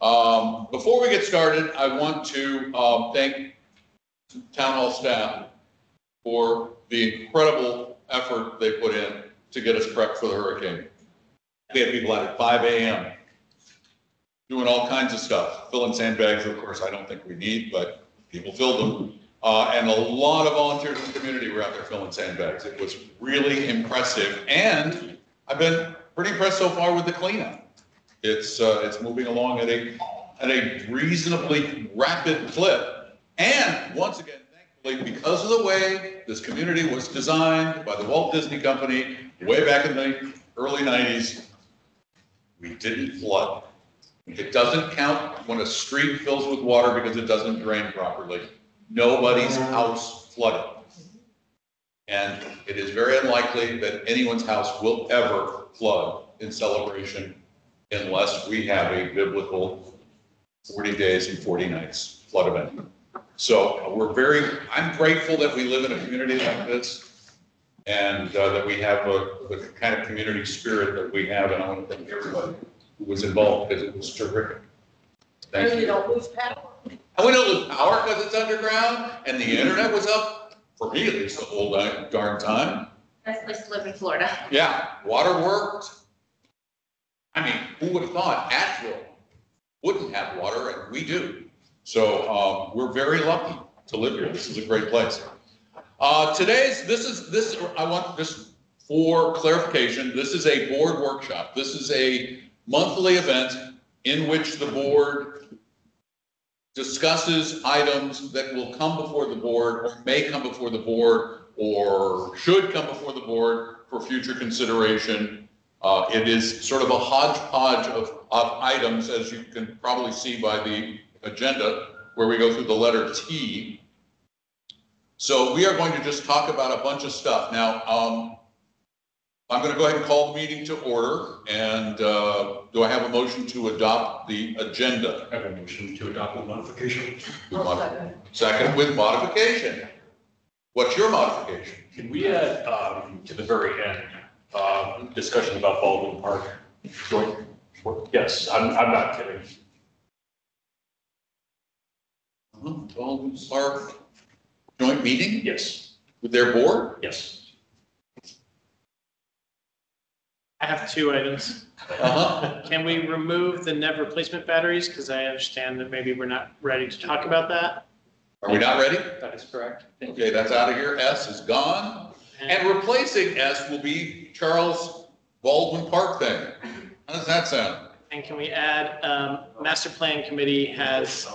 Before we get started, I want to thank Town Hall staff for the incredible effort they put in to get us prepped for the hurricane. We had people out at 5 a.m. doing all kinds of stuff, filling sandbags, of course, I don't think we need, but people filled them. And a lot of volunteers in the community were out there filling sandbags. It was really impressive. And I've been pretty impressed so far with the cleanup. It's moving along at a reasonably rapid clip. And once again, thankfully, because of the way this community was designed by the Walt Disney Company way back in the early 90s, we didn't flood. It doesn't count when a street fills with water because it doesn't drain properly. Nobody's house flooded. And it is very unlikely that anyone's house will ever flood in Celebration unless we have a biblical 40 days and 40 nights flood event. So I'm grateful that we live in a community like this and that we have the kind of community spirit that we have. And I want to thank everybody who was involved because it was terrific. Thank you. You don't lose power. And we don't lose power because it's underground, and the internet was up, for me at least, the whole darn time. Nice place to live in Florida. Yeah, water worked. I mean, who would have thought Asheville wouldn't have water, and we do. So we're very lucky to live here. This is a great place. I want this for clarification. This is a board workshop. This is a monthly event in which the board discusses items that will come before the board or may come before the board or should come before the board for future consideration. It is sort of a hodgepodge of items, as you can probably see by the agenda, where we go through the letter T. So we are going to just talk about a bunch of stuff. Now, I'm going to go ahead and call the meeting to order. And do I have a motion to adopt the agenda? I have a motion to adopt with modification. Second with modification. What's your modification? Can we add to the very end discussion about Baldwin Park joint? Yes, I'm not kidding. Baldwin Park joint meeting? Yes. With their board? Yes. I have two items. Can we remove the NEV replacement batteries? Because I understand that maybe we're not ready to talk about that. Are we not ready? That is correct. Okay, that's out of here. S is gone. And replacing S will be Charles Baldwin Park thing. How does that sound? And can we add, master plan committee has,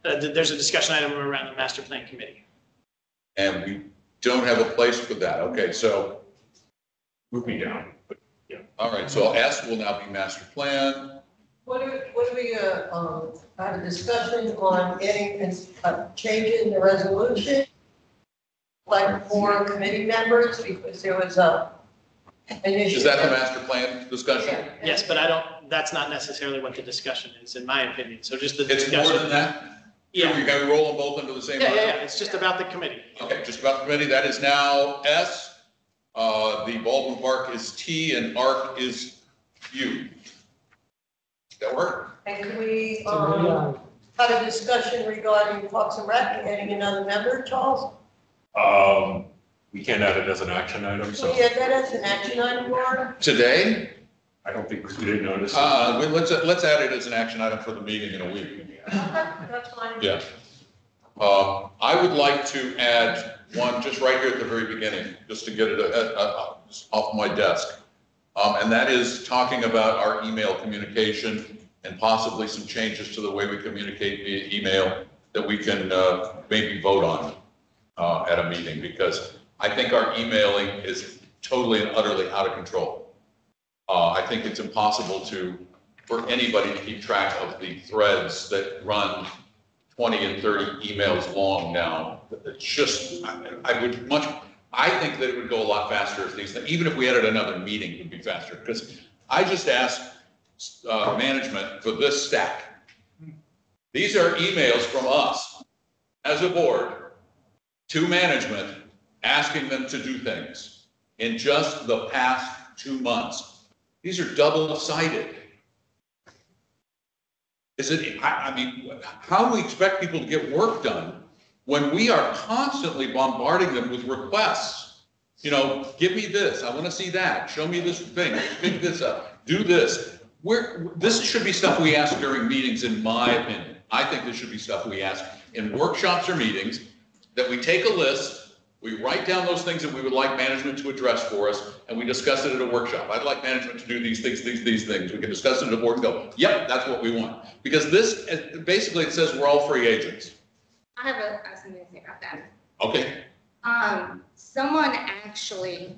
there's a discussion item around the master plan committee. And we don't have a place for that. Okay, so. Move me down. All right, so S will now be master plan. What do we have a discussion on changing the resolution? Like for committee members, because there was an issue. Is that the master plan discussion? Yeah. Yes, but that's not necessarily what the discussion is, in my opinion. So just the It's discussion. more than that? Yeah. So you're going to roll them both into the same line? Yeah. It's just about the committee. Okay, just about the committee. That is now S. The Baldwin Park is T and ARC is U. Does that work? And can we have a discussion regarding Parks and Rec and adding another member, Charles? We can't add it as an action item, so. Can we add that as an action item, Warren? Today? I don't think we didn't notice. Let's add it as an action item for the meeting in a week. That's fine. Yeah. I would like to add one just right here at the very beginning, just to get it off my desk. And that is talking about our email communication and possibly some changes to the way we communicate via email that we can maybe vote on at a meeting, because I think our emailing is totally and utterly out of control. I think it's impossible for anybody to keep track of the threads that run 20 and 30 emails long now. It's just, I think that it would go a lot faster if these things, even if we added another meeting, it would be faster. Because I just asked management for this stack. These are emails from us as a board to management asking them to do things in just the past 2 months. These are double-sided. Is it, I mean, how do we expect people to get work done when we are constantly bombarding them with requests? You know, give me this, I want to see that, show me this thing, pick this up, do this. This should be stuff we ask during meetings, in my opinion. I think this should be stuff we ask in workshops or meetings, that we take a list, we write down those things that we would like management to address for us, and we discuss it at a workshop. I'd like management to do these things, these things. We can discuss it at a board and go, yep, that's what we want. Because this, basically it says we're all free agents. I have something to say about that. Okay. Someone actually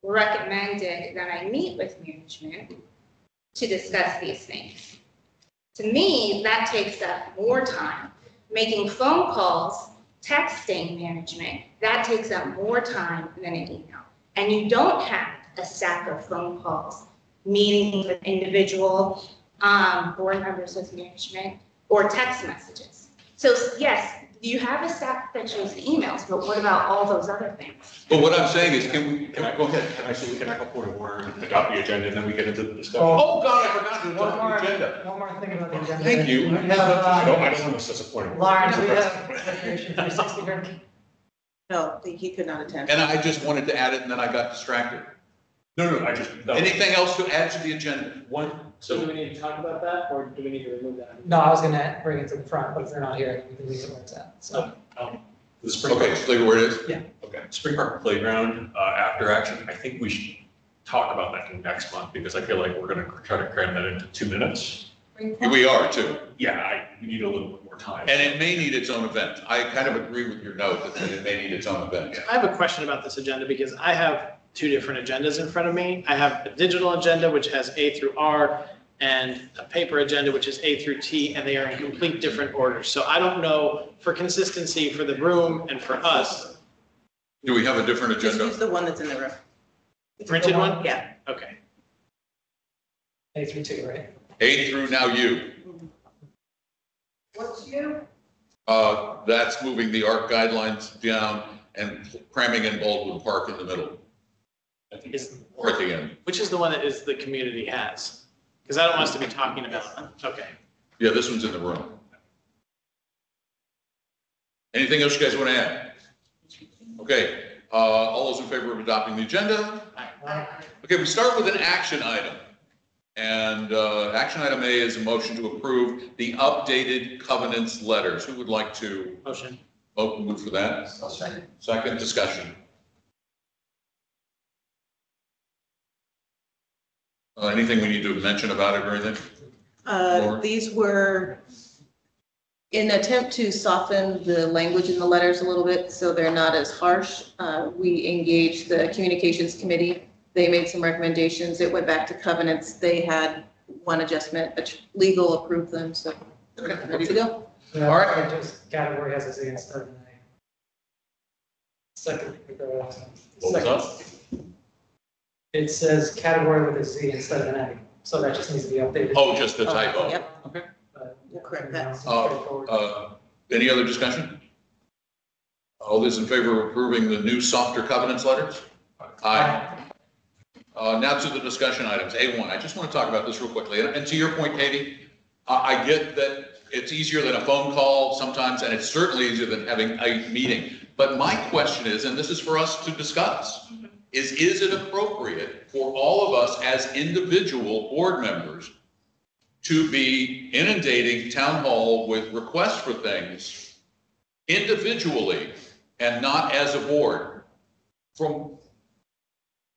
recommended that I meet with management to discuss these things. To me, that takes up more time. Making phone calls, texting management, that takes up more time than an email. And you don't have a stack of phone calls, meetings with individual board members with management, or text messages. So yes, you have a stack that shows the emails, but what about all those other things? But what I'm saying is, Can I go ahead? Can I go point of order and adopt the agenda and then we get into the discussion? oh God, I forgot to One talk more, the agenda. one more thing about the agenda. Thank you. We have, I don't want this as a point of order. Lawrence, we have Recreation 360 here. No, he could not attend. And I just wanted to add it and then I got distracted. No, Anything else to add to the agenda? So do we need to talk about that, or do we need to remove that? No, I was gonna bring it to the front, but if they're not here, then we can leave it where it's at, so. The Spring Okay, Park, just leave it where it is? okay, Spring Park Playground, after action, I think we should talk about that next month because I feel like we're gonna try to cram that into 2 minutes. We are too. Yeah, we need a little bit more time. And it may need its own event. I kind of agree with your note that it may need its own event. I have a question about this agenda because I have two different agendas in front of me. I have a digital agenda, which has A through R, and a paper agenda, which is A through T, and they are in complete different orders. So I don't know, for consistency for the room and for us. Do we have a different Just agenda? use the one that's in the room. Printed one? Yeah. Okay. A through 2, right? A through now U. What's you? That's moving the ARC guidelines down and cramming in Baldwin Park in the middle, or at the end. Which is the one that is the community has? Because I don't want us to be talking about, okay. Yeah, this one's in the room. Anything else you guys want to add? Okay, all those in favor of adopting the agenda? Okay, we start with an action item. And action item A is a motion to approve the updated covenants letters. Who would like to Motion. move for that? Second discussion. Anything we need to mention about it or anything? Laura? These were in attempt to soften the language in the letters a little bit, so they're not as harsh. We engaged the communications committee. They made some recommendations. It went back to covenants. They had one adjustment, legal approved them, so ready to go. Yeah, All right. it just category has a Z instead of an A. Second. What was up? It says category with a Z instead of an A, so that just needs to be updated. Oh, just the typo. Yep, Okay. But, we'll correct that. straightforward. Any other discussion? All those in favor of approving the new softer covenants letters? Aye. Now to the discussion items. A1, I just want to talk about this real quickly. And to your point, Katie, I get that it's easier than a phone call sometimes, and it's certainly easier than having a meeting. But my question is, and this is for us to discuss, is it appropriate for all of us as individual board members to be inundating town hall with requests for things individually and not as a board? From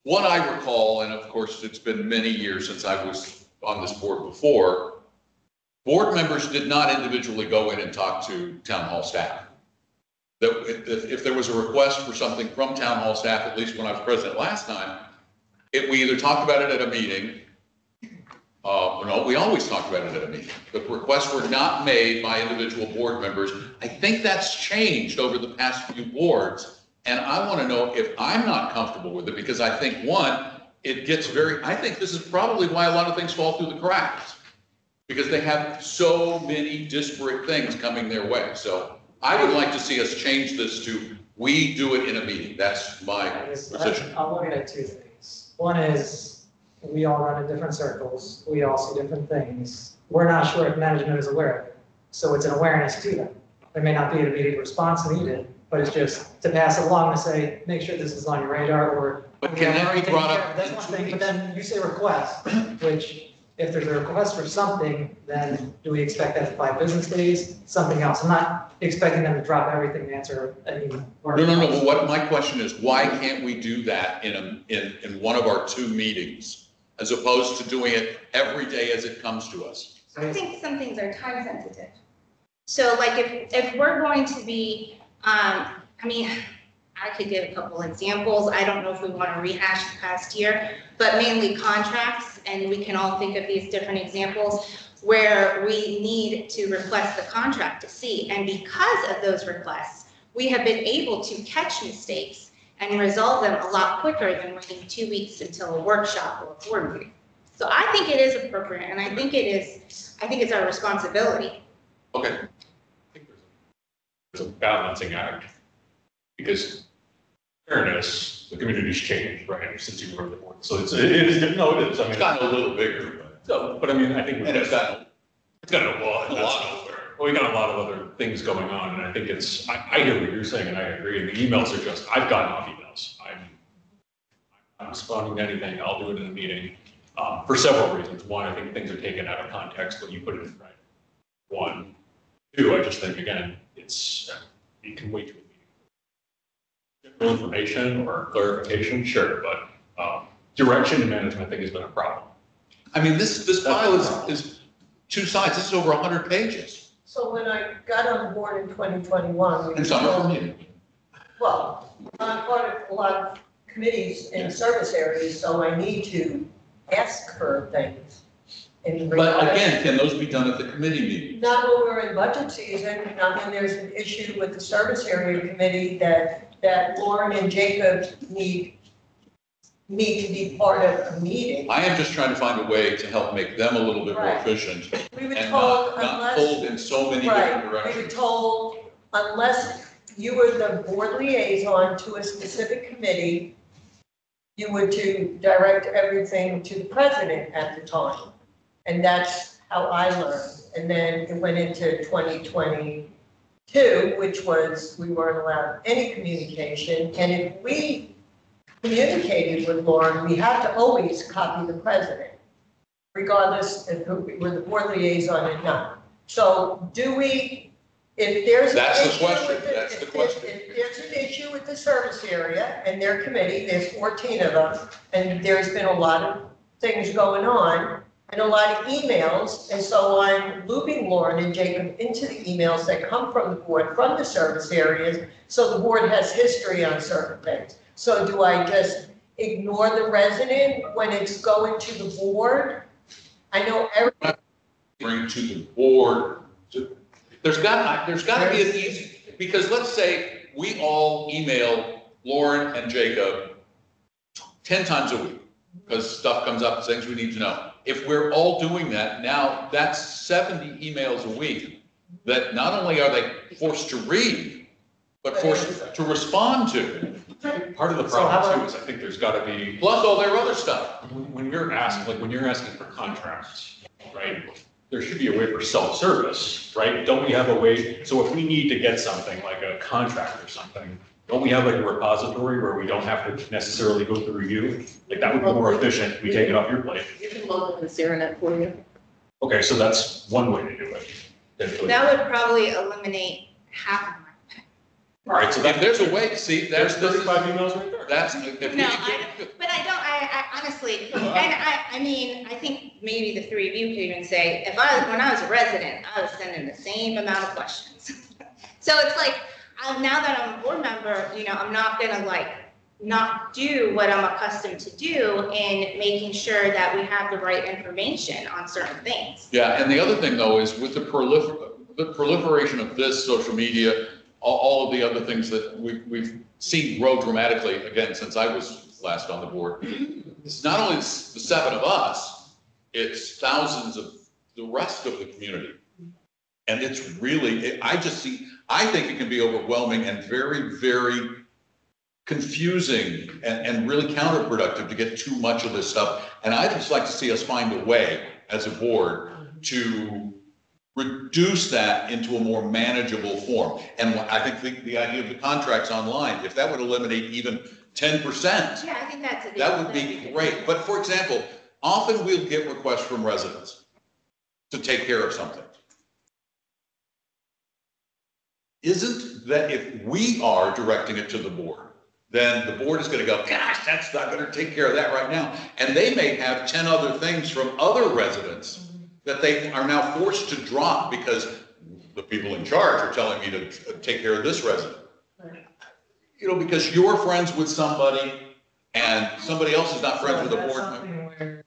what I recall, and of course, it's been many years since I was on this board before, board members did not individually go in and talk to town hall staff. That if there was a request for something from town hall staff, at least when I was president last time, we either talked about it at a meeting. No, we always talked about it at a meeting. The requests were not made by individual board members. I think that's changed over the past few boards. And I want to know if I'm not comfortable with it, because I think, one, it gets I think this is probably why a lot of things fall through the cracks, because they have so many disparate things coming their way. So I would like to see us change this to, we do it in a meeting. That's my position. I'll look at it two things. One is, we all run in different circles, we all see different things. We're not sure if management is aware of it. So it's an awareness to them. There may not be an immediate response needed, but it's just to pass it along to say, make sure this is on your radar, or. But can that be brought up That's in one 2 thing, but weeks? then you say request, which if there's a request for something, then do we expect that to 5 business days, something else? I'm not expecting them to drop everything and answer an email. No, but what my question is, why can't we do that in one of our 2 meetings, as opposed to doing it every day as it comes to us? I think some things are time sensitive. So like if we're going to be, I mean, I could give a couple examples. I don't know if we want to rehash the past year, but mainly contracts, and we can all think of these different examples where we need to request the contract to see. And because of those requests, we have been able to catch mistakes and resolve them a lot quicker than waiting 2 weeks until a workshop or a board meeting. So I think it is appropriate, and I think it's our responsibility. Okay. I think there's a balancing act, because fairness, the community's changed, right, since you were the board. So it is, no, it is, I mean. It's gotten a little bigger, But I mean, I think. and it's gotten It's got a lot over. Well, we got a lot of other things going on, and I think it's, I hear what you're saying, and I agree, and the emails are just, I've gotten off emails. I'm responding to anything, I'll do it in a meeting, for several reasons. One, I think things are taken out of context when you put it in writing. 1, 2, I just think, again, you can wait to a meeting. General information or clarification, sure, but direction and management, I think, has been a problem. I mean, this file is 2 sides, this is over 100 pages. So when I got on board in 2021. And some are from you. Well, I'm part of a lot of committees in service areas, so I need to ask for things. But again, can those be done at the committee meeting? Not when we're in budget season, not when there's an issue with the service area committee that Lauren and Jacob need to be part of a meeting. I am just trying to find a way to help make them a little bit more Right. efficient We were and told not unless. pulled in so many Right, different we were directions. told unless you were the board liaison to a specific committee, you were to direct everything to the president at the time. And that's how I learned. And then it went into 2022, which was, we weren't allowed any communication. And if we communicated with Lauren, we had to always copy the president, regardless if we were the board liaison or not. So do we, if there's. That's the an issue question. with That's the question. If there's an issue with the service area and their committee, there's 14 of them, and there's been a lot of things going on and a lot of emails. And so I'm looping Lauren and Jacob into the emails that come from the board, from the service areas. So the board has history on certain things. So do I just ignore the resident when it's going to the board? I know every. Bring to the board. There's got to be an easy, because let's say we all email Lauren and Jacob 10 times a week, because stuff comes up, things we need to know. If we're all doing that, now that's 70 emails a week that not only are they forced to read, but forced to respond to. Part of the problem too is I think there's got to be, Plus all their other stuff. when you're asking for contracts, right? There should be a way for self-service, right? Don't we have a way, so if we need to get something like a contract or something, don't we have like a repository where we don't have to necessarily go through you? Like that would be more efficient, we take it off your plate. You can load it in Serenet for you. Okay, so that's one way to do it. That would probably eliminate half of my. All right, so If there's a way, see, there's that's, 35 emails right there. that's, if we No, could- but I honestly, and I mean, I think maybe the 3 of you could even say, when I was a resident, I was sending the same amount of questions. So it's like, now that I'm a board member, I'm not gonna not do what I'm accustomed to do in making sure that we have the right information on certain things. Yeah, and the other thing though is with the proliferation of this social media, all of the other things that we've seen grow dramatically, again, since I was last on the board. It's not only the 7 of us, it's thousands of the rest of the community. And it's really, I think it can be overwhelming and very, very confusing and really counterproductive to get too much of this stuff And I'd just like to see us find a way as a board to reduce that into a more manageable form. And I think the idea of the contracts online, if that would eliminate even 10%, Yeah, I think that's a. that would be great. But for example, often we'll get requests from residents to take care of something. Isn't that if we are directing it to the board, then the board is going to go, gosh, that's not going to take care of that right now. And they may have 10 other things from other residents that they are now forced to drop because the people in charge are telling me to take care of this resident. You know, because you're friends with somebody and somebody else is not friends with a board member.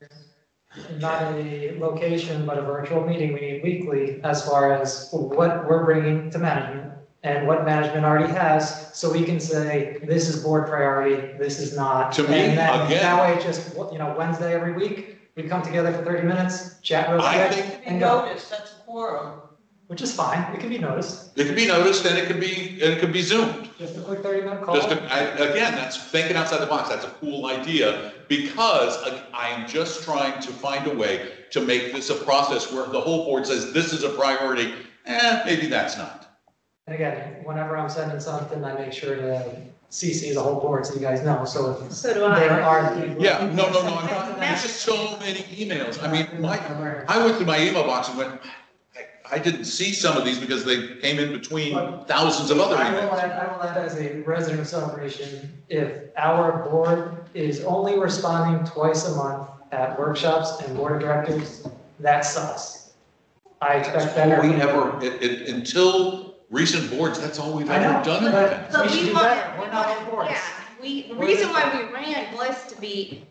Not a location, but a virtual meeting we need weekly as far as what we're bringing to management and what management already has, so we can say, this is board priority, this is not. To me, And then again- that way, just, Wednesday every week, we come together for 30 minutes, chat real I quick, think- Be and go, noticed, that's a quorum. which is fine, it can be noticed, It could be noticed and it could be zoomed. just a quick 30-minute call. Again, that's thinking outside the box. That's a cool idea because I am just trying to find a way to make this a process where the whole board says, this is a priority. Maybe that's not. And again, whenever I'm sending something, I make sure to CC the whole board so you guys know, so if So do there I. are people. Yeah, no, I'm not. There's just so many emails. I mean, I went through my email box and went, I didn't see some of these because they came in between thousands of other I will emails. add as a resident of Celebration, if our board is only responding twice a month at workshops and board of directors, that sucks. I expect better. We ever, until recent boards, that's all we've I know, ever done in but- that. But We should we do want, better. We're not on boards. yeah, the reason why we ran was to be,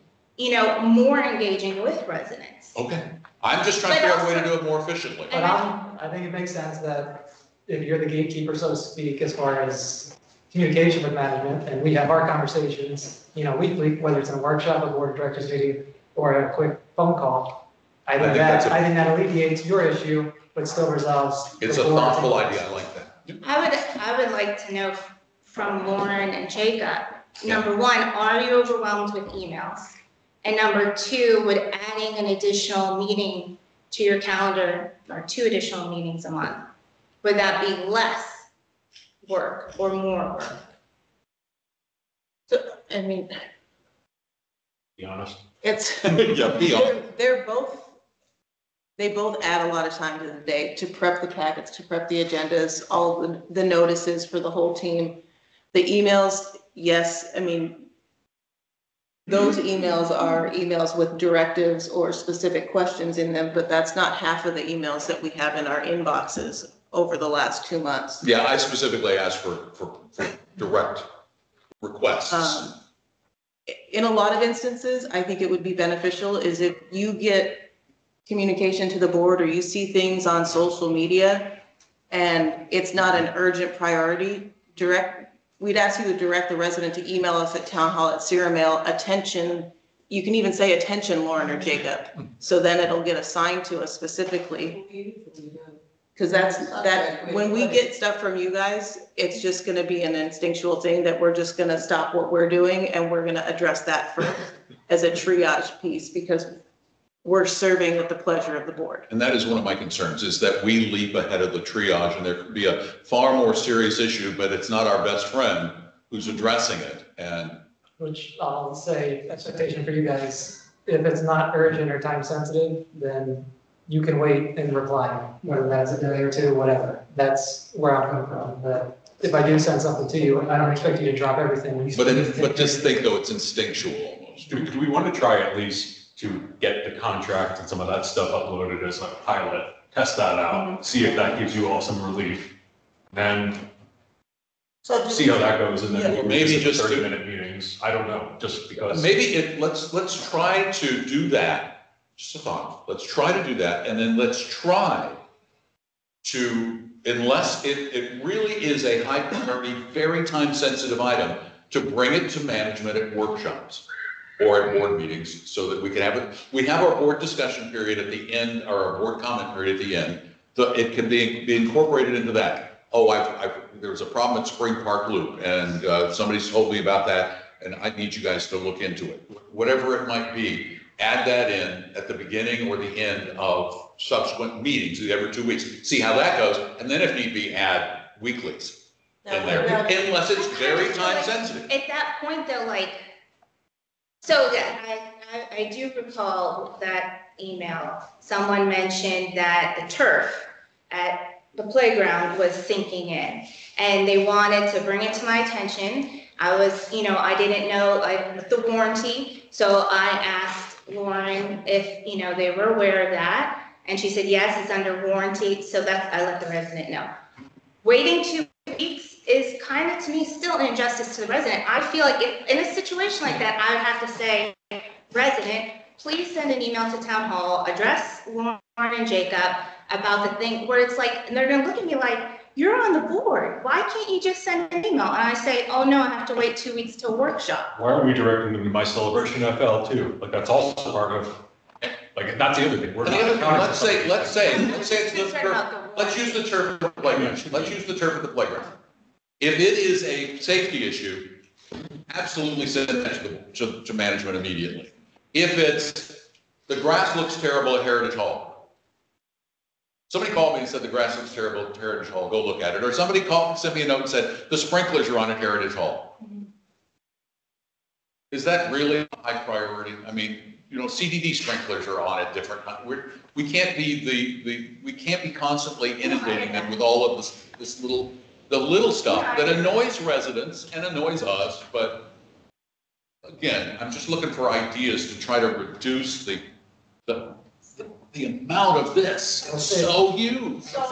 more engaging with residents. Okay, I'm just trying to figure out a way to do it more efficiently. But I think it makes sense that if you're the gatekeeper, so to speak, as far as communication with management, and we have our conversations, weekly, whether it's in a workshop, a board of directors meeting, or a quick phone call, I think that alleviates your issue, but still resolves. It's the a board's thoughtful interest. idea, I like that. I would like to know from Lauren and Jacob, number one, are you overwhelmed with emails? And number two, would adding an additional meeting to your calendar, or 2 additional meetings a month, would that be less work or more work? So, I mean, Be honest. it's, Yeah, be honest. they both add a lot of time to the day to prep the packets, to prep the agendas, all the notices for the whole team. The emails, yes, I mean, those emails are emails with directives or specific questions in them, but that's not half of the emails that we have in our inboxes over the last 2 months. Yeah, I specifically asked for direct requests. In a lot of instances, I think it would be beneficial is if you get communication to the board or you see things on social media and it's not an urgent priority, we'd ask you to direct the resident to email us at townhall@CRMail, attention, you can even say attention, Lauren or Jacob. So then it'll get assigned to us specifically. Because when we get stuff from you guys, it's just gonna be an instinctual thing that we're just gonna stop what we're doing and we're gonna address that first as a triage piece because we're serving at the pleasure of the board. And that is one of my concerns, is that we leap ahead of the triage and there could be a far more serious issue, but it's not our best friend who's addressing it. And Which I'll say, expectation for you guys, if it's not urgent or time sensitive, then you can wait and reply, whether that's a day or 2, whatever. That's where I'm coming from. But if I do send something to you, I don't expect you to drop everything. but just think though, it's instinctual almost. Do we want to try at least to get the contract and some of that stuff uploaded as a pilot, test that out, see if that gives you all some relief, then So see how that goes, and then Yeah. maybe Maybe just just to- 30-minute meetings. I don't know, just because. Maybe let's try to do that, just a thought, let's try to do that, and then let's try to, unless it really is a high priority, very time sensitive item, to bring it to management at workshops or at board meetings so that we can have it. We have our board discussion period at the end, or our board comment period at the end. It can be incorporated into that. Oh, there was a problem at Spring Park Loop and somebody's told me about that and I need you guys to look into it. Whatever it might be, add that in at the beginning or the end of subsequent meetings, every 2 weeks. See how that goes, and then if need be, add weeklies in there, unless it's very time sensitive. At that point though, like, so yeah, I do recall that email. Someone mentioned that the turf at the playground was sinking in and they wanted to bring it to my attention. I was, I didn't know the warranty. So I asked Lauren if, they were aware of that. And she said, yes, it's under warranty. So I let the resident know. Waiting 2 weeks is kind of, to me, still an injustice to the resident. I feel like in a situation like that, I would have to say, resident, please send an email to town hall, address Lauren and Jacob about the thing where it's like, and they're gonna look at me like, you're on the board. Why can't you just send an email? And I say, oh no, I have to wait 2 weeks to a workshop. Why aren't we directing them to My Celebration FL too? Like that's also part of, like that's the other thing. We're not. Let's say it's the turf. Let's use the turf at the playground. Let's use the turf at the playground. If it is a safety issue, absolutely send it to management immediately. If it's, the grass looks terrible at Heritage Hall. Somebody called me and said the grass looks terrible at Heritage Hall, go look at it. Or somebody sent me a note and said the sprinklers are on at Heritage Hall. Is that really a high priority? I mean, CDD sprinklers are on at different, we can't be constantly inundating them with all of the little stuff that annoys residents and annoys us, but again, I'm just looking for ideas to try to reduce the amount of this. It's so huge. So,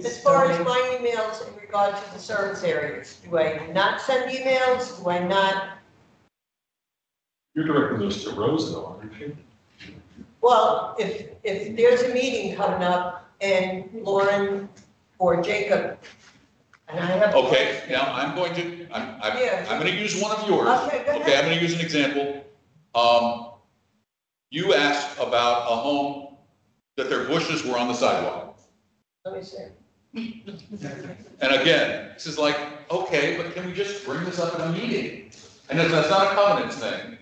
as far as my emails in regard to the service areas, do I not send emails? Do I not? You're directing those to Rose though, aren't you? Well, if there's a meeting coming up and Lauren or Jacob, and I have. Okay, now I'm going to use one of yours. Okay, go ahead. Okay, I'm going to use an example. You asked about a home that their bushes were on the sidewalk. Let me see. And again, this is like, okay, but can we just bring this up in a meeting? And that's not a covenants thing.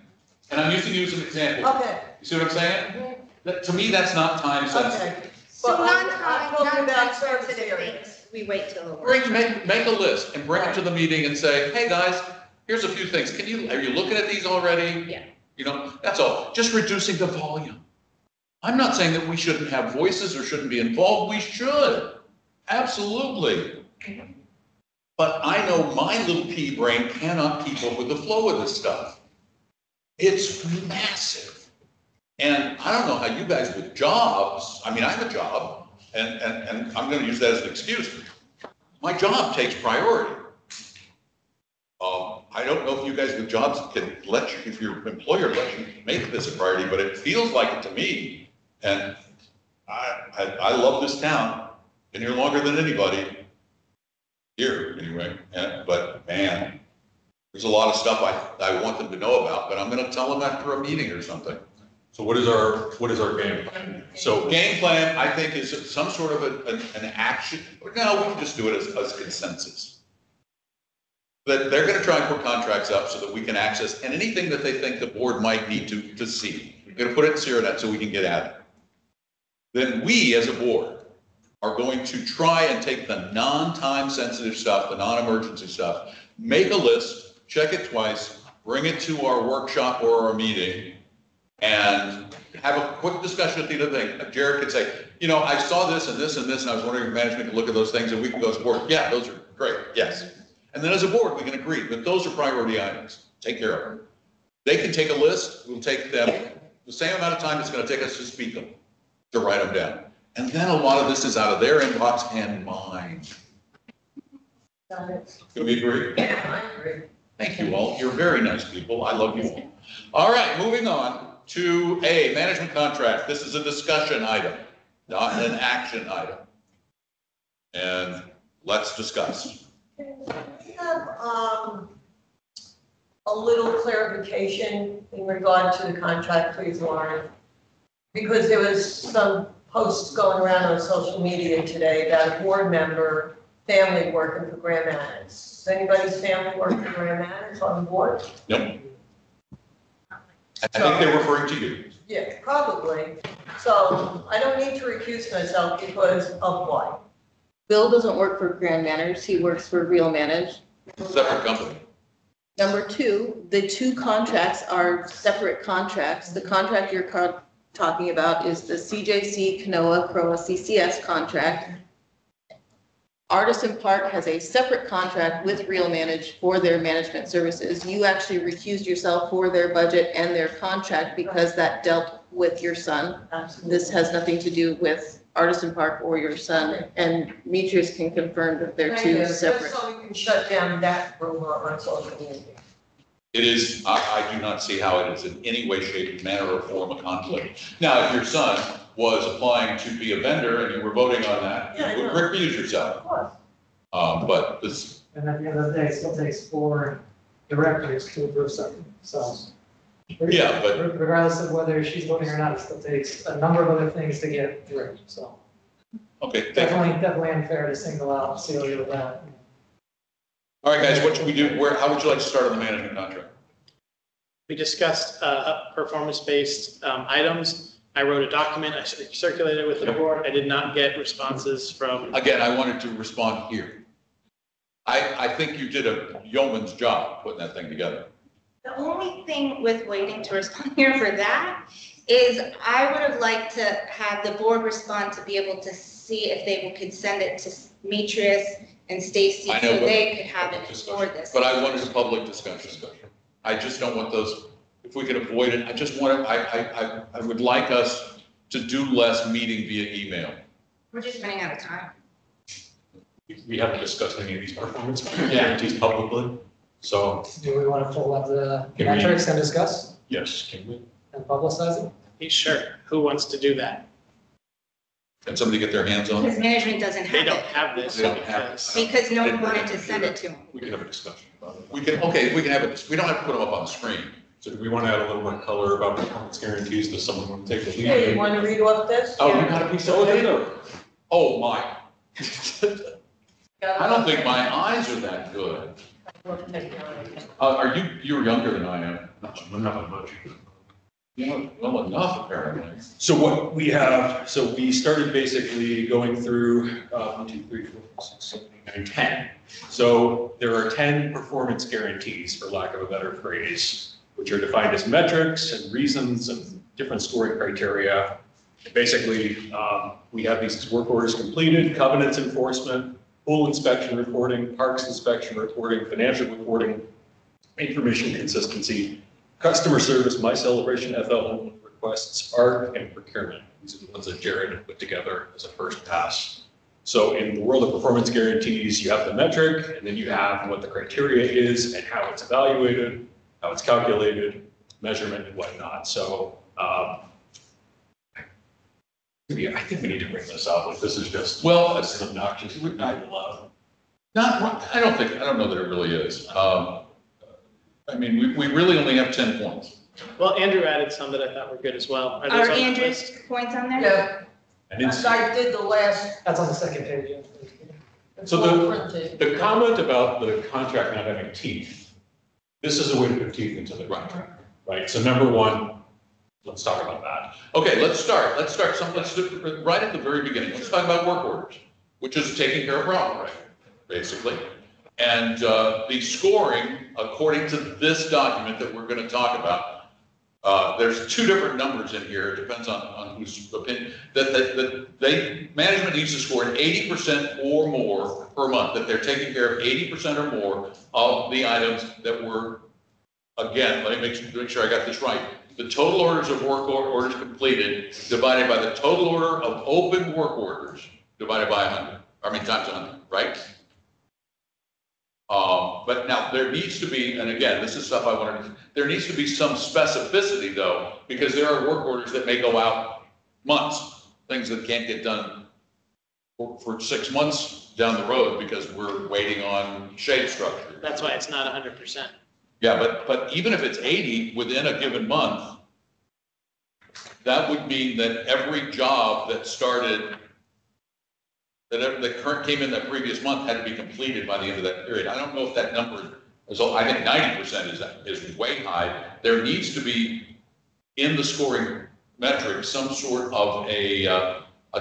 And I'm using you as an example. Okay. You see what I'm saying? To me, that's not time sensitive. Okay. So But I'm talking about service non-sensitive areas. things, we wait till. Make a list and bring it to the meeting and say, hey, guys, here's a few things. Are you looking at these already? Yeah. That's all. Just reducing the volume. I'm not saying that we shouldn't have voices or shouldn't be involved. We should. Absolutely. But I know my little pea brain cannot keep up with the flow of this stuff. It's massive. And I don't know how you guys with jobs, I mean, I have a job, and I'm going to use that as an excuse. My job takes priority. I don't know if you guys with jobs can if your employer lets you make this a priority, but it feels like it to me. And I love this town. Been here longer than anybody. Here, anyway. But man, there's a lot of stuff I want them to know about, but I'm going to tell them after a meeting or something. So what is our game plan? So game plan, I think, is some sort of an action. No, we can just do it as consensus. That they're going to try and put contracts up so that we can access, and anything that they think the board might need to see. We're going to put it in CROA so we can get at it. Then we, as a board, are going to try and take the non-time sensitive stuff, the non-emergency stuff, make a list, check it twice, bring it to our workshop or our meeting, and have a quick discussion at the end of the thing. Jared could say, I saw this and this and this, and I was wondering if management could look at those things, and we can go as a board. Yeah, those are great. Yes. And then as a board, we can agree that those are priority items. Take care of them. They can take a list. We'll take them the same amount of time it's going to take us to speak them, to write them down. And then a lot of this is out of their inbox and mine. Can we agree? Yeah, I agree. Thank you all. You're very nice people. I love you all. All right, moving on to A, management contract. This is a discussion item, not an action item. And let's discuss. We have a little clarification in regard to the contract, please, Lauren. Because there was some posts going around on social media today about a board member, family working for Grand Manners. Is anybody's family working for Grand Manners on the board? Nope. I think they're referring to you. Yeah, probably. So I don't need to recuse myself because of what? Bill doesn't work for Grand Manners, he works for Real Manage. Separate company. Number two, the two contracts are separate contracts. The contract you're talking about is the CJC CROA CCS contract. Artisan Park has a separate contract with Real Manage for their management services. You actually recused yourself for their budget and their contract because that dealt with your son. This has nothing to do with Artisan Park or your son, and Demetrius can confirm that they're two separate. Just so we can shut down that rumor on social media. It is, I do not see how it is in any way, shape, manner, or form a conflict. Now, if your son was applying to be a vendor and you were voting on that, Yeah, I you would know. recuse yourself. Of course. But this, And at the end of the day, it still takes 4 directors to approve something, so. Yeah, but- Regardless of whether she's voting or not, it still takes a number of other things to get through, so. okay, thank you. Definitely unfair to single out Celia with that. All right, guys, what should we do? How would you like to start on the management contract? We discussed performance-based items. I wrote a document, I circulated it with the board. I did not get responses from, Again, I wanted to respond here. I think you did a yeoman's job putting that thing together. The only thing with waiting to respond here for that is I would have liked to have the board respond to be able to see if they could send it to Demetrius and Stacy I so know, but- they could have it before this. But I wanted a public discussion. I just don't want those, if we can avoid it, I just want to, I would like us to do less meeting via email. We're just running out of time. We haven't discussed any of these performance guarantees publicly, so Do we want to pull up the Can we- metrics and discuss yes, can we? and publicize it? sure, who wants to do that? Can somebody get their hands on Because it? management doesn't They have don't it, have this They don't have it. because because no one wanted to send it to them. We can have a discussion about it. We can, okay, we can have it, we don't have to put them up on the screen. So do we want to add a little more color about performance guarantees? Does someone want to take the lead? Hey, you want to read off this? Oh, you got a piece of paper? Oh, my. I don't think my eyes are that good. Are you, you're younger than I am. I'm not much. You know, well enough apparently. So what we have, so we started basically going through 1, 2, 3, 4, 5, 6, 7, 8, 9, 10. So there are 10 performance guarantees, for lack of a better phrase, which are defined as metrics and reasons and different scoring criteria. Basically, we have these work orders completed, covenants enforcement, pool inspection reporting, parks inspection reporting, financial reporting, information consistency, customer service, my celebration, FL requests, art, and procurement. These are the ones that Jared put together as a first pass. So in the world of performance guarantees, you have the metric, and then you have what the criteria is and how it's evaluated, how it's calculated, measurement and whatnot. So yeah, I think we need to bring this up. Like, this is just, Well, this is obnoxious. Not allowed. I don't know that it really is. I mean, we really only have 10 points. Well, Andrew added some that I thought were good as well. Are those on the Andrew's list? points on there? Yeah, And it's, I did the last. That's on the second page. it's So all printed. the comment about the contract not having teeth, this is a way to put teeth into the contract, right? So number one, let's talk about that. Okay, let's start do right at the very beginning. Let's talk about work orders, which is taking care of problem, right, basically. And the scoring, according to this document that we're going to talk about, there's 2 different numbers in here. It depends on whose opinion. Management needs to score an 80% or more per month, that they're taking care of 80% or more of the items that were, again, let me make sure I got this right. The total orders of work orders completed divided by the total order of open work orders divided by 100, times 100, right? But now there needs to be, and again, this is stuff I wanted, there needs to be some specificity though, because there are work orders that may go out months, things that can't get done for 6 months down the road because we're waiting on shade structure. That's why it's not 100%. Yeah, but even if it's 80 within a given month, that would mean that every job that started, that came in that previous month had to be completed by the end of that period. I don't know if that number is, I think 90% is way high. There needs to be in the scoring metric, some sort of a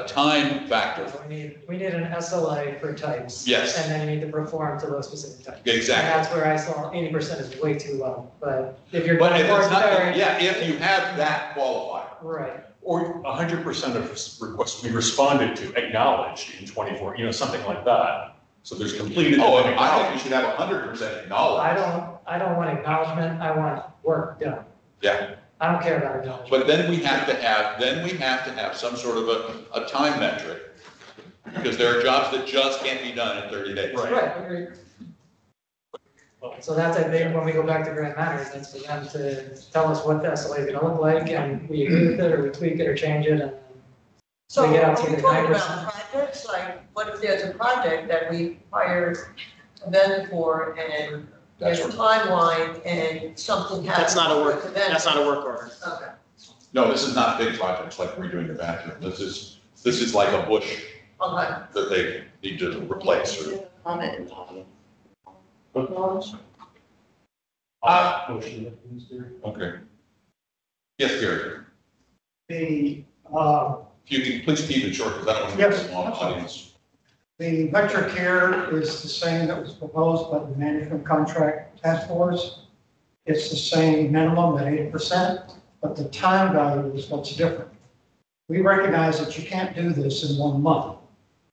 time factor. We need an SLA for types. Yes. And then you need to perform to those specific types. Exactly. And that's where I saw 80% is way too low, but if you're. But if going it's for not, varied- yeah, if you have that qualifier. Right. Or 100% of requests we responded to, acknowledged in 24, something like that. So there's completed. Oh, and I think we should have 100% knowledge. I don't want acknowledgement, I want work done. Yeah, I don't care about acknowledgement. but then we have to have some sort of a time metric, because there are jobs that just can't be done in 30 days. Right. Right, agreed. So that's, I think, when we go back to Grand Matters, that's for them to tell us what the SLA is gonna look like, and we agree with it, or we tweak it, or change it, and So We get out are to we the talking 9%. about projects, like, what if there's a project that we hire a vendor for, and there's a timeline, and something happens? That's not a with work, the vendor? that's not a work order. Okay. No, this is not big projects like redoing the bathroom. This is like a bush Okay. that they need to replace or. Comment in the audience. Okay. Yes, Gary. The, If you can please keep it short, because I don't want to Yes, get a long absolutely. audience. the metric here is the same that was proposed by the management contract task force. It's the same minimum at 80%, but the time value is what's different. We recognize that you can't do this in 1 month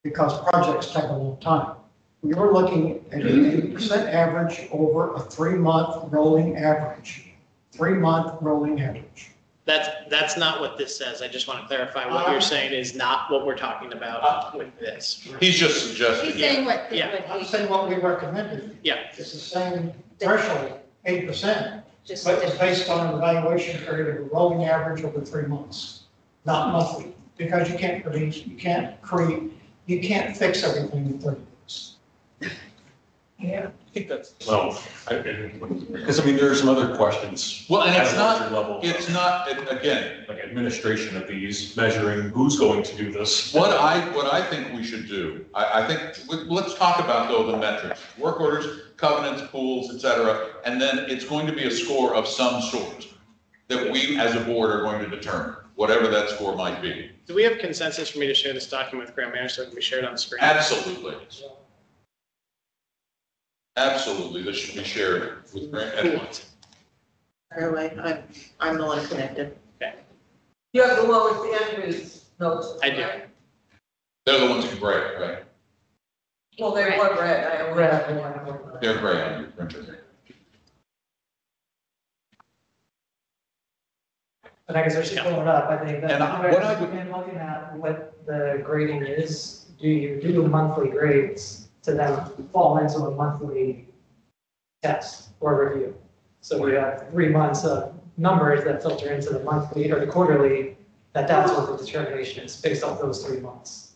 because projects take a long time. We were looking at an 80% average over a 3-month rolling average. 3-month rolling average. That's not what this says. I just want to clarify what you're saying is not what we're talking about with this. He's just suggesting. He's saying what, Yeah. what I'm he saying what we recommended. Yeah. It's the same threshold, 8%, just. but it's based on an evaluation period of a rolling average over 3 months, not monthly. Because you can't produce, you can't create, you can't fix everything in 30 days. Yeah. I think that's. Well, because there are some other questions. Well, and at it's a not, larger level, again, like administration of these, measuring who's going to do this. what I think we should do, I think, let's talk about though the metrics, work orders, covenants, pools, et cetera, and then it's going to be a score of some sort that we as a board are going to determine, whatever that score might be. Do we have consensus for me to share this document with Graham Mayer so it can be shared on the screen? Absolutely. Absolutely, this should be shared with Grant Who Edwards. wants it? Anyway, I'm the one connected. You have the one with the Andrews notes. I do. right? They're the ones in gray, right? Well, they were red, I only have the one. They're gray on your printer. But I guess we're just pulling it up, I think that. And what I would- In looking at what the grading is, do you do monthly grades to then fall into a monthly test or review? So you have 3 months of numbers that filter into the monthly or the quarterly, that's what the determination is, based off those 3 months.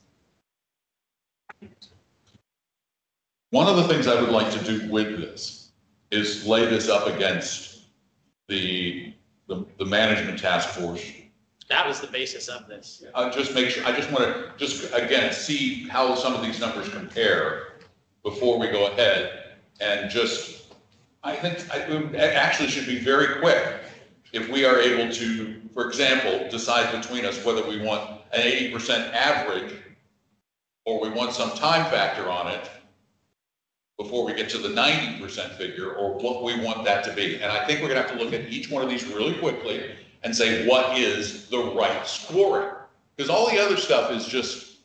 One of the things I would like to do with this is lay this up against the management task force. That was the basis of this. Just make sure, I just want to, just again, see how some of these numbers compare before we go ahead and just, I think, it actually should be very quick if we are able to, for example, decide between us whether we want an 80% average or we want some time factor on it before we get to the 90% figure, or what we want that to be. And I think we're gonna have to look at each one of these really quickly and say, what is the right scoring? Because all the other stuff is just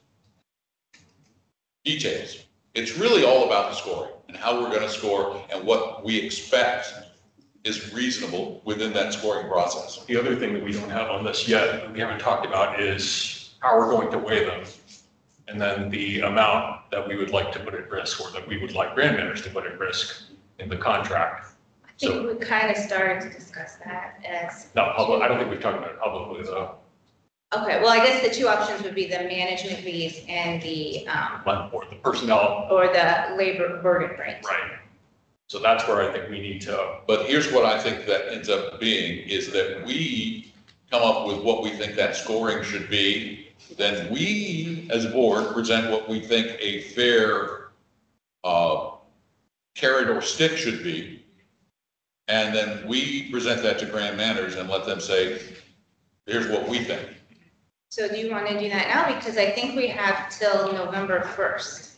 details. It's really all about the scoring and how we're gonna score and what we expect is reasonable within that scoring process. The other thing that we don't have on this yet, that we haven't talked about, is how we're going to weigh them. And then the amount that we would like to put at risk, or that we would like brand managers to put at risk in the contract. I think we kind of started to discuss that as. Not public, I don't think we've talked about it publicly though, Okay, well, I guess the two options would be the management fees and the, or the personnel, or the labor burden rate. right? So that's where I think we need to, But here's what I think that ends up being, is that we come up with what we think that scoring should be. Then we, as a board, present what we think a fair carrot or stick should be. And then we present that to Grand Manners and let them say, Here's what we think. So do you want to do that now? Because I think we have till November 1st.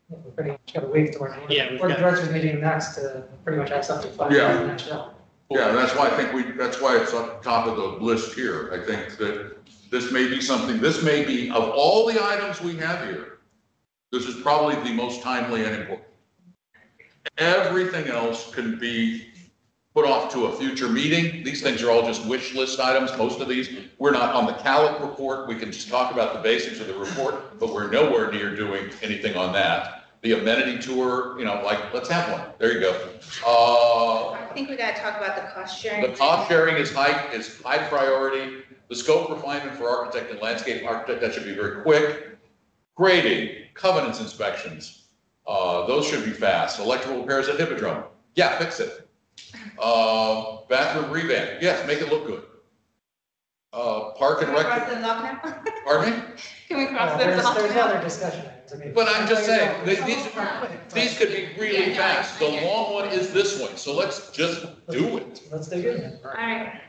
We're pretty much got a week to work. Yeah, we've We're got- directors meeting next to pretty much have something fun. Yeah. in that show. Yeah, that's why I think that's why it's on top of the list here. I think that this may be something, this may be, of all the items we have here, this is probably the most timely and important. Everything else can be put off to a future meeting. These things are all just wish list items. Most of these, we're not on the CALIC report. We can just talk about the basics of the report, but we're nowhere near doing anything on that. The amenity tour, like, let's have one. There you go. I think we got to talk about the cost sharing. The cost sharing is high priority. The scope refinement for architect and landscape architect, that should be very quick. Grading, covenants inspections, those should be fast. Electrical repairs at Hippodrome, yeah, fix it. Bathroom revamp, yes, make it look good. Park and Can we cross rec, those off now? pardon me? Can we cross Well, those off there's now? other discussion items. I mean, But I'm just saying, These these could be really Yeah, yeah, fast. The I get it. long one is this one, so let's just do it. Let's dig in. All right.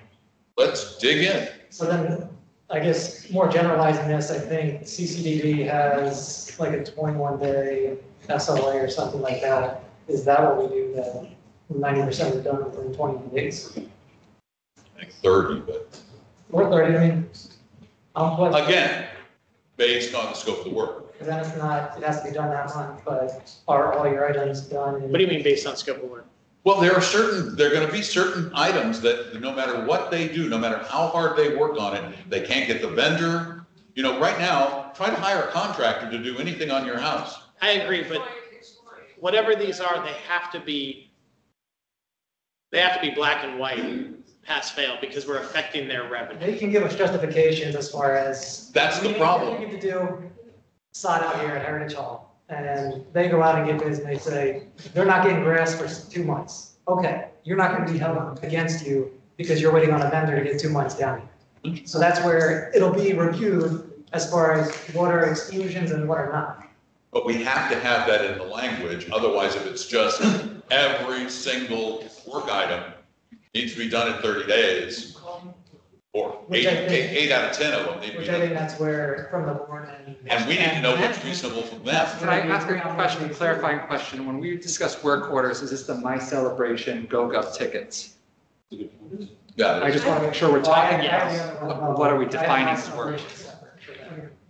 Let's dig in. So then, I guess, more generalizing this, I think CCDD has like a 21-day SLA or something like that. Is that what we do, that 90% are done within 21 days? I think 30, but Or 30, I mean, but again, based on the scope of the work. then it's not, it has to be done that month, but are all your items done? in- What do you mean based on scope of work? Well, there are going to be certain items that no matter what they do, no matter how hard they work on it, they can't get the vendor. Right now, try to hire a contractor to do anything on your house. I agree, but whatever these are, they have to be black and white, pass fail, because we're affecting their revenue. They can give us justifications as far as. That's the problem. We need to do sod out here at Heritage Hall. And they go out and get bids and they say, they're not getting grass for 2 months. Okay, you're not gonna be held against you because you're waiting on a vendor to get 2 months down here. So that's where it'll be reviewed as far as what are exclusions and what are not. But we have to have that in the language. Otherwise, if it's just every single work item needs to be done in 30 days, or Which I think- eight out of 10 of them need to be Which I think done. that's where, from the board and. And we need to know what's reasonable from them. Can I ask a question, clarifying question? When we discuss work orders, is this the My Celebration GoGov tickets? Got I it. just want to make sure we're talking, what are we defining as work?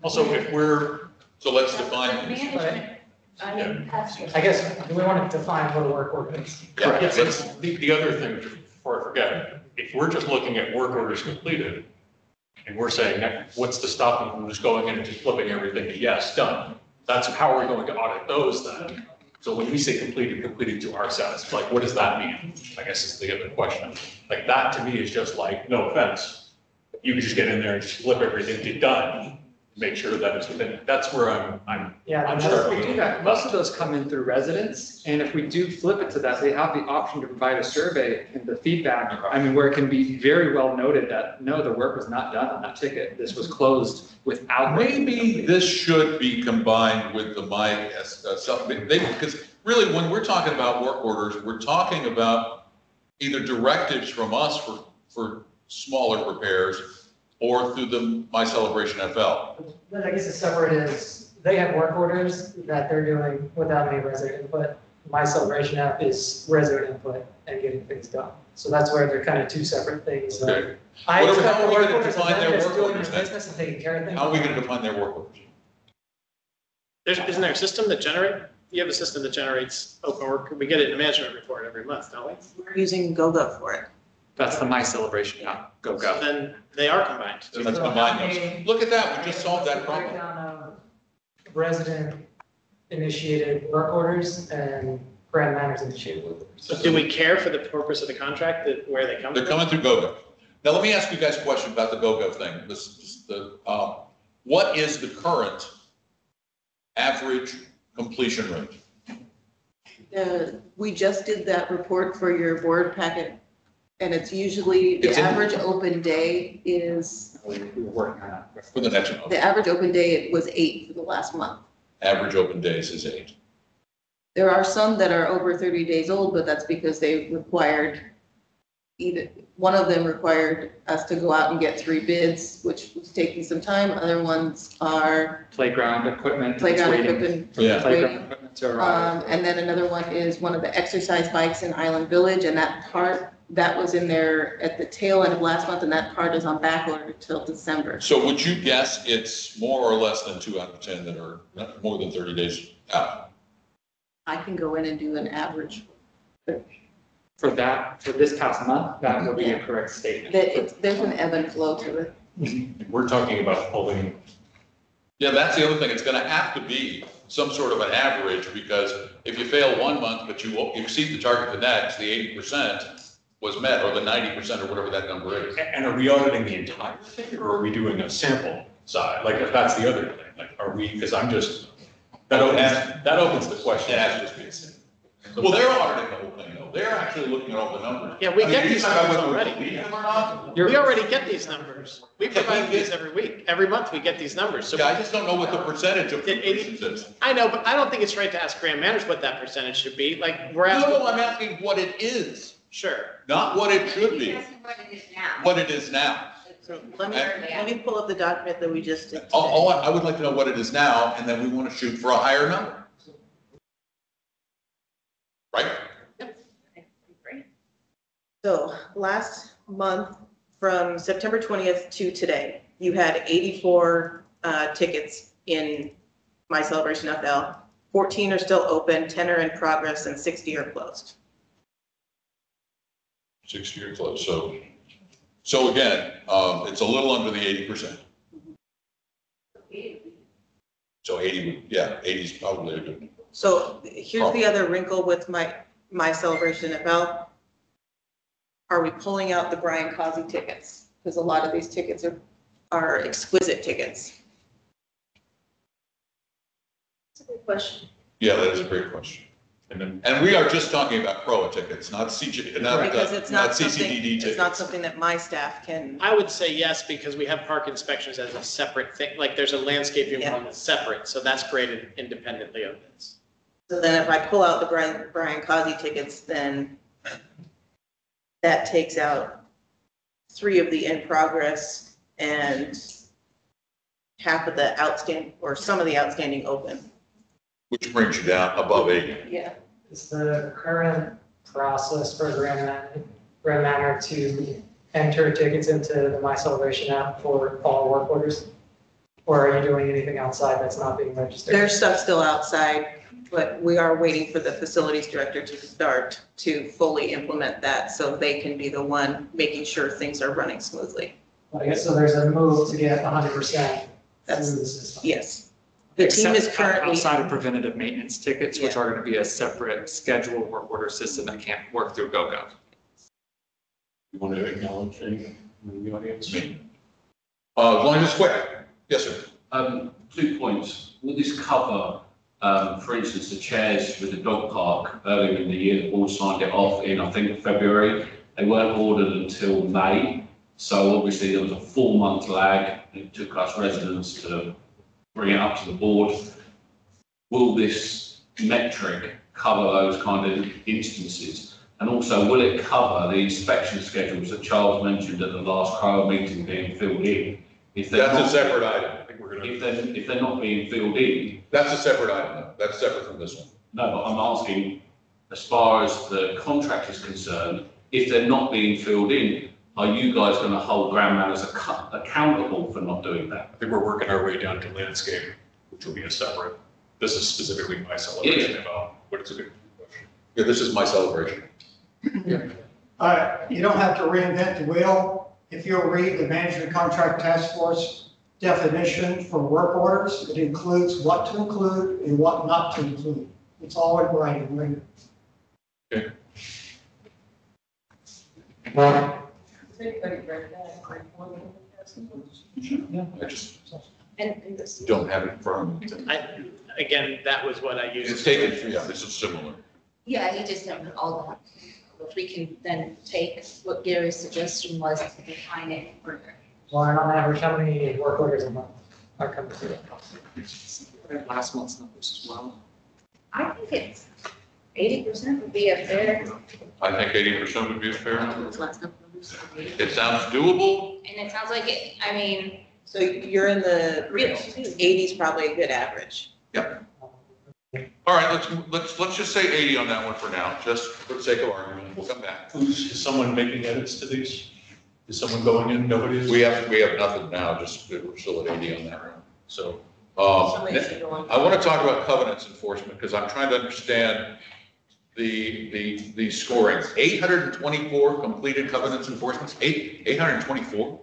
Also, if we're, So let's define these. Management, I mean, I guess, do we want to define what a work order is? Yeah, Yes, let's- it's the other thing, before I forget, if we're just looking at work orders completed, and we're saying, what's to stop them from just going in and just flipping everything to yes, done? That's how we're going to audit those then. So when we say completed to our satisfaction, like, what does that mean? I guess is the other question. Like, that to me is just like, no offense, you can just get in there and just flip everything to done, make sure that it's within, that's where I'm Yeah. I'm that's- sure We do that, most of those come in through residents, and if we do flip it to that, they have the option to provide a survey and the feedback. I mean, where it can be very well noted that, no, the work was not done on that ticket, this was closed without. Maybe this should be combined with the because really, when we're talking about work orders, we're talking about either directives from us for smaller repairs or through the My Celebration FL. Then I guess it's separate is, they have work orders that they're doing without any resident input. My Celebration app is resident input and getting things done. So that's where they're kind of two separate things. Okay. I What are we- expect how the are we work gonna orders, the define their vendors work doing orders their then? business and taking care of things. How are we going to define their work orders? Isn't there a system that you have a system that generates open work, we get it in a management report every month, don't we? We're using GoGo for it. That's the My Celebration, not So GoGov. then they are combined. So let's combine those. Look at that, we just solved that problem. Breakdown of resident initiated work orders and Grand Manners initiated work orders. So do we care for the purpose of the contract, that where they come They're from? coming through GoGov. Now, let me ask you guys a question about the GoGov thing. What is the current average completion rate? We just did that report for your board packet, and it's usually, the It's in- average open day is, We were working on that. For the next one, the average open day was 8 for the last month. average open days is 8. There are some that are over 30 days old, but that's because they required one of them required us to go out and get 3 bids, which was taking some time. Other ones are Playground equipment. playground waiting equipment. for the Yeah. Playground waiting. equipment to arrive. And then another one is one of the exercise bikes in Island Village, and that part, that was in there at the tail end of last month, and that part is on back order till December. So would you guess it's more or less than 2 out of 10 that are not more than 30 days out? I can go in and do an average. For this past month, that would be a correct statement. There's an ebb and flow to it. We're talking about pulling, Yeah, that's the other thing. It's gonna have to be some sort of an average, because if you fail one month, but you exceed the target the next, the 80% was met, or the 90% or whatever that number is. and are we auditing the entire thing, or are we doing a sample side? Like, if that's the other thing, like, are we, because I'm just, that opens the question. It has to be a single. Well, they're auditing the whole thing, though. They're actually looking at all the numbers. Yeah, we I mean, get you these talk about numbers whether we already. believe them or not. We already get these numbers. We provide these every week. Every month we get these numbers. So Yeah, I just don't know what the percentage of Did 80 completions is. I know, but I don't think it's right to ask grant managers what that percentage should be. Like, we're No, asking. no, I'm asking what it is, Sure. not what it should be, That's what it is now. what it is now. So let me pull up the document that we just did. I would like to know what it is now, and then we want to shoot for a higher number. Right? So last month, from September 20th to today, you had 84 tickets in My Celebration FL. 14 are still open, 10 are in progress, and 60 are closed. 6-year close, so again, it's a little under the 80%. So 80, yeah, 80 is probably a good. So here's the other wrinkle with My Celebration FL. Are we pulling out the Brian Causey tickets? Because a lot of these tickets are exquisite tickets. That's a good question. Yeah, that is a great question. And we are just talking about CROA tickets, not CG, not Because it's not something, CCDD it's tickets. not something that my staff can, I would say yes, because we have park inspections as a separate thing. Like, there's a landscaping Yeah. one that's separate, so that's created independently of this. so then if I pull out the Brian Causey tickets, then that takes out 3 of the in progress and half of the outstanding, or some of the outstanding open. Which brings you down above 80. Yeah. Is the current process for Grand Manor to enter tickets into the My Celebration app for all work orders? Or are you doing anything outside that's not being registered? There's stuff still outside, but we are waiting for the facilities director to start to fully implement that so they can be the one making sure things are running smoothly. I guess, so there's a move to get 100% through That's- the system. Yes. The team is Except currently. outside of preventative maintenance tickets, which Yeah. are going to be a separate scheduled work order system that can't work through GoGov. You want to acknowledge anything in the audience? Me. As long as it's quick. Yes, sir. 2 points. Will this cover, for instance, the chairs with the dog park earlier in the year, the board signed it off in, I think, February. They weren't ordered until May. So obviously there was a 4-month lag. It took us residents to bring it up to the board. Will this metric cover those kind of instances? And also, will it cover the inspection schedules that Charles mentioned at the last CROA meeting being filled in? If they're That's a not, separate item. I think we're gonna. if they're not being filled in, That's a separate item, though. That's separate from this one. no, but I'm asking, as far as the contract is concerned, if they're not being filled in, are you guys going to hold Grand Manors accountable for not doing that? I think we're working our way down to landscape, which will be a separate, this is specifically My Celebration about, but it's a good question. Yeah, this is My Celebration. You don't have to reinvent the wheel. If you'll read the Management Contract Task Force definition for work orders, it includes what to include and what not to include. It's all in writing, right? Has anybody read that? I just And this, don't have it in front of me. Again, that was what I used. It's taken, yeah, this is similar. yeah, he just didn't put all that. If we can then take what Gary's suggestion was to define it further. Well, and on average, how many work orders a month are coming through? Last month's numbers as well. I think it's 80% would be a fair I think 80% would be a fair number. Those last number numbers. It sounds doable. And it sounds like it, I mean, So you're in the real. 80s, probably a good average. All right, let's just say 80 on that one for now, just for the sake of argument. We'll come back. Is someone making edits to these? Is someone going in? Nobody is? We have nothing now, just we're still at 80 on that round. So, Somebody should go on. I want to talk about covenants enforcement because I'm trying to understand the scoring. 824 completed covenants enforcements, 824?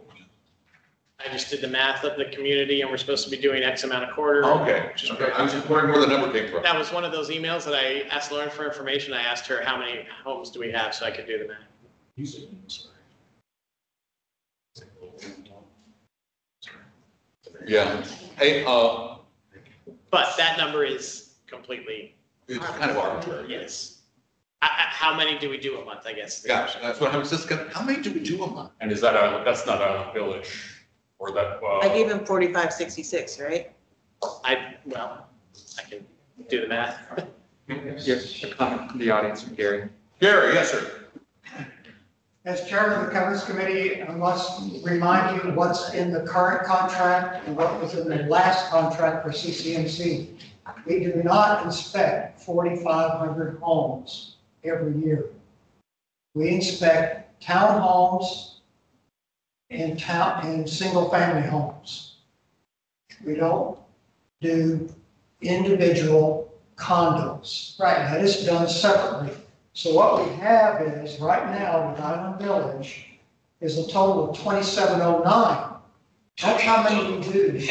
I just did the math of the community and we're supposed to be doing X amount a quarter. Okay, Which is okay. I was just wondering where the number came from. That was one of those emails that I asked Lauren for information. I asked her how many homes do we have so I could do the math. Yeah. Hey, But that number is completely, it's kind of arbitrary. yes. How many do we do a month, I guess? is the Yeah, question. that's what I was just gonna, how many do we do a month? and is that, that's not Island Village or that, I gave him 4566, right? Well, I can do the math. Yes, a comment from the audience from Gary. Gary, yes, sir. As chairman of the governance committee, I must remind you what's in the current contract and what was in the last contract for CCMC. We do not inspect 4,500 homes every year. We inspect townhomes and single-family homes. We don't do individual condos. Right. That is done separately. So what we have is, right now, with Island Village, is a total of 2709. That's how many we do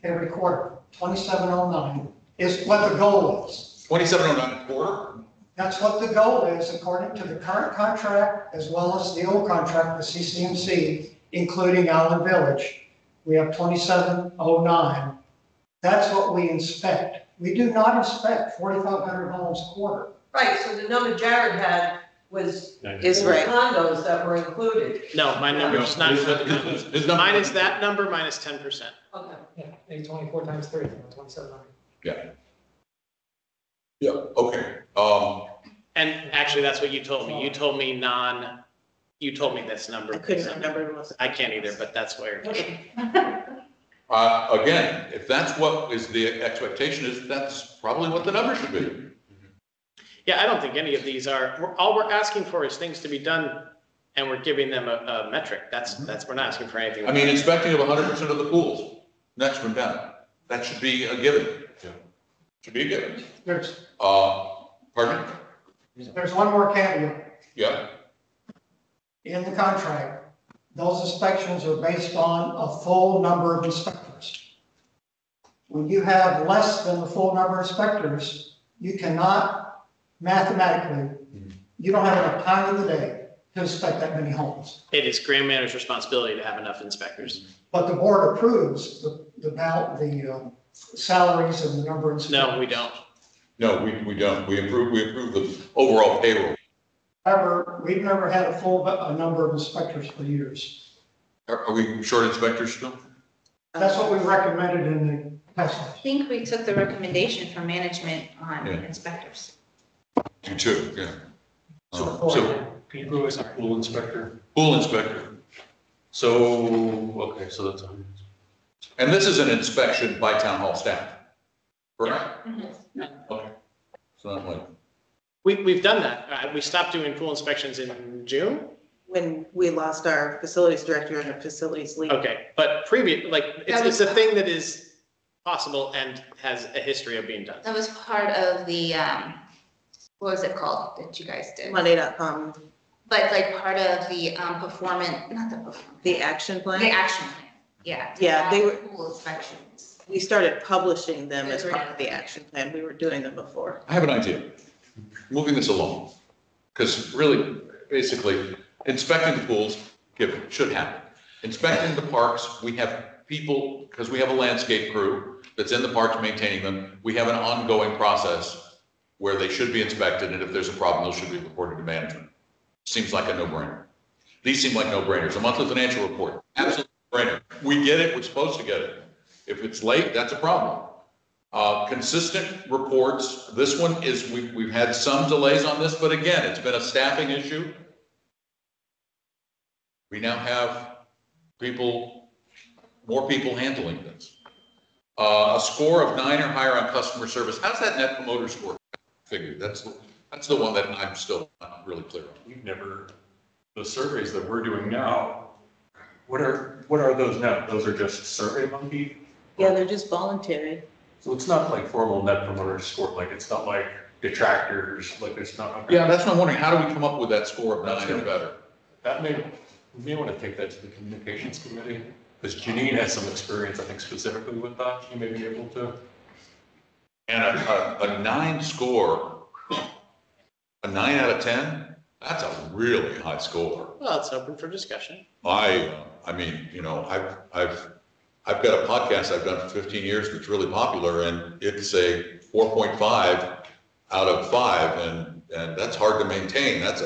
every quarter. 2709 is what the goal is. 2709 quarter? That's what the goal is, according to the current contract, as well as the old contract with CCMC, including Island Village. We have 2709. That's what we inspect. We do not inspect 4,500 homes a quarter. Right, so the number Jared had was Is the right. condos that were included. No, my number's not. His number- Mine is that number minus 10%. Okay. Yeah, maybe 24 times 3, 2700. Yeah, okay. And actually, that's what you told me. You told me this number. I couldn't remember what it was. I can't either, but that's where. Again, if that's what is the expectation is, that's probably what the number should be. Yeah, I don't think any of these are, all we're asking for is things to be done and we're giving them a metric. We're not asking for anything. I mean, inspecting of 100% of the pools, next one down. That should be a given. Should be a given. Pardon? There's one more caveat. Yeah, In the contract, those inspections are based on a full number of inspectors. When you have less than the full number of inspectors, you cannot mathematically, you don't have enough time in the day to inspect that many homes. It is Grand Manor's responsibility to have enough inspectors. But the board approves the salaries and the number of inspectors. No, we don't. no, we don't. We approve the overall payroll. However, we've never had a number of inspectors for years. Are we short inspectors still? That's what we recommended in the passage. I think we took the recommendation from management on Yeah. inspectors. You too, yeah. So, So, can you go as a pool inspector? pool inspector. So, okay, so that's. And this is an inspection by town hall staff, correct? Okay. So not like, We've done that. We stopped doing pool inspections in June. When we lost our facilities director and our facilities lead. Okay, but it's a thing that is possible and has a history of being done. That was part of the, what was it called that you guys did? Monday.com, But like part of the not the performance, the action the plan. action plan. Yeah. Yeah, they were- Pool inspections. We started publishing them as part of the action plan. We were doing them before. I have an idea. Moving this along. Because really, basically, inspecting the pools, should happen. Inspecting the parks, we have people, because we have a landscape crew that's in the parks maintaining them. We have an ongoing process where they should be inspected, and if there's a problem, those should be reported to management. Seems like a no-brainer. These seem like no-brainers. A monthly financial report, absolute no-brainer. We get it, we're supposed to get it. If it's late, that's a problem. Consistent reports. This one is, we've had some delays on this, but again, it's been a staffing issue. We now have more people handling this. A score of 9 or higher on customer service. How's that net promoter score figured? That's the one that I'm still not really clear on. We've never, the surveys that we're doing now, what are those now? Those are just Survey Monkey? Yeah, they're just voluntary. So it's not like formal net promoter score, like it's not like detractors, like it's not. Yeah, that's what I'm wondering. How do we come up with that score of 9 or better? We may want to take that to the communications committee, because Janine has some experience, I think, specifically with that. She may be able to. And a 9 score, a 9 out of 10, that's a really high score. Well, it's open for discussion. I mean, you know, I've got a podcast I've done for 15 years that's really popular, and it's a 4.5 out of 5, and that's hard to maintain. That's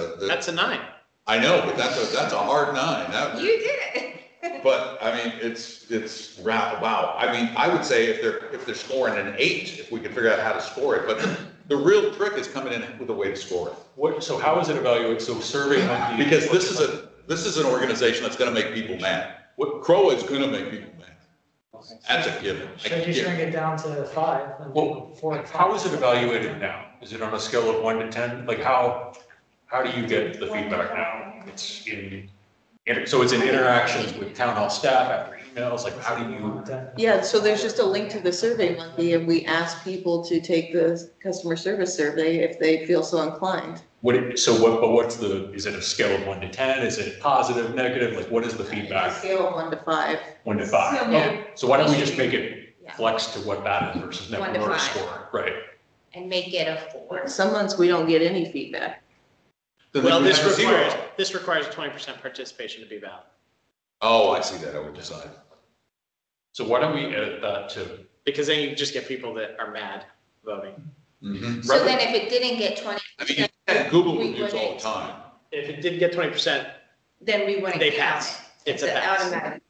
a 9. I know, but that's a hard 9. You did it. But I mean, it's wow. I mean, I would say if they're scoring an 8, if we could figure out how to score it. But the real trick is coming in with a way to score it. So how is it evaluated? So Survey Monkey. Because this is an organization that's going to make people mad. What CROA is going to make people mad. That's a given. Should you shrink it down to 5? And Well, 4 and 5? how is it evaluated now? Is it on a scale of 1 to 10? Like how do you get the feedback now? So it's in interactions with town hall staff after emails, like how do you? Yeah, so there's just a link to the Survey Monkey, and we ask people to take the customer service survey if they feel so inclined. Is it a scale of 1 to 10? Is it positive, negative? Like what is the feedback? A scale of 1 to 5. 1 to 5. Okay. So why don't we just make it flex to what that is versus net 1 to promoter 5. score? Right. And make it a 4. Some months we don't get any feedback. Well, this requires 20% participation to be valid. Oh, I see that over the side. So why don't we edit that to? Because then you just get people that are mad voting. Mm-hmm. So then if it didn't get 20%. I mean, you get Google we reviews all the wouldn't- time. If it did get 20%, Then we wouldn't. they count pass. it. It's a an pass. automatic.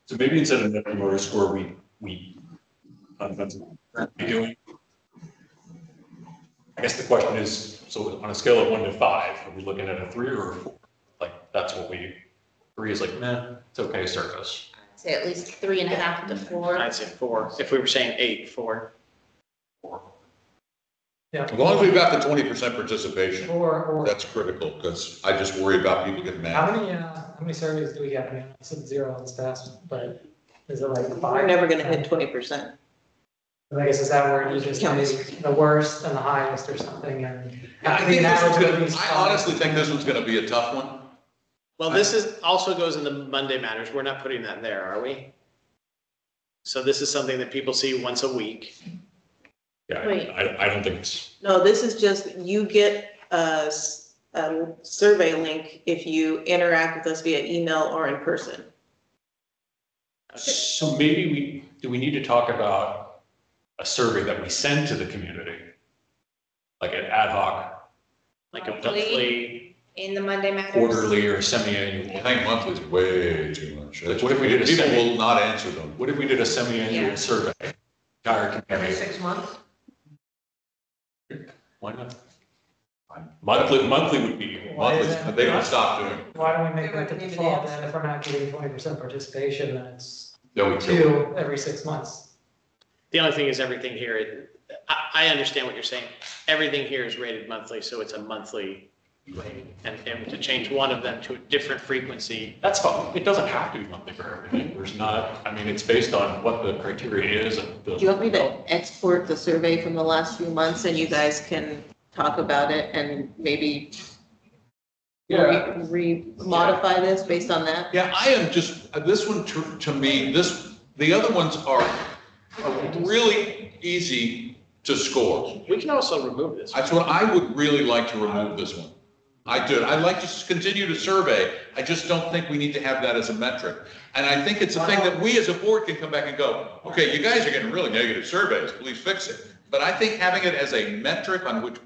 So maybe instead of net promoter score, we doing. I guess the question is, so on a scale of 1 to 5, are we looking at a 3 or a 4? Like that's what 3 is like, nah, it's okay service. I'd say at least 3.5 to 4. I'd say 4. If we were saying 8, 4. 4. Yeah. As long as we've got the 20% participation, Or that's critical, because I just worry about people getting how mad. many surveys do we get? I mean, I said 0 in this past, but is it like 5? We're never gonna hit 20%. I guess is that where you just take the worst and the highest or something, and I think I honestly think this one's gonna be a tough one. Well, this also goes in the Monday Matters. We're not putting that there, are we? So this is something that people see once a week. Yeah, Wait. I don't think it's. No, this is just, you get a survey link if you interact with us via email or in person. So maybe do we need to talk about a survey that we send to the community? Like an ad hoc, Like a monthly, In the Monday Matters. quarterly or I semi-annual? think monthly's way too much. Like, what if we did a People semi- will not answer them. What if we did a semi-annual Yeah. survey? Entire Every community, 6 months? why not? Monthly would be. Why is Monthly, that? they don't stop doing it. Why don't we make They that the wouldn't even default, answer. then if we're not getting 20% participation, then it's Then we kill it. 2 every 6 months. the only thing is everything here, I understand what you're saying. Everything here is rated monthly, so it's a monthly rate. And to change one of them to a different frequency, That's fine. It doesn't have to be monthly for everything. There's not, I mean, it's based on what the criteria is and the. Do you want me to export the survey from the last few months and you guys can talk about it and maybe modify this based on that? Yeah, I am just, this one to me, the other ones are really easy to score. we can also remove this. That's what I would really like to remove this one. I do. I'd like to continue to survey. I just don't think we need to have that as a metric. And I think it's a thing that we as a board can come back and go, okay, you guys are getting really negative surveys, please fix it. But I think having it as a metric on which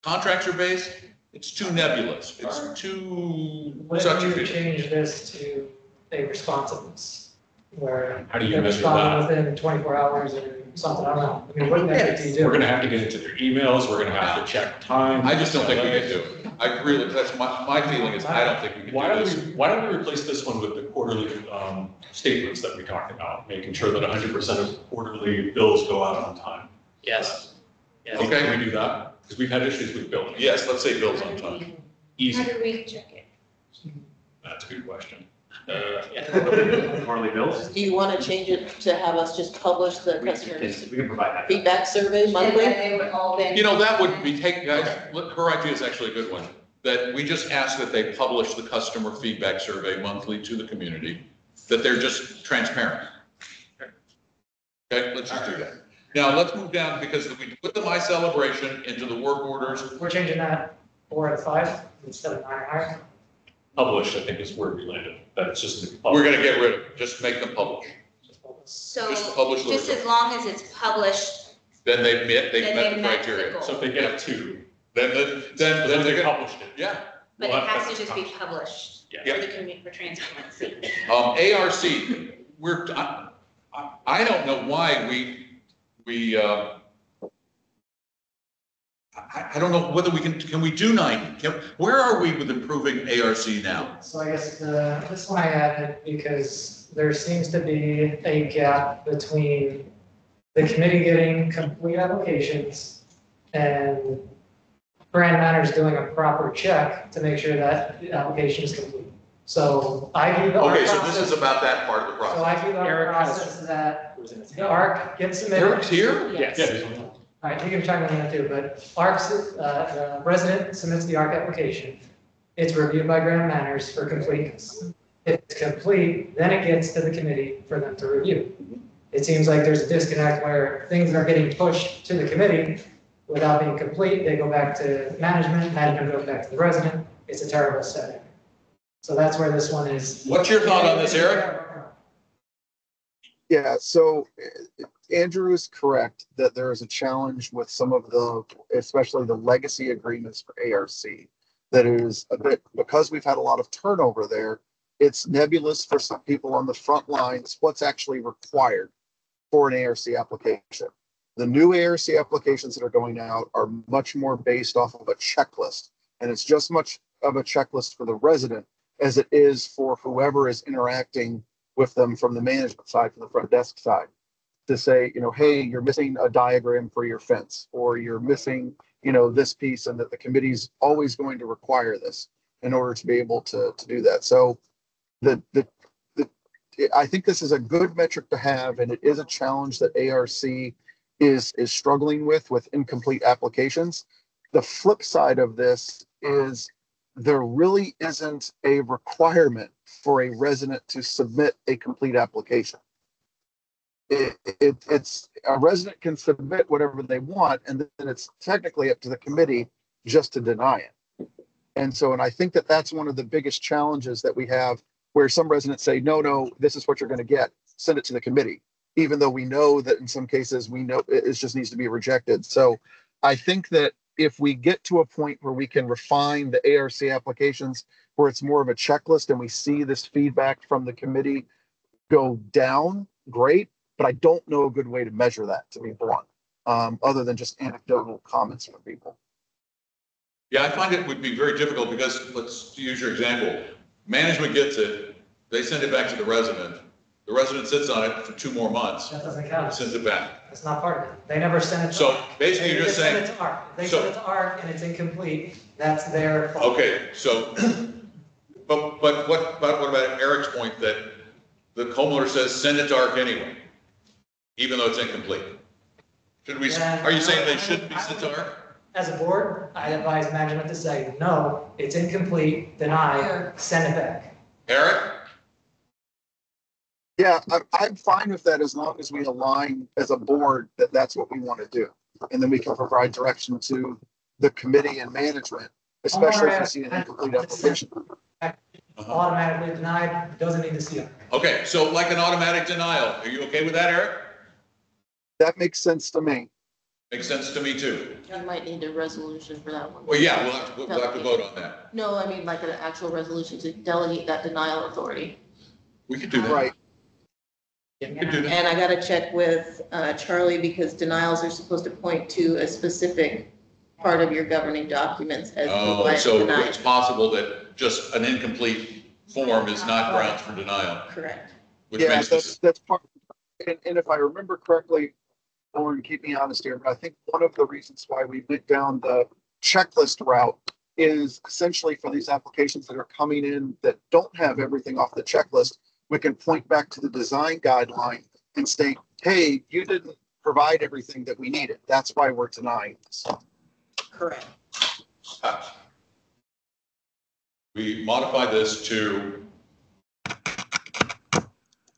contracts are based, it's too nebulous. It's too What such if a. you change this to a responsiveness? where How do you they're measure responding that? within 24 hours or something, I don't know. I mean, what metric do you do? We're gonna have to get into their emails, we're gonna have to check time. I just don't think we can do it. I really, that's my feeling is I don't think we can Why do don't this. why don't we replace this one with the quarterly, statements that we talked about, making sure that 100% of quarterly bills go out on time? Yes. Yes. Okay. Can we do that? Because we've had issues with billing. Yes, let's say bills on time. How Easy, do we check it? that's a good question. Quarterly bills? Do you want to change it to have us just publish the customers' We can provide that. feedback survey And monthly? then they would all then. You know, that would be taken, guys, her idea is actually a good one. That we just ask that they publish the customer feedback survey monthly to the community, that they're just transparent. Okay, let's just do that. Now, let's move down because we put the My Celebration into the work orders. We're changing that 4 out of 5 instead of 9 higher. Published, I think is where we landed, that's just. We're gonna get rid of it, just make them publish. So Just publish the just as result. long as it's published, Then they've met then the they met the criteria. goal. So if they get a 2, Then then they're they gonna, published it. yeah. But Well, it has to that's just be option. published Yeah. for the community, for transparency. ARC, I don't know why I don't know whether can we do 90? Where are we with improving ARC now? So I guess this one I added because there seems to be a gap between the committee getting complete applications and Brand Matters doing a proper check to make sure that the application is complete. So I view the ARC Okay, so this process, is about that part of the so process. I view the ARC Eric has- process that the ARC gets submitted. Eric's here? Yes. Yeah. All right, you can chime in on that too, but ARC's, the resident submits the ARC application. It's reviewed by Grand Manners for completeness. If it's complete, then it gets to the committee for them to review. It seems like there's a disconnect where things are getting pushed to the committee without being complete. They go back to management, management goes back to the resident. It's a terrible setting. So that's where this one is. What's your thought on this, Eric? Yeah, so Andrew is correct that there is a challenge with some of the, especially the legacy agreements for ARC. That is a bit, because we've had a lot of turnover there, it's nebulous for some people on the front lines what's actually required for an ARC application. The new ARC applications that are going out are much more based off of a checklist. And it's just much of a checklist for the resident as it is for whoever is interacting with them from the management side, from the front desk side, to say, you know, hey, you're missing a diagram for your fence, or you're missing, you know, this piece, and that the committee's always going to require this in order to be able to do that. So I think this is a good metric to have, and it is a challenge that ARC is struggling with incomplete applications. The flip side of this is there really isn't a requirement for a resident to submit a complete application. It's a resident can submit whatever they want, and then it's technically up to the committee just to deny it. And so, and I think that that's one of the biggest challenges that we have, where some residents say, no, this is what you're going to get, send it to the committee, even though we know that in some cases we know it just needs to be rejected. So I think that if we get to a point where we can refine the ARC applications, where it's more of a checklist and we see this feedback from the committee go down, great. But I don't know a good way to measure that, to be blunt, other than just anecdotal comments from people. Yeah, I find it would be very difficult because, let's use your example. Management gets it, they send it back to the resident sits on it for 2 more months, That doesn't count. sends it back. That's not part of it. They never send it to So ARC. basically, you're just They saying, send it to ARC. If they so- send it to ARC and it's incomplete, that's their fault. okay, so, but what about Eric's point that the homeowner says, send it to ARC anyway, even though it's incomplete? Should we, Yeah, are you saying they shouldn't be sent to ARC? As a board, I advise management to say, no, it's incomplete, deny, send it back. Eric? Yeah, I'm fine with that as long as we align as a board that that's what we want to do. And then we can provide direction to the committee and management, especially if we see an incomplete application. Automatically denied, doesn't need to see it. Okay, so like an automatic denial, are you okay with that, Eric? That makes sense to me. Makes sense to me too. You might need a resolution for that one. Well, yeah, we'll have to vote on that. No, I mean like an actual resolution to delegate that denial authority. We could do that. Right. You can do that. And I gotta check with Charlie because denials are supposed to point to a specific part of your governing documents as to why Oh, it's so denied. it's possible that just an incomplete form is not grounds for denial, Correct. which Yeah, makes this. that's part, and if I remember correctly, Lauren, keep me honest here, but I think one of the reasons why we went down the checklist route is essentially for these applications that are coming in that don't have everything off the checklist, we can point back to the design guideline and state, hey, you didn't provide everything that we needed. That's why we're denying this. Correct. We modify this to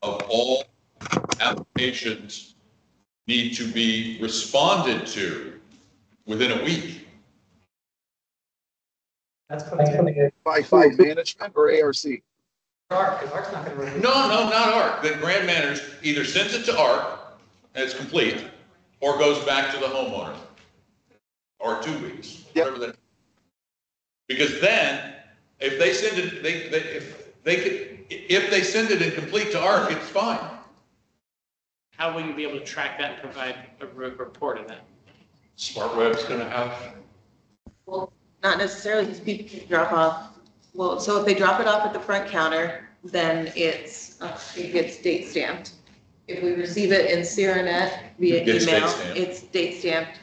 of all applications need to be responded to within a week. That's putting it By management or ARC? dark, because ARC's not gonna review. No, not ARC. The grant manager either sends it to ARC and it's complete, or goes back to the homeowner. Or 2 weeks, whatever that. Because then, if they send it, if they send it incomplete to ARC, it's fine. How will you be able to track that and provide a report of that? SmartWeb's gonna have, Well, not necessarily because people can drop off. Well, so if they drop it off at the front counter, then it gets date stamped. If we receive it in Ceranet via It gets date email, stamped. it's date stamped.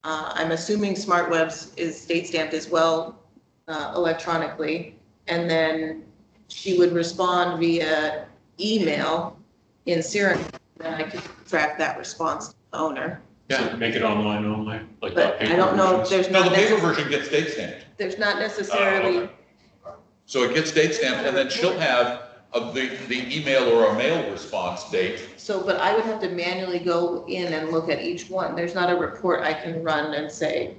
I'm assuming SmartWebs is date stamped as well, electronically. And then she would respond via email in Ceranet, then I could track that response to the owner. Yeah. make it online only, like. But I don't know if there's No, not, the paper version gets date stamped. there's not necessarily, okay. So it gets date stamped and then she'll have the email or a mail response date. so, but I would have to manually go in and look at each one. There's not a report I can run and say,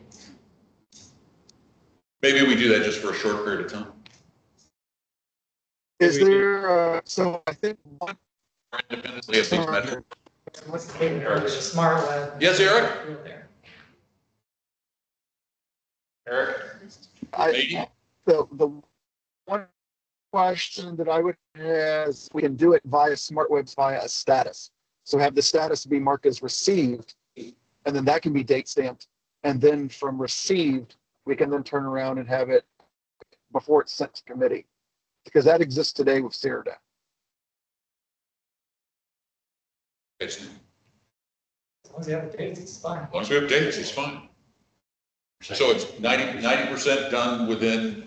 Maybe we do that just for a short period of time. Is there, so I think one. Independently of these measures. What's the big number, the smart web? Yes, Eric? Eric? I, the one question that I would have is we can do it via SmartWebs via a status. So have the status be marked as received, and then that can be date stamped. And then from received, we can then turn around and have it before it's sent to committee. Because that exists today with Ceranet. As As long as you have the dates, it's fine. long as we have dates, it's fine. So it's 90% done within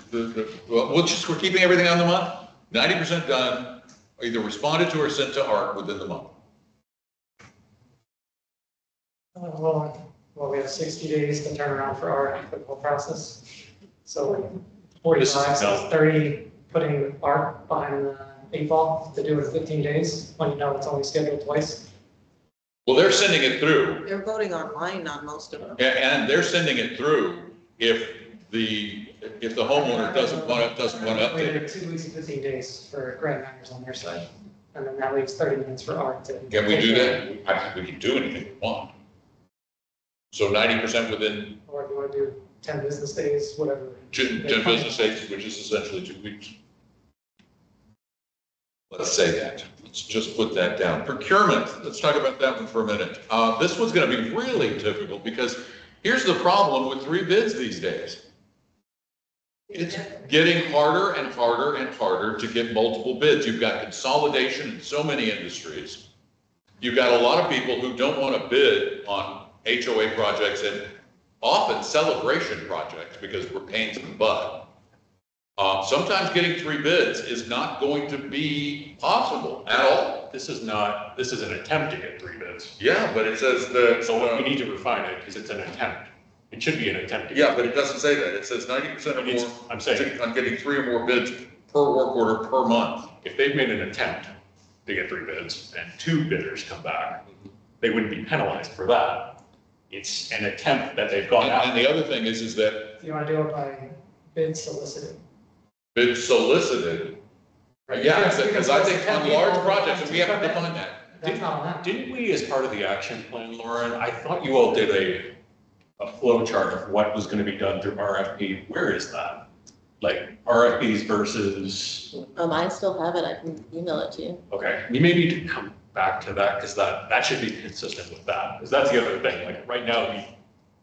well, we're keeping everything on the month. 90% done, either responded to or sent to ARC within the month. Well, we have 60 days to turn around for ARC for the whole process. So 45, so it's 30, putting ARC behind the 8 ball to do it in 15 days, when you know it's only scheduled twice. Well, they're sending it through, they're voting online on most of them. and they're sending it through if the homeowner doesn't want to We update it. did 2 weeks and 15 days for grant managers on their side. And then that leaves 30 minutes for ARC to. Can we do that? I think we can do anything we want. So 90% within Or if you want to do 10 business days, whatever. 10 business days, which is essentially 2 weeks. Let's say that. Let's just put that down. Procurement, let's talk about that one for a minute. This one's going to be really difficult because here's the problem with 3 bids these days. It's getting harder and harder and harder to get multiple bids. You've got consolidation in so many industries. You've got a lot of people who don't want to bid on HOA projects and often celebration projects because we're pains in the butt. Sometimes getting 3 bids is not going to be possible at all. This is an attempt to get 3 bids. Yeah, but it says So we need to refine it because it's an attempt. It should be an attempt. To yeah, get but it doesn't say that. It says 90% or more. I'm saying, on getting 3 or more bids per work order per month. if they've made an attempt to get 3 bids and 2 bidders come back, they wouldn't be penalized for that. It's an attempt that they've gone out. And the other thing is that If you want to do it by bid solicited. bid solicited. Yeah, because I think on large projects, and we haven't defined that. That's not on that. Didn't we, as part of the action plan, Lauren, I thought you all did a flow chart of what was going to be done through RFP. Where is that? Like RFPs versus, I still have it. I can email it to you. okay, we may need to come back to that, because that should be consistent with that, because that's the other thing, like, right now,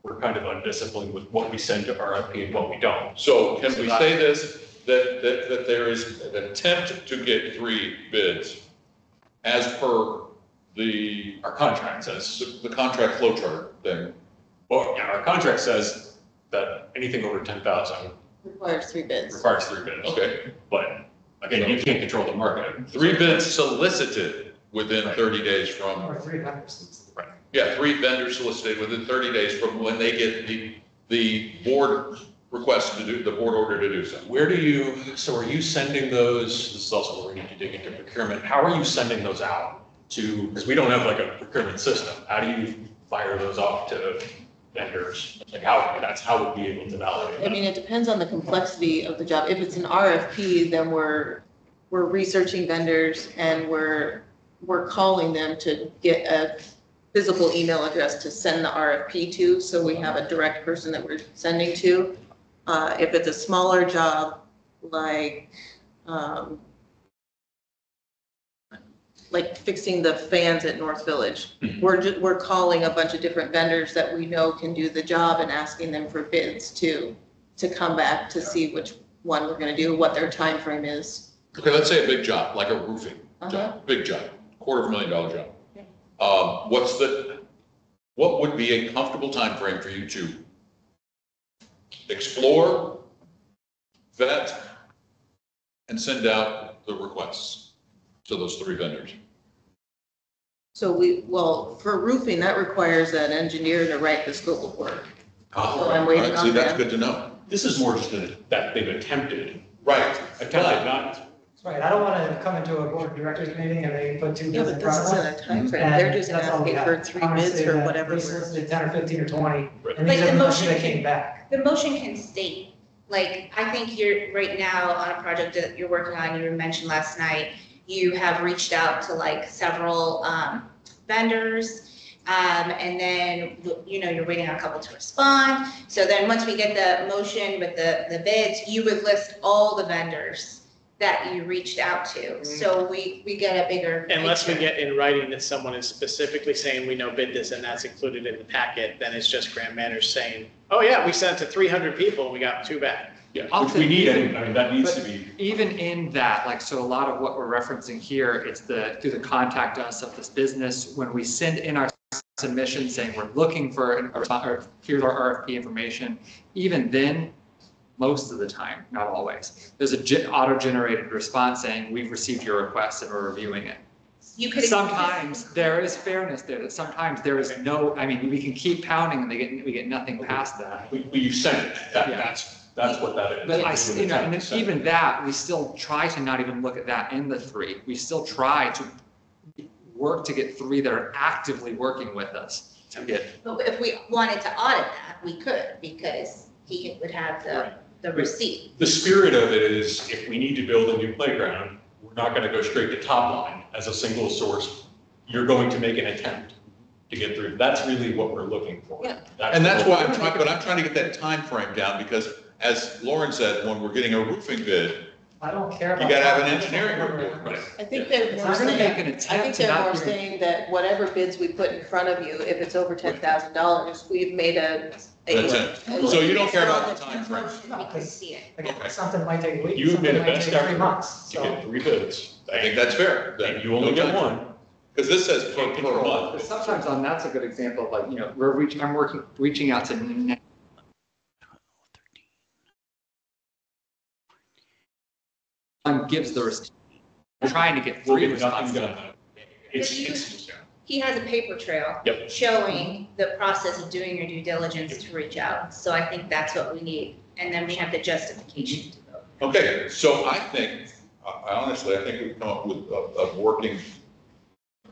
we're kind of undisciplined with what we send to RFP and what we don't. So can we say this, that there is an attempt to get 3 bids as per Our contract says, the contract flow chart thing? well, yeah, our contract says that anything over 10,000 Requires 3 bids. requires 3 bids. Okay, But again, you can't control the market. 3 bids solicited within Right. 30 days from, Or 3 vendors. yeah, 3 vendors solicited within 30 days from when they get the board request to do, the board order to do so. Where do you, so are you sending those, this is also where we need to dig into procurement, how are you sending those out to, because we don't have like a procurement system, how do you fire those off to vendors? Like that's how we'd be able to validate I that. mean, it depends on the complexity of the job. If it's an RFP, then we're researching vendors and we're calling them to get a physical email address to send the RFP to, so we have a direct person that we're sending to. If it's a smaller job, like fixing the fans at North Village, we're calling a bunch of different vendors that we know can do the job and asking them for bids to come back to see which one we're gonna do, what their time frame is. Okay, let's say a big job, like a roofing job, big job, $250,000 job. What would be a comfortable time frame for you to explore, vet, and send out the requests to those 3 vendors? So for roofing, that requires an engineer to write the scope of work. So I'm waiting All right, see, on that's that. good to know. This is more just that they've attempted, Right. not. Right, I don't want to come into a board of directors meeting and they put 2 Yeah, bids but in this front of isn't us. a time frame. and They're just that's all we asking have. for 3 I'm gonna bids say for that whatever. They solicited 10 or 15 or 20, and But these the are the ones motion that can- came back. The motion can state, like, I think you're right now on a project that you're working on, you mentioned last night, you have reached out to like several vendors. And then, you're waiting on a couple to respond. So then once we get the motion with the bids, you would list all the vendors that you reached out to. So we get a bigger Unless we picture. get in writing that someone is specifically saying we know bid this and that's included in the packet, then it's just Graham Manners saying, oh yeah, we sent it to 300 people and we got 2 back. Yeah, which Often we need, even- I mean, that needs to be. Even in that, like, so a lot of what we're referencing here, it's through the contact us of this business, when we send in our submission saying we're looking for, or here's our RFP information, even then, most of the time, not always, there's a auto-generated response saying, we've received your request and we're reviewing it. You could. Sometimes there is fairness there, that sometimes there is no, I mean, we can keep pounding and we get nothing past that. You sent it, Yeah. that's what that is. But It's an attempt and then to send even it. that, we still try to not even look at that in the 3. We still try to work to get 3 that are actively working with us to get. But if we wanted to audit that, we could, because he would have the receipt. The spirit of it is, if we need to build a new playground, we're not gonna go straight to top line as a single source. You're going to make an attempt to get through. That's really what we're looking for. Yeah. And that's why I'm trying to get that time frame down, because as Lauren said, when we're getting a roofing bid, I don't care about. you gotta have an that. engineering report. Right. I think they're If more we're gonna make saying, an I think attempt to they're more not give. saying that whatever bids we put in front of you, if it's over $10,000, we've made An attempt. So you don't care about the time frame. We can see it. Again, Okay. something might take a week, You have made something a might best take 3 effort months, to so. get 3 bids. I think that's fair. And you only get one. Because this says per month. But sometimes that's a good example of, like, I'm reaching out to. Gives the, trying to get We'll 3 get nothing responses. done. It's, He has a paper trail. Yep. Showing the process of doing your due diligence to reach out. So I think that's what we need. And then we have the justification to go. Okay, so I think, honestly, I think we've come up with a working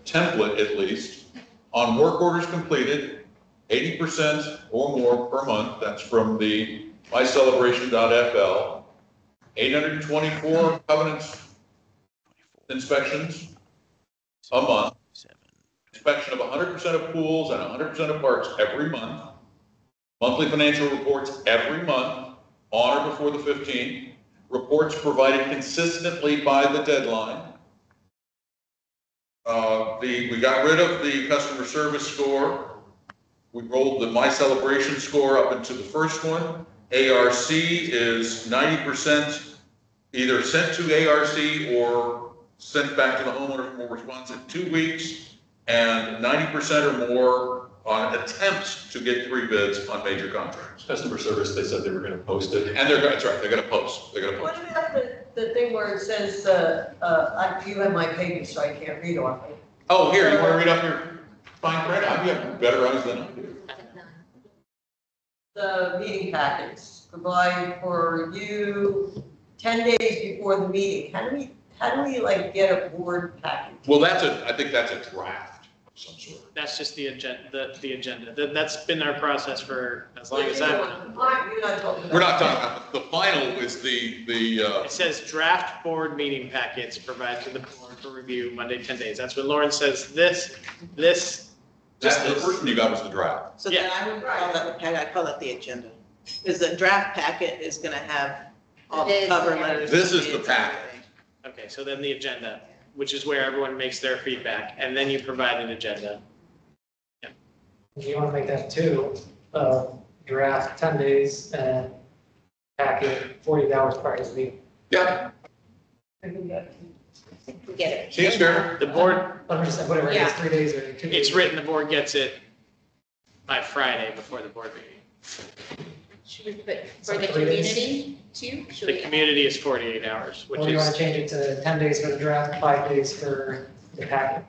template, at least, on work orders completed, 80% or more per month. That's from the mycelebration.fl. 824 covenants inspections a month. Inspection of 100% of pools and 100% of parks every month. Monthly financial reports every month, on or before the 15th. Reports provided consistently by the deadline. We got rid of the customer service score. We rolled the My Celebration score up into the first one. ARC is 90% either sent to ARC or sent back to the homeowner for response in 2 weeks, and 90% or more on attempts to get 3 bids on major contracts. Customer service, they said they were gonna post it. And that's right, they're gonna post, What about the thing where it says, you have my pages, so I can't read off it. Oh, here, you wanna read up your fine print? I have better eyes than I do. The meeting packets provide for you 10 days before the meeting. How do we like get a board package? Well, I think that's a draft of some sort. That's just the agenda, the agenda. That's been our process for as long as I've been. You're not talking about. We're not talking about, the final is It says draft board meeting packets provided to the board for review Monday, 10 days. That's what Lauren says. Just the this. first one you got was the draft. So then I would call that the packet, I call that the agenda. Because the draft packet is gonna have all the cover letters. This is the packet. Okay, so then the agenda, which is where everyone makes their feedback, and then you provide an agenda. If you want to make that 2, draft 10 days and packet 48 hours prior to the meeting. Yeah. We get it. See, it's fair. The board, I'm just saying, whatever, it is 3 days or 2 days. it's written, the board gets it by Friday before the board meeting. Should we put for the community too? Should The we? community is 48 hours, which Or do you want is, to change it to 10 days for the draft, 5 days for the packet?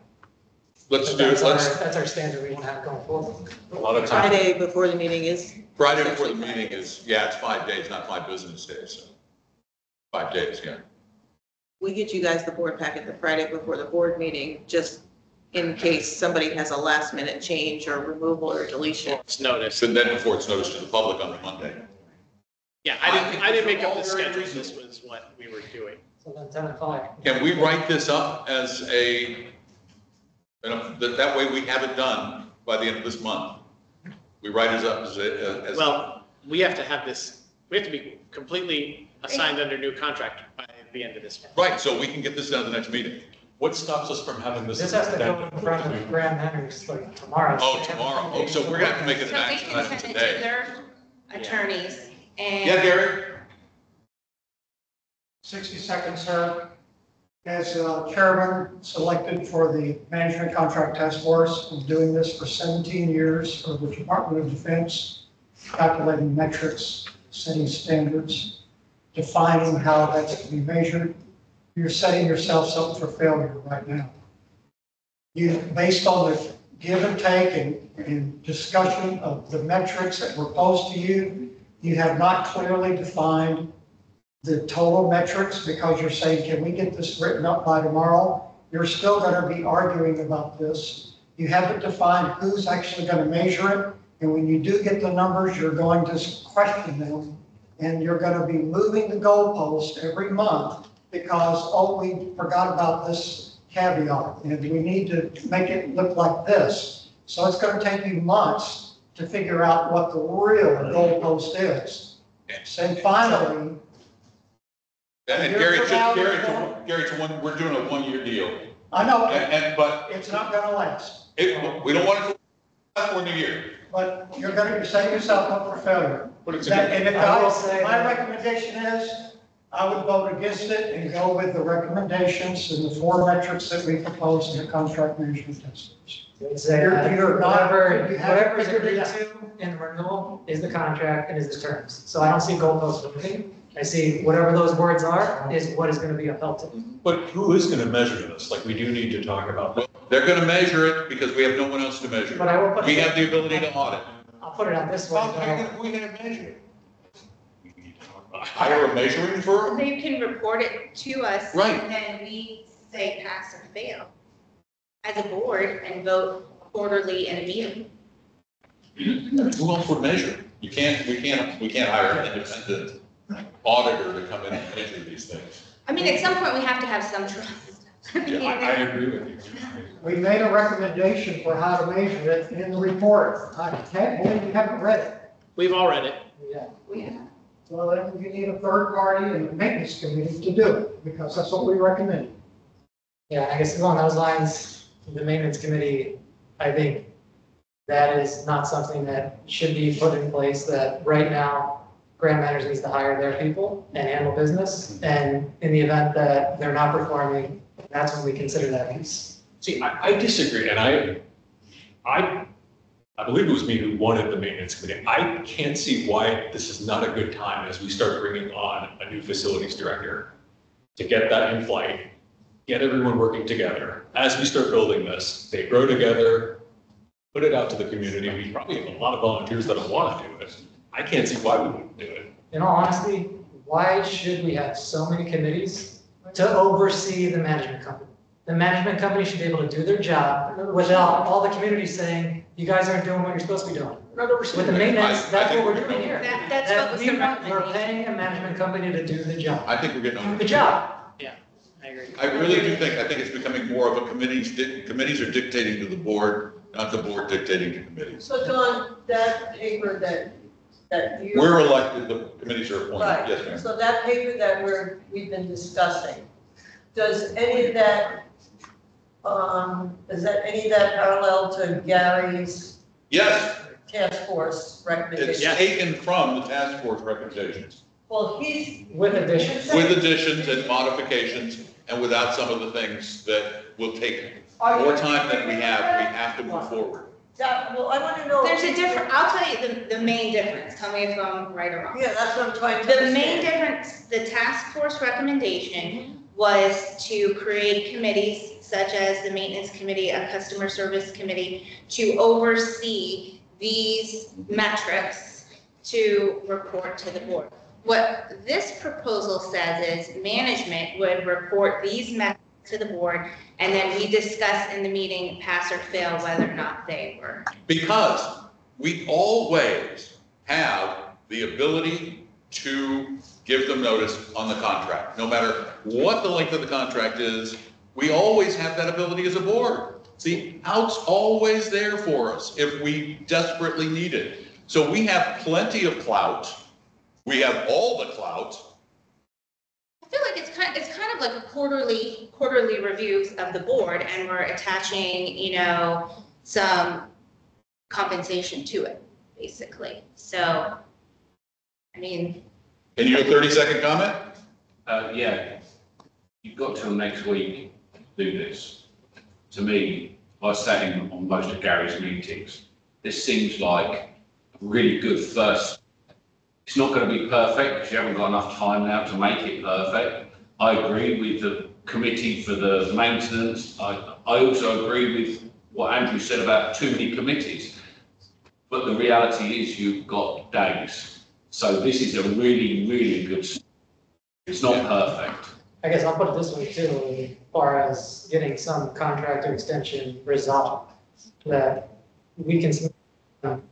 Let's do it, That's our standard we want to have going forward. A lot of times. Friday before the meeting is. Friday before the meeting is, yeah, it's 5 days, not 5 business days, so. 5 days, yeah. We get you guys the board packet the Friday before the board meeting, just in case somebody has a last minute change or removal or deletion. it's noticed. And then before it's noticed to the public on the Monday. Yeah, I didn't make up the schedule, this was what we were doing. So then 10 and 5. Can we write this up as that way we have it done by the end of this month? We write it up as. Well, we have to have this, we have to be completely assigned under new contract by the end of this month. Right, so we can get this done at the next meeting. What stops us from having this? This has to go in front of Graham Henry's like tomorrow. Oh, tomorrow. Oh, so we're gonna have to make it So an they action can item send it to today. their attorneys and. Yeah, Gary? 60 seconds, sir. As chairman selected for the Management Contract Task Force, I'm doing this for 17 years for the Department of Defense, calculating metrics, setting standards, defining how that's to be measured. You're setting yourselves up for failure right now. Based on the give and take and discussion of the metrics that were posed to you, you have not clearly defined the total metrics because you're saying, can we get this written up by tomorrow? You're still going to be arguing about this. You haven't defined who's actually going to measure it. And when you do get the numbers, you're going to question them. And you're going to be moving the goalpost every month because, oh, we forgot about this caveat. And we need to make it look like this. So it's going to take you months to figure out what the real goalpost is. And finally, And Gary, we're doing a 1-year deal. I know, But it's not going to last. we don't want it to last for a year. But you're setting yourself up for failure. But it's And if I will say my that- recommendation is, I would vote against it and go with the recommendations and the 4 metrics that we proposed in the contract management task force. Would say You're that not- whatever you have- whatever is agreed to in the renewal is the contract and is the terms. So I don't see goalposts moving. I see whatever those words are is what is going to be upheld to. But who is gonna measure this? Like, we do need to talk about that. They're gonna measure it because we have no one else to measure But I will it. put We it- have the ability to audit. I'll put it on this way. We can measure it. Hire a measuring firm? So you can report it to us. Right. And then we say pass or fail as a board and vote quarterly in a meeting. Who else would measure it? We can't hire an independent auditor to come in and measure these things. I mean, at some point, we have to have some trust. Yeah, I agree with you. We made a recommendation for how to measure it in the report. I can't believe you haven't read it. We've all read it. Yeah. Yeah. Well, then you need a third party and a maintenance committee to do it, because that's what we recommend. Yeah, I guess along those lines, the maintenance committee, I think that is not something that should be put in place, that right now, grant managers needs to hire their people and handle business. And in the event that they're not performing, that's when we consider that piece. See, I disagree, and I believe it was me who wanted the maintenance committee. I can't see why this is not a good time as we start bringing on a new facilities director to get that in flight, get everyone working together. As we start building this, they grow together, put it out to the community. We probably have a lot of volunteers that want to do it. I can't see why we wouldn't do it. In all honesty, why should we have so many committees to oversee the management company? The management company should be able to do their job without all the community saying, you guys aren't doing what you're supposed to be doing. With the maintenance, that's what we're doing here. That's what was the We're recommendation. paying a management company to do the job. I think we're getting Do over the it. job. I agree. I really do think, I think it's becoming more of a committees are dictating to the board, not the board dictating to committees. So John, that paper that you. We're elected, the committees are appointed, Right, yes, ma'am. so that paper that we've been discussing, does any of that, is that any of that parallel to Gary's Yes, task force it's recommendation? taken from the task force recommendations, Well, he's. With additions. with additions and modifications, and without some of the things that will take Are more you- time than we have to move forward. Well, I want to know. There's a different, I'll tell you the main difference, tell me if I'm right or wrong. Yeah, that's what I'm trying to The main understand. difference, the task force recommendation was to create committees such as the maintenance committee, a customer service committee, to oversee these metrics to report to the board. What this proposal says is management would report these metrics to the board, and then we discuss in the meeting, pass or fail, whether or not they were. Because we always have the ability to give them notice on the contract. No matter what the length of the contract is, we always have that ability as a board. The out's always there for us if we desperately need it. So we have plenty of clout. We have all the clout. I feel like it's kind of like a quarterly reviews of the board, and we're attaching, some compensation to it, basically. So, I mean. Can you do a 30-second comment? Yeah, you've got till next week to do this. To me, I sat in on most of Gary's meetings. This seems like a really good first. It's not going to be perfect because you haven't got enough time now to make it perfect. I agree with the committee for the maintenance. I also agree with what Andrew said about too many committees. But the reality is you've got days. So this is a really, really good, it's not perfect. I guess I'll put it this way too, as far as getting some contractor extension resolved, that we can submit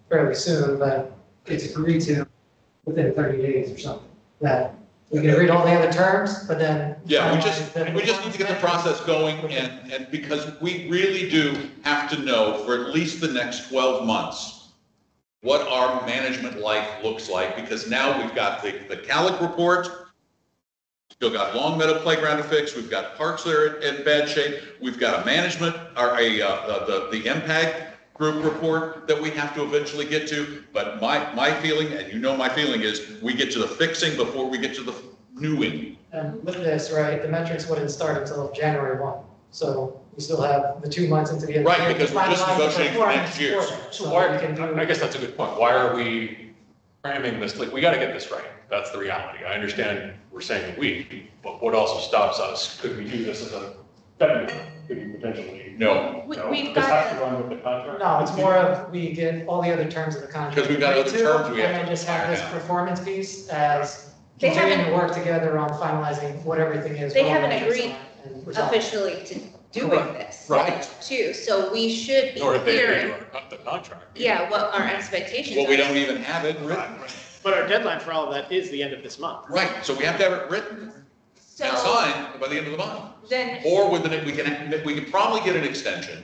fairly soon, but it's agreed to within 30 days or something, that we can agree to all the other terms, but then. Yeah, we finalize just need to get the process going, and because we really do have to know for at least the next 12 months what our management life looks like, because now we've got the CALIC report, still got Long Meadow Playground to fix, we've got parks that are in bad shape, we've got a management, or the MPAG group report that we have to eventually get to, but my feeling, and you know my feeling, is we get to the fixing before we get to the newing. And with this, right, the metrics wouldn't start until January 1. So we still have the 2 months into the end of the Right, year to because we're just finalize the negotiating for performance next year's. for that. So So why, we can do. I guess that's a good point. Why are we cramming this? Like, we got to get this right. That's the reality. I understand we're saying a week, but what also stops us? Could we do this as a February? Could we potentially? No, We've This has got, to run with the contract? No, it's more of, we get all the other terms of the contract. Because we've got other agreed to, terms we have And then to just have this iron out. performance piece as They continuing haven't- to work together on finalizing what everything is. They what haven't metrics agreed are, and resolve. officially to doing Correct. this. Right. Too, so we should be Nor have they agreed clear, to the contract. yeah, what our expectations are. well, we don't even have it written. But our deadline for all of that is the end of this month. Right, so we have to have it written and So signed by the end of the month. then, Or we can probably get an extension.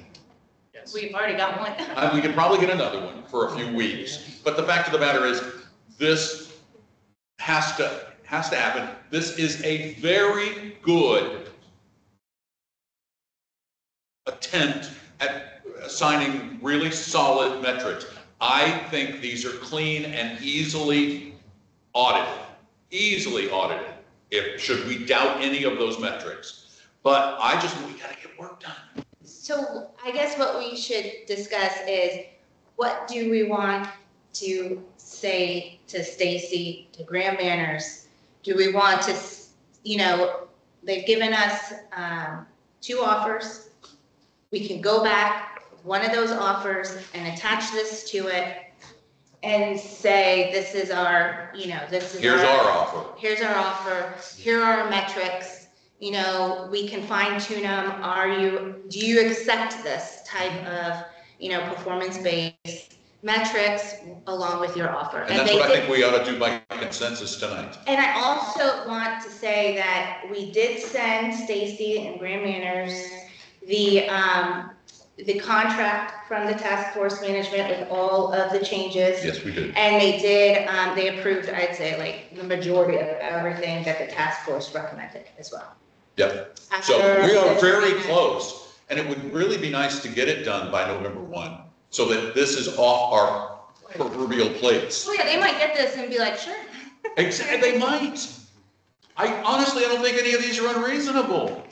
Yes. we've already got one. We could probably get another one for a few weeks. But the fact of the matter is, this has to happen. This is a very good attempt at assigning really solid metrics. I think these are clean and easily audited, should we doubt any of those metrics. But we gotta get work done. So I guess what we should discuss is, what do we want to say to Stacy, to Graham Manners? Do we want to, they've given us 2 offers. We can go back with one of those offers and attach this to it and say, this is our, Here's our offer. Here's our offer, here are our metrics, we can fine tune them. Do you accept this type of, performance-based metrics along with your offer? And that's what I think we ought to do by consensus tonight. And I also want to say that we did send Stacy and Graham Manners the contract from the task force management with all of the changes. Yes, we did. And they approved, I'd say, like the majority of everything that the task force recommended as well. Yep. So we are very close, and it would really be nice to get it done by November 1, so that this is off our proverbial plates. Well, yeah, they might get this and be like, sure. Exactly, they might. I don't think any of these are unreasonable.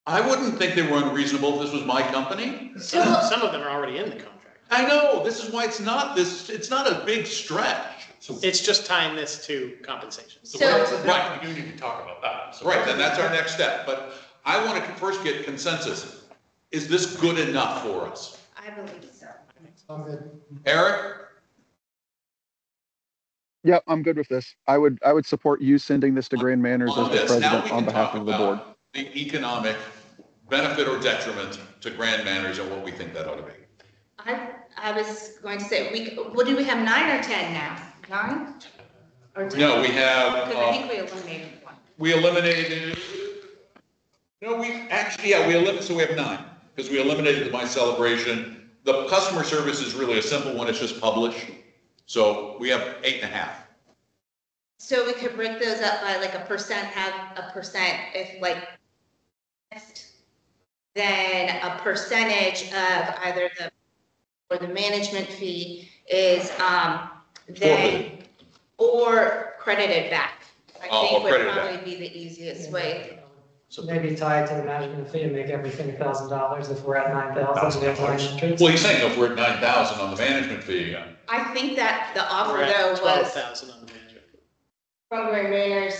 I wouldn't think they were unreasonable if this was my company. Some of them are already in the contract. I know, this is why it's not a big stretch. So It's just tying this to compensation. Right. we do need to talk about that. So Right, then that's our next step, but I want to first get consensus. Is this good enough for us? I believe so. I'm good. Eric? Yep, I'm good with this. I would support you sending this to Grand Manners as On the this, now president we on can behalf talk of the board. about the economic benefit or detriment to Grand Manners and what we think that ought to be. I was going to say, what do we have, 9 or 10 now? 9? Or 10? No, we have, Because I think we eliminated one. we eliminated, no, we eliminated, so we have 9, because we eliminated the My Celebration. The customer service is really a simple one, it's just publish. So we have 8.5. So we could break those up by like a percent, have a percent if like, then a percentage of either the management fee is, then, or credited back. I think would credited probably back. be the easiest way. So maybe tie it to the management fee and make everything $1,000 if we're at 9,000. we have line entrance. Well, he's saying if we're at 9,000 on the management fee, I think that the offer We're though at was 12,000 on the management. from Graham Manners,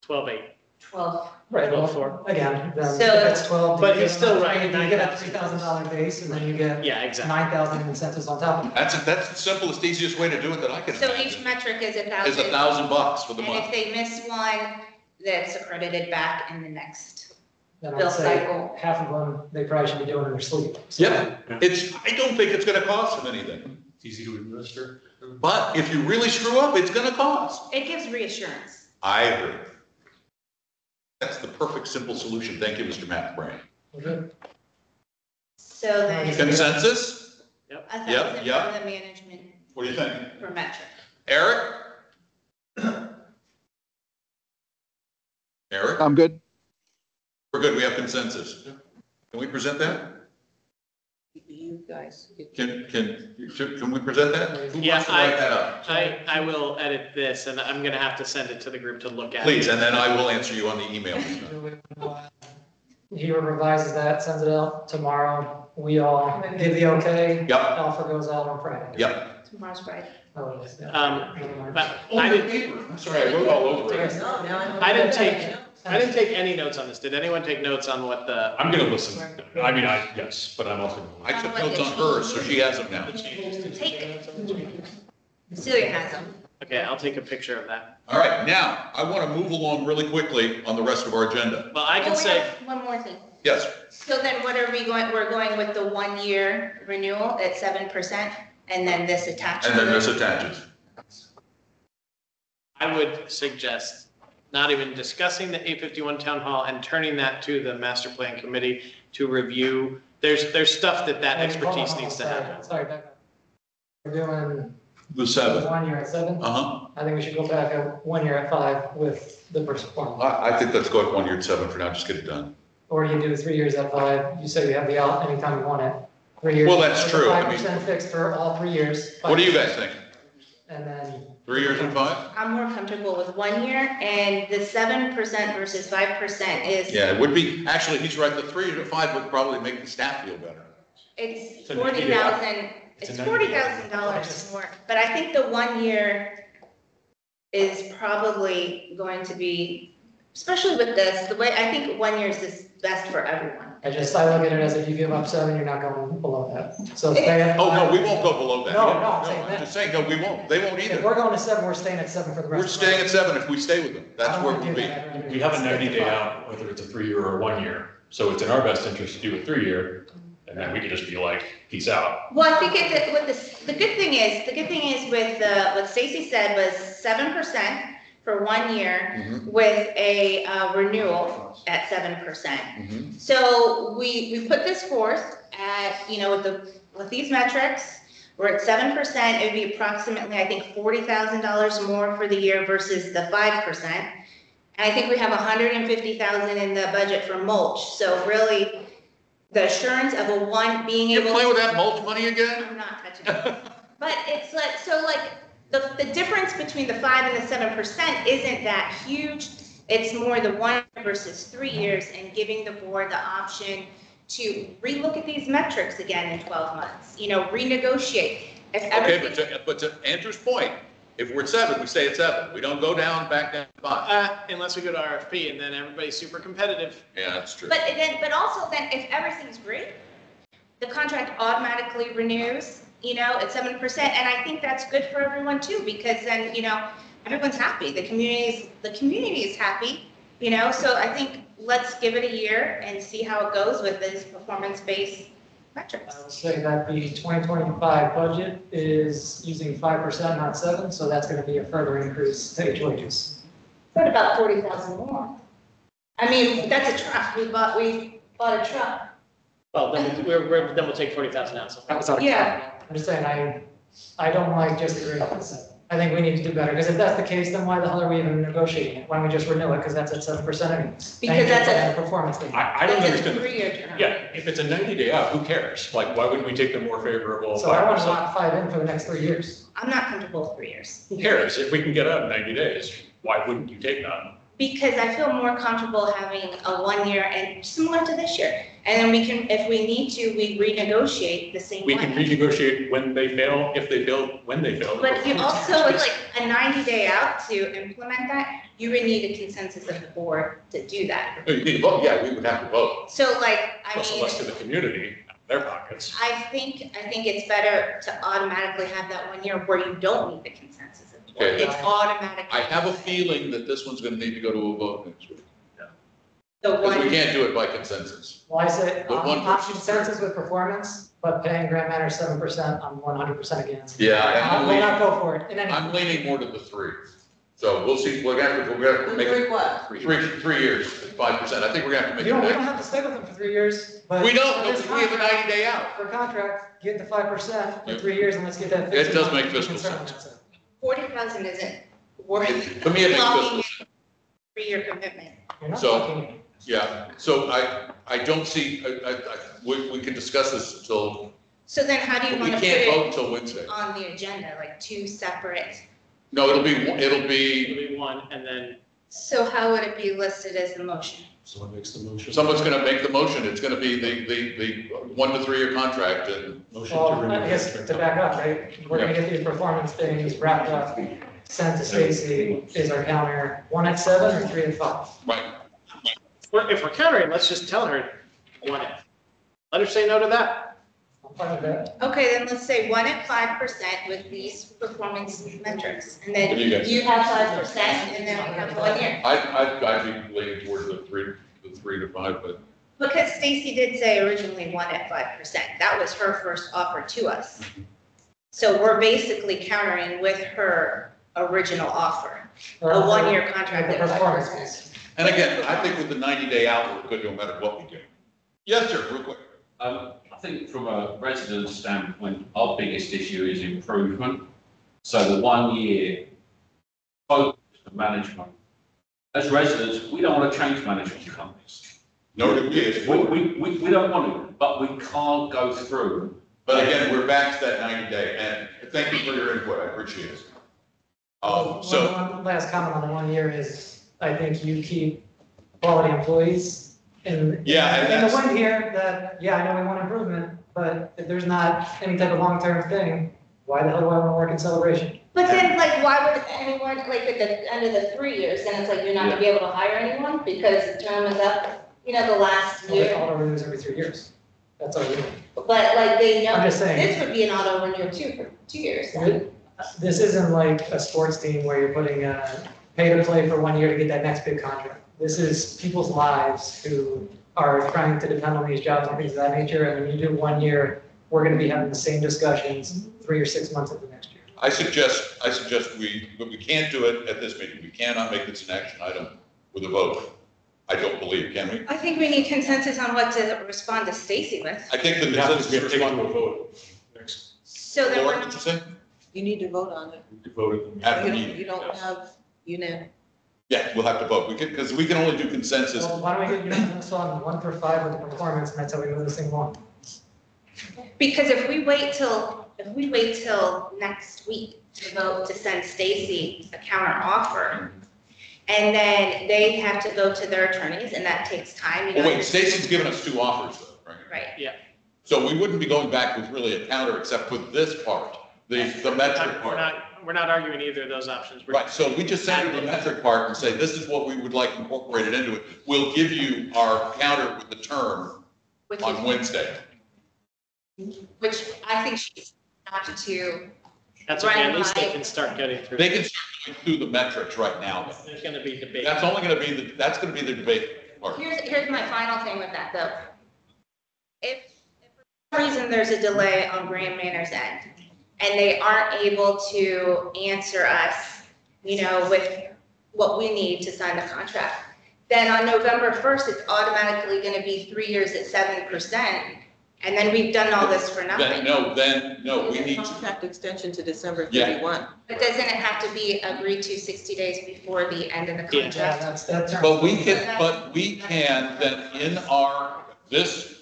12,800. 12. Right, well, 12,400. again, then if So- it's 12. But you he's get still another right, $3,000, You get a $9,000. $3,000 base and then you get Yeah, exactly. 9,000 incentives on top of it. that's the simplest, easiest way to do it that I can So imagine. each metric is Is $1,000. $1,000 for the And if month. they miss one, that's accredited back in the next. Then Bill I'd say cycle. half of them, they probably should be doing in their sleep. So- Yeah, I don't think it's gonna cost them anything. It's easy to administer. But if you really screw up, it's gonna cost. It gives reassurance. I agree. That's the perfect, simple solution. Thank you, Mr. Matt Brain. Okay. So then, Consensus? a thousand Yep, for yep. the management What do you think? per metric. Eric? Eric? I'm good. We're good. We have consensus. Can we present that? You guys. Can we present that? Who Yeah, wants to write that up? I will edit this and I'm gonna have to send it to the group to look at. Please, and then I will answer you on the email. He revises that, sends it out tomorrow. We all give the okay. Yep. Offer goes out on Friday. Yep. Tomorrow's Friday. Oh, it is, yeah. But I Oh, didn't, paper. I'm sorry, I wrote all over it. I didn't take any notes on this. Did anyone take notes on what the? I'm gonna listen. I mean, yes, but I'm also. I took notes on hers, so she has them now. Take, Celia has them. Okay, I'll take a picture of that. All right, now, I want to move along really quickly on the rest of our agenda. Well, I can Oh, we say, have one more thing. Yes, So then what are we going, we're going with the 1-year renewal at 7% and then this attached. and then this attaches. I would suggest not even discussing the 851 town hall and turning that to the master plan committee to review. There's stuff that expertise needs to happen. Sorry, back up. We're doing The 7. 1 year at 7. Uh-huh. I think we should go back at 1 year at 5 with the first one. I think let's go at 1 year at 7 for now, just get it done. or do you do 3 years at 5? You said you have the out anytime you want it. 3 years. Well, that's true. I mean- 5% fixed for all 3 years. What do you guys think? And then. 3 years and 5? I'm more comfortable with 1 year, and the 7% versus 5% is. Yeah, it would be, actually, he's right, the 3 to 5 would probably make the staff feel better. It's a 40,000, It's it's a $40,000 more, but I think the 1 year is probably going to be, especially with this, the way, I think 1 year is best for everyone. I look at it as if you give up 7, you're not going below that. So stay at. Oh, no, 5. we won't go below that. No, I'm saying I'm that. just saying, no, we won't. They won't If either. we're going to 7, we're staying at 7 for the rest. We're staying at 7 if we stay with them. That's where we'll be. We have a 90-day out, whether it's a 3-year or a 1 year. So it's in our best interest to do a 3-year, and then we can just be like, peace out. Well, I think it's, with this, the good thing is with, what Stacy said was 7% for 1 year with a renewal at 7%. So we put this forth at, with these metrics, we're at 7%, it would be approximately, I think, $40,000 more for the year versus the 5%. And I think we have $150,000 in the budget for mulch. So really, the assurance of being You're able. playing with that mulch money again? I'm not touching it. But it's like, so like, the difference between the 5 and the 7% isn't that huge. It's more the 1 versus 3 years and giving the board the option to relook at these metrics again in 12 months, renegotiate. If Okay, everything. but to Andrew's point, if we're at 7, we stay at 7. We don't go back down to 5. Unless we go to RFP and then everybody's super competitive. Yeah, that's true. But also then if everything's great, the contract automatically renews, at 7%. And I think that's good for everyone too, because then, everyone's happy. The community is happy, so I think let's give it a year and see how it goes with this performance-based metrics. I would say that the 2025 budget is using 5%, not 7, so that's going to be a further increase to HOHs. What about 40,000 more? I mean, that's a truck. We bought a truck. Well, then we'll take 40,000 out. So That was out of Yeah. I'm just saying, I don't like just agreeing with 7. I think we need to do better, because if that's the case, then why the hell are we even negotiating it? Why don't we just renew it, because that's at 7% anyways? Because that's a performance thing. I don't That's a understand. 3-year term. Yeah, if it's a 90-day out, who cares? Like, why wouldn't we take the more favorable? So I want to 5%? lock 5 in for the next 3 years. I'm not comfortable with 3 years. Who cares? If we can get out in 90 days, why wouldn't you take that? Because I feel more comfortable having a 1 year and similar to this year. And then we can, if we need to, we renegotiate the same We can one. renegotiate when they fail, if they fail, when they fail. But you also, it's like a 90-day out to implement that, you would need a consensus of the board to do that. No, you need to vote. Yeah, we would have to vote. So like, I Plus the mean, rest of the community, their pockets. I think it's better to automatically have that 1 year where you don't need the consensus of the board. Okay. It's automatic. I have a feeling that this one's going to need to go to a vote next week. The Because we one, can't do it by consensus. Well, I say, But one not versus consensus with performance, but paying Grand Manor 7%, I'm 100% against. Yeah, I will not go for it in any. I'm leaning more to the 3. So we'll see, we're gonna have to make it what? 3 years, 5%. I think we're gonna have to make We don't it. have to stay with them for 3 years, but. We don't, for this because we have a contract- 90-day out. For contract, get the 5% for Yeah. 3 years and let's get that. It fixed. does make Be fiscal concerned, sense. that's it. 40,000 isn't worth To me, it makes locking fiscal sense. in 3-year commitment. You're not So- locking. Yeah, so I don't see, we can discuss this until, So then how do you we want to put can't vote it until Wednesday. on the agenda, like 2 separate? No, it'll be, It'll be 1 and then. So how would it be listed as the motion? Someone makes the motion. someone's gonna make the motion. It's gonna be the 1 to 3 year contract and Motion to Well, renew. I guess to back up, right, we're gonna get these performance things wrapped up, sent to Stacy, is our counter 1 at 7 or 3 at 5? right. If we're countering, let's just tell her 1 if. Let her say no to that. I'm fine with that. Okay, then let's say 1 at 5% with these performance metrics. And What do you then guys you have 5% and then we have 1 year. I'd be leaning towards the 3 to 5, but Because Stacy did say originally 1 at 5%. That was her first offer to us. So we're basically countering with her original offer, Or- a 1-year contract The at performance 5%. piece. and again, I think with the 90-day out, we're good no matter what we do. Yes, sir, real quick. I think from a resident standpoint, our biggest issue is improvement. So the 1 year focus of management. As residents, we don't want to change management companies. Nor do we as a board. We don't want to, but we can't go through. But again, we're back to that 90-day, and thank you for your input, I appreciate it. So, One last comment on the 1 year is, I think you keep quality employees in. Yeah, and In the that's- 1 year that, yeah, I know we want improvement, but if there's not any type of long-term thing, why the hell do I want to work in celebration? But then, like, why would anyone, like, at the end of the 3 years, then it's like you're not gonna be able to hire anyone because the term is up, you know, the last Well, they year? auto renews every 3 years. That's all we do. But like, they know, I'm just saying. this would be an auto renew too for 2 years then. This isn't like a sports team where you're putting a pay to play for 1 year to get that next big contract. This is people's lives who are trying to depend on these jobs and things of that nature. And when you do 1 year, we're gonna be having the same discussions 3 or 6 months of the next year. I suggest but we can't do it at this meeting. We cannot make this an action item with a vote. I don't believe, can we? I think we need consensus on what to respond to Stacy with. I think the We have consensus to take it to a response. vote next, So then Laura, we're did you say? You need to vote on it. we voted. At the You don't, meeting. you don't have Yeah, we'll have to vote. Because we can only do consensus. Well, why don't we get unanimous on 1 for 5 with the performance, and that's how we move this thing along. Because if we wait till next week to vote to send Stacy a counter offer, and then they have to go to their attorneys, and that takes time, you know. Oh, wait, Stacy's given us 2 offers though, right? Right. So we wouldn't be going back with really a counter except for this part, the metric part. We're not arguing either of those options. We're- Right, so we just send her the metric part and say, this is what we would like incorporated into it. We'll give you our counter with the term Which on is, Wednesday. which I think she's not to, That's okay, at least they Right. can start getting through. They can start going through the metrics right now. There's gonna be debate. That's only gonna be that's gonna be the debate part. here's my final thing with that though. If for some reason there's a delay on Grand Manor's end, and they aren't able to answer us, you know, with what we need to sign the contract, then on November 1st, it's automatically gonna be 3 years at 7%, and then we've done all this for nothing. No, we need to, contract extension to December Yeah. 31. But doesn't it have to be agreed to 60 days before the end of the Yeah. Yeah, contract? that's. but we can then in this,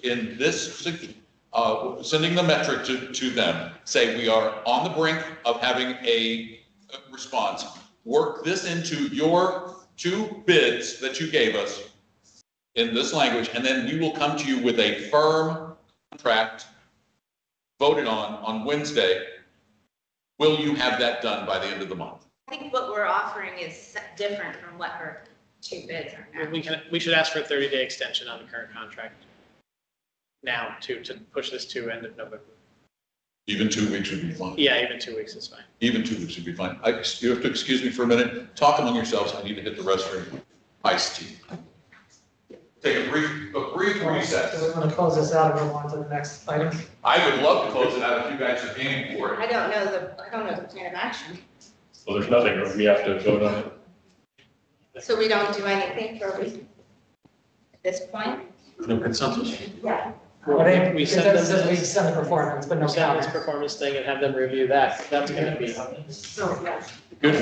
sending the metric to them, say we are on the brink of having a response. Work this into your 2 bids that you gave us in this language, and then we will come to you with a firm contract voted on Wednesday. Will you have that done by the end of the month? I think what we're offering is different from what her 2 bids are now. We should ask for a 30-day extension on the current contract now to push this to end of November. Even 2 weeks would be fine. Yeah, even 2 weeks is fine. Even 2 weeks would be fine. You have to excuse me for a minute. Talk among yourselves. I need to hit the restroom. Iced tea. Take a brief So recess. we're gonna close this out and move on to the next item. I would love to close it out if you guys are game for it. I don't know the plan of action. Well, there's nothing, we have to vote on it. So we don't do anything for a week at this point? No consensus. Yeah. Well, they, We it send them says we this, send the performance, but no we send this counter. performance thing and have them review that. That's gonna be, Good.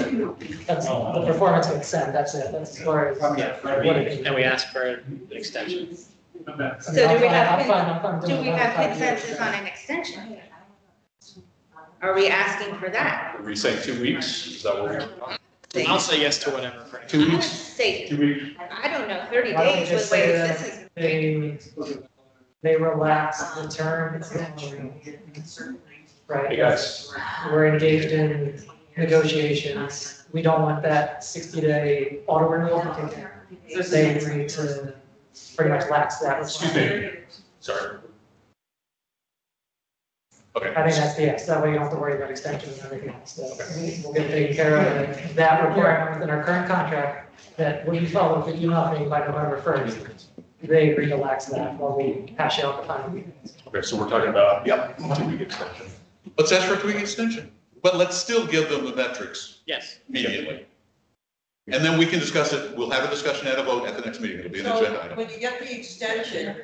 That's, the performance gets sent, that's it, that's as far as. and we ask for an extension. So do we have, I'm fine do doing we another have 5 years. consensus on an extension? Are we asking for that? Are we saying 2 weeks? Is that what we're? I'll say yes to whatever. for now. 2 I would weeks? say, 2 weeks? I don't know, 30 Why don't we days just with say ways, that this is. they relax the term. Right? Hey, guys. We're engaged in negotiations. We don't want that 60-day auto renewal. They agree to pretty much lax that. Excuse me. Sorry. Okay. I think that's the yes. That way you don't have to worry about extension and everything else. So we'll get taken care of. And that requirement within our current contract that will be followed with nothing by November 1st. They agree to lax that while we hash out the final. Okay, so we're talking about, 2-week extension. Let's ask for a 2-week extension, but let's still give them the metrics Yes. immediately. And then we can discuss it. We'll have a discussion and a vote at the next meeting. It'll be an agenda So item. when you get the extension,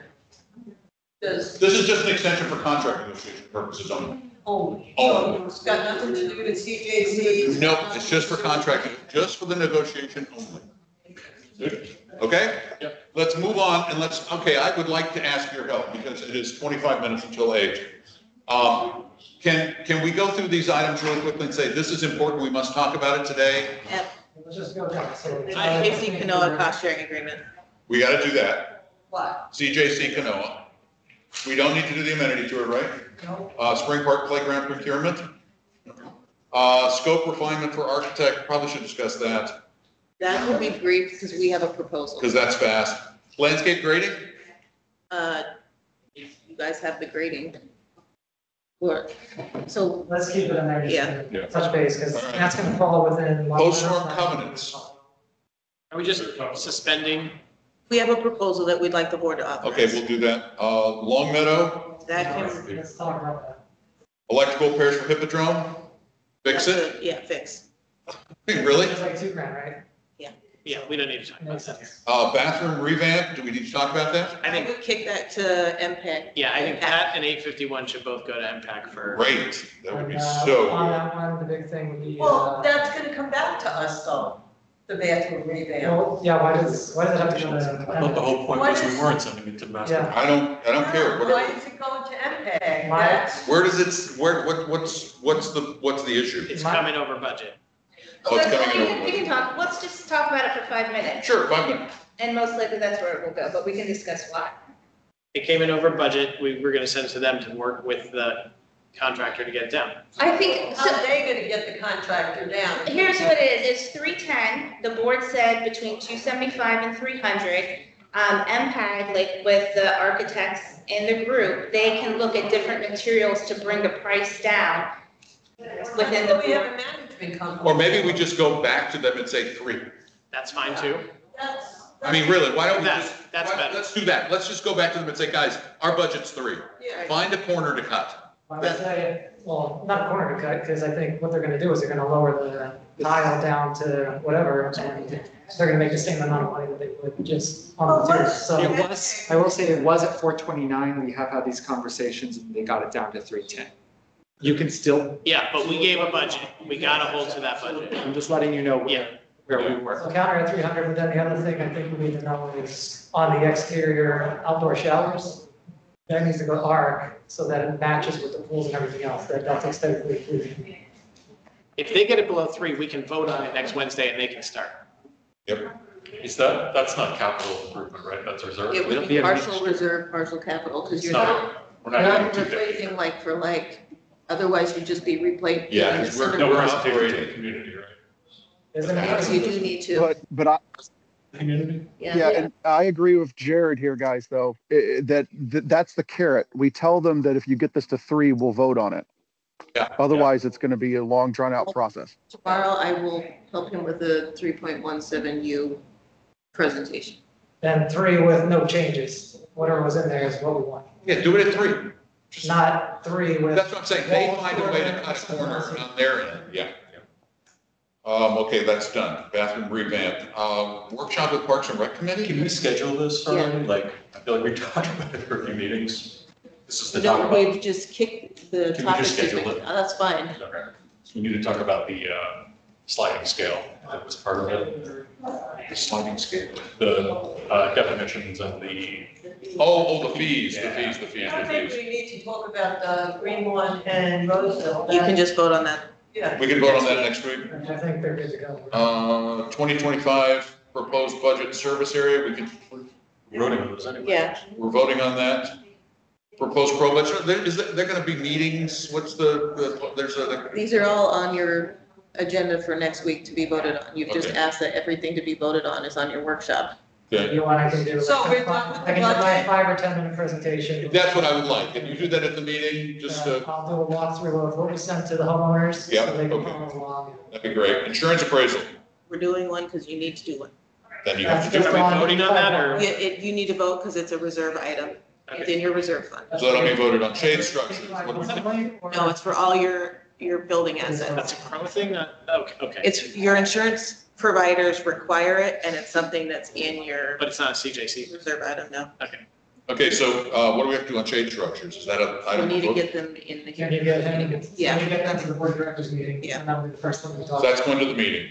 does, This is just an extension for contract negotiation purposes only. only, Only. so it's got nothing to do with CJC? No, it's just for contract, just for the negotiation only. Okay? Yep. Let's move on and okay, I would like to ask your help because it is 25 minutes until 8. Can we go through these items really quickly and say, this is important, we must talk about it today? Let's just go down. So, JC Canoa cost sharing agreement. We gotta do that. What? CJC Canoa. We don't need to do the amenity tour, right? No. Spring Park Playground procurement. Scope refinement for architect, probably should discuss that, That will be brief because we have a proposal. because that's fast. Landscape grading? You guys have the grading. So, let's keep it in there, Yeah. just to touch base, because All right. that's gonna fall within. Post-storm covenants. Are we just suspending? we have a proposal that we'd like the board to authorize. Okay, we'll do that. Long Meadow, That can. Let's talk about that. electrical repairs for Hippodrome. Fix it? Yeah, fix. Really? It's like $2,000, right? Yeah, we don't need to talk about Makes that. sense. Bathroom revamp, do we need to talk about that? I I think, would kick that to MPEG. yeah, I think that and 851 should both go to MPAC for. Great, that would be And, so on good. that one, the big thing would be, Well, that's gonna come back to us though, the bathroom revamp. well, yeah, why does it have to go I thought the to? whole point was we weren't sending it to master. Yeah. I don't care, Why whatever. is it going to MPEG? My- That's, Where does it, what's the issue? It's coming over budget. Oh, it's But coming in we can talk, let's just talk about it for 5 minutes. Sure, 5 minutes. And most likely that's where it will go, but we can discuss why. It came in over budget. We were gonna send it to them to work with the contractor to get it down. I think, how so are they gonna get the contractor down? here's what it is, it's 310, the board said between 275 and 300. MPAG, like with the architects in the group, they can look at different materials to bring the price down within the We have board. a management company. Or maybe we just go back to them and say 3. That's fine too. I mean, really, why don't we That- just, that's why- better. let's do that. Let's just go back to them and say, guys, our budget's 3. Yeah. Find a corner to cut. I would say, well, not a corner to cut, because I think what they're gonna do is they're gonna lower the tile down to whatever, and they're gonna make the same amount of money that they would just on the materials, so. It was, I will say it was at 429. We have had these conversations and they got it down to 310. You can still, Yeah, but we gave a budget. We gotta hold to that budget. I'm just letting you know Yeah. where we were. So counter at 300, but then the other thing I think we need to know is on the exterior outdoor showers, that needs to go arc so that it matches with the pools and everything else, that's aesthetically pleasing. If they get it below 3, we can vote on it next Wednesday and they can start. Is that's not capital improvement, right? That's reserve? It would be partial reserve, partial capital, because you're not, We're you're not not doing 250. replacing like for like, otherwise you'd just be replacing. Yeah, 'cause we're- No we're presentation to operating. the community, right? Isn't Yes, you it? do need to, But I, Community? yeah, and I agree with Jared here, guys, though, that's the carrot. We tell them that if you get this to 3, we'll vote on it. Yeah. Otherwise, it's gonna be a long, drawn out process. tomorrow I will help him with the 3.17U presentation. Then 3 with no changes, whatever was in there is what we want, Yeah, do it at 3. not 3 with. That's what I'm saying. They find a way to cut a corner on their end, yeah. Okay, that's done. Bathroom revamp. Workshop with Parks and Rec Committee? Can we schedule this already? Like, I feel like we talked about it for a few meetings. This is the No, talk about. we've just kicked the Can we topic. just schedule it? That's fine. Okay. We need to talk about the sliding scale. That was part of it. The sliding scale. The definitions and the, Oh, the fees, the I think fees. we need to talk about the green one and Roseville. You can just vote on that. Yeah. We can vote on that next week. I think they're good to go. 2025 proposed budget service area, we can, voting on those anyway. Yeah, we're voting on that. Proposed CROA budget, is there gonna be meetings? What's there's a, these are all on your agenda for next week to be voted on. You've just Okay. asked that everything to be voted on is on your workshop. okay. You want, I can do. So we're done with the I can do my budget? 5 or 10 minute presentation. That's what I would like. Can you do that at the meeting? Just, I'll do a walkthrough of what we sent to the homeowners. Yeah, So they can okay. follow along. that'd be great. Insurance appraisal, We're doing one because you need to do one. then you have to do That's it. Are just we voting on that, or? You need to vote because it's a reserve item. It's in your reserve fund. So that'll be voted on. Shade structures, what do we think? No, it's for all your building That's assets. a CROA thing? Okay. It's, your insurance providers require it and it's something that's in your But it's not a CJC. reserve item now. Okay, so what do we have to do on shade structures? Is that a We item? need to vote? get them in the Can you hearing. get, Yeah. can you get that to the board directors meeting? Yeah. And that'll be the first one we talk So that's about. going to the meeting.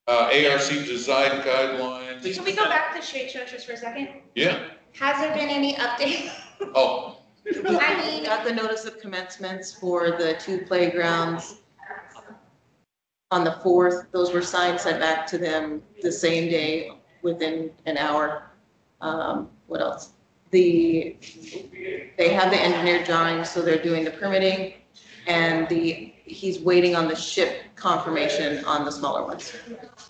ARC design guidelines. Can we go back to shade shows just for a second? Yeah. Has there been any update? Oh, I mean, Got the notice of commencements for the 2 playgrounds on the 4th. Those were signed, sent back to them the same day within an hour. What else? They have the engineered drawings, so they're doing the permitting, and he's waiting on the ship confirmation on the smaller ones.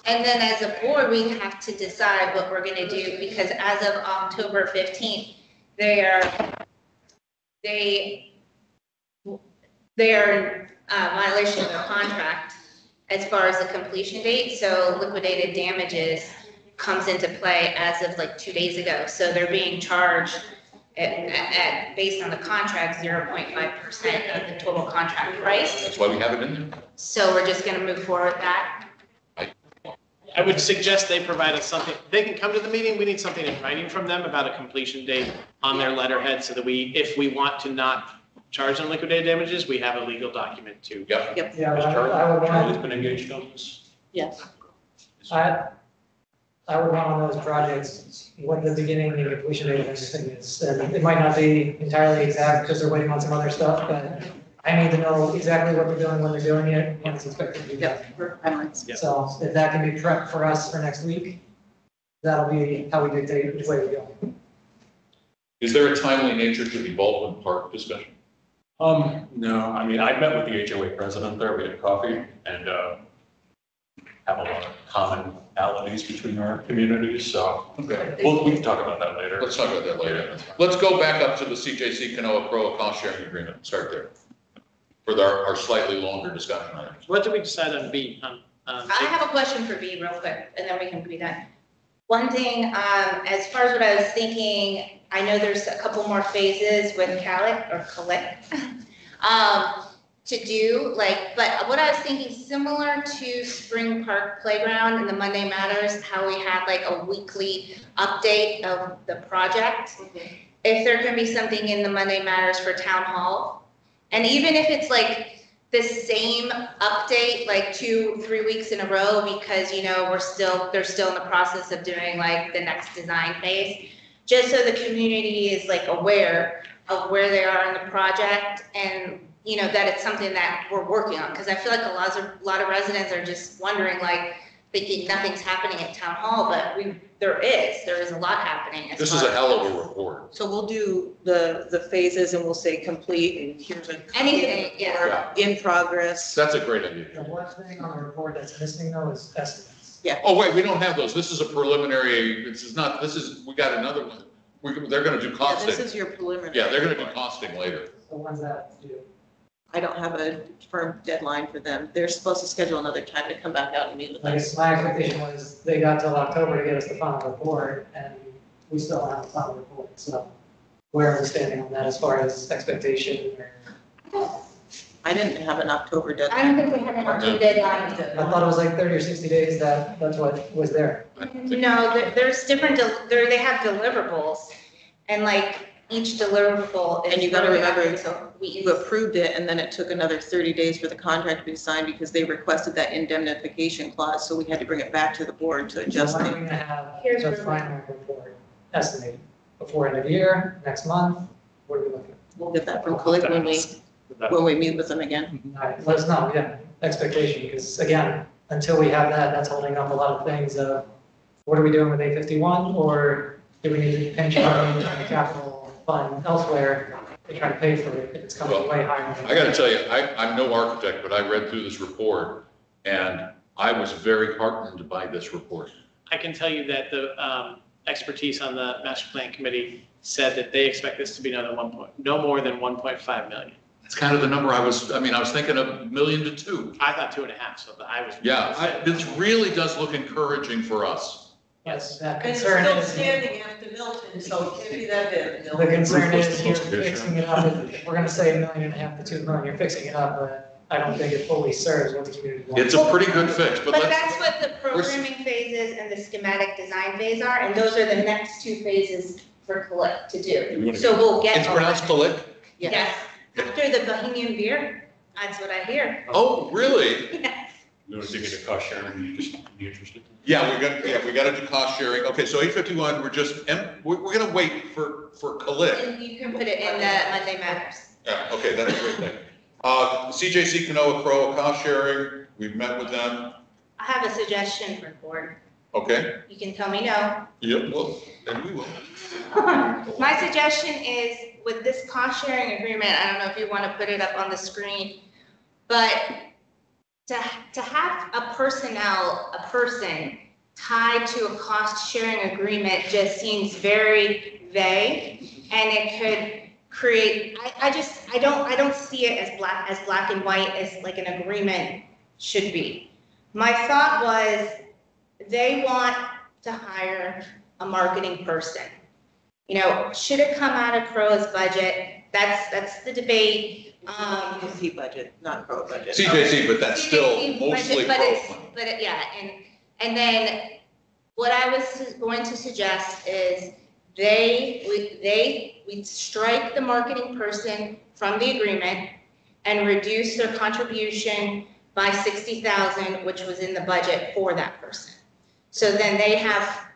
and then as a board, we have to decide what we're gonna do, because as of October 15th, they are violation of their contract as far as the completion date, so liquidated damages comes into play as of like 2 days ago, so they're being charged at based on the contract, 0.5% of the total contract price. that's why we have it in there. So we're just gonna move forward with that. I would suggest they provide us something, they can come to the meeting, we need something in writing from them about a completion date on their letterhead, so that if we want to not charge them liquidated damages, we have a legal document to. Yep. Yeah, Has I would Charlie's want, been engaged on this? Yes. I would want on those projects what the beginning and completion date of everything is. And it might not be entirely exact because they're waiting on some other stuff, but I need to know exactly what they're doing, when they're doing it, when it's expected to be done. For timelines. Yep. So if that can be prepped for us for next week, that'll be how we dictate which way we go. Is there a timely nature to the Baldwin Park discussion? No, I mean, I met with the HOA president there, we had coffee, and, have a lot of commonalities between our communities, so Okay, we can talk about that later. let's talk about that later. Let's go back up to the CJC Canoa CROA cost sharing agreement, start there. For our slightly longer discussion on it. What did we decide on B? I have a question for B real quick, and then we can be done. One thing, as far as what I was thinking, I know there's a couple more phases with Calic, to do, but what I was thinking, similar to Spring Park Playground and the Monday Matters, how we had like a weekly update of the project. If there can be something in the Monday Matters for Town Hall, and even if it's like the same update, like 2-3 weeks in a row, because, you know, they're still in the process of doing like the next design phase, just so the community is like aware of where they are in the project, and, you know, that it's something that we're working on, because I feel like a lot of residents are just wondering, like, thinking nothing's happening at Town Hall, but there is a lot happening. This is a hell of a report. So we'll do the phases and we'll say complete and here's a. Anything, yeah. Or in progress. That's a great idea. The one thing on the report that's missing though is estimates. Oh, wait, we don't have those. This is a preliminary, we got another one. They're gonna do Yeah, costing. this is your preliminary. Yeah, they're gonna do costing later. The ones that do. I don't have a firm deadline for them. They're supposed to schedule another time to come back out and meet with I us. guess my expectation was they got till October to get us the final report, and we still don't have the final report, so where are we standing on that as far as expectation? I didn't have an October I deadline. don't think we had an update deadline. I thought it was like 30 or 60 days, that's what was there. No, there's different, they have deliverables, and like, each deliverable is. And you gotta broken remember, up into weeks. You approved it and then it took another 30 days for the contract to be signed because they requested that indemnification clause. So we had to bring it back to the board to adjust When are it. we gonna have Here's the where- final report estimated? Before end of year, next month? What are we looking We'll get that from Click when we meet with them again. at? All right, let us know, yeah, expectation, because again, until we have that, that's holding up a lot of things. What are we doing with A51, or do we need to pinch money in the capital fund elsewhere to try to pay for it if it's coming way higher? I gotta tell you, I'm no architect, but I read through this report and I was very heartened by this report. I can tell you that the expertise on the master plan committee said that they expect this to be no more than 1.5 million. That's kind of the number I was thinking of $1 million to $2 million. I thought 2.5, so I was. Yeah, this really does look encouraging for us. Yes, that And it's concern still is, standing after Milton, so it can't be that big. the concern is you're Roof was fixing it up. If we're gonna say $1.5 million to $2 million, you're fixing it up, but I don't think it fully serves what the community wants. It's a pretty good fix, but But let's, that's what the programming phases and the schematic design phase are, and those are the next 2 phases for Collect to do. So we'll get. it's pronounced Kalik? Yes, after the Bohemian beer, that's what I hear. Oh, really? Yes. You want to dig into cost sharing, you just be interested? Yeah, we got to do cost sharing. Okay, so 851, we're gonna wait for Khalid. And you can put it in the Monday Matters. Yeah, okay, that's a great thing. CJC Canoa CROA cost sharing, we've met with them. I have a suggestion for the board. Okay, You can tell me no. yep, well, then we will. My suggestion is with this cost sharing agreement, I don't know if you want to put it up on the screen, but to have a person tied to a cost sharing agreement just seems very vague, and it could create, I don't see it as black and white as like an agreement should be. My thought was they want to hire a marketing person. You know, should it come out of CROA's budget? That's the debate. CJC budget, not CROA budget. CJC, but that's still CJC mostly budget, CROA money. yeah, and then what I was going to suggest is we strike the marketing person from the agreement and reduce their contribution by 60,000, which was in the budget for that person. So then they have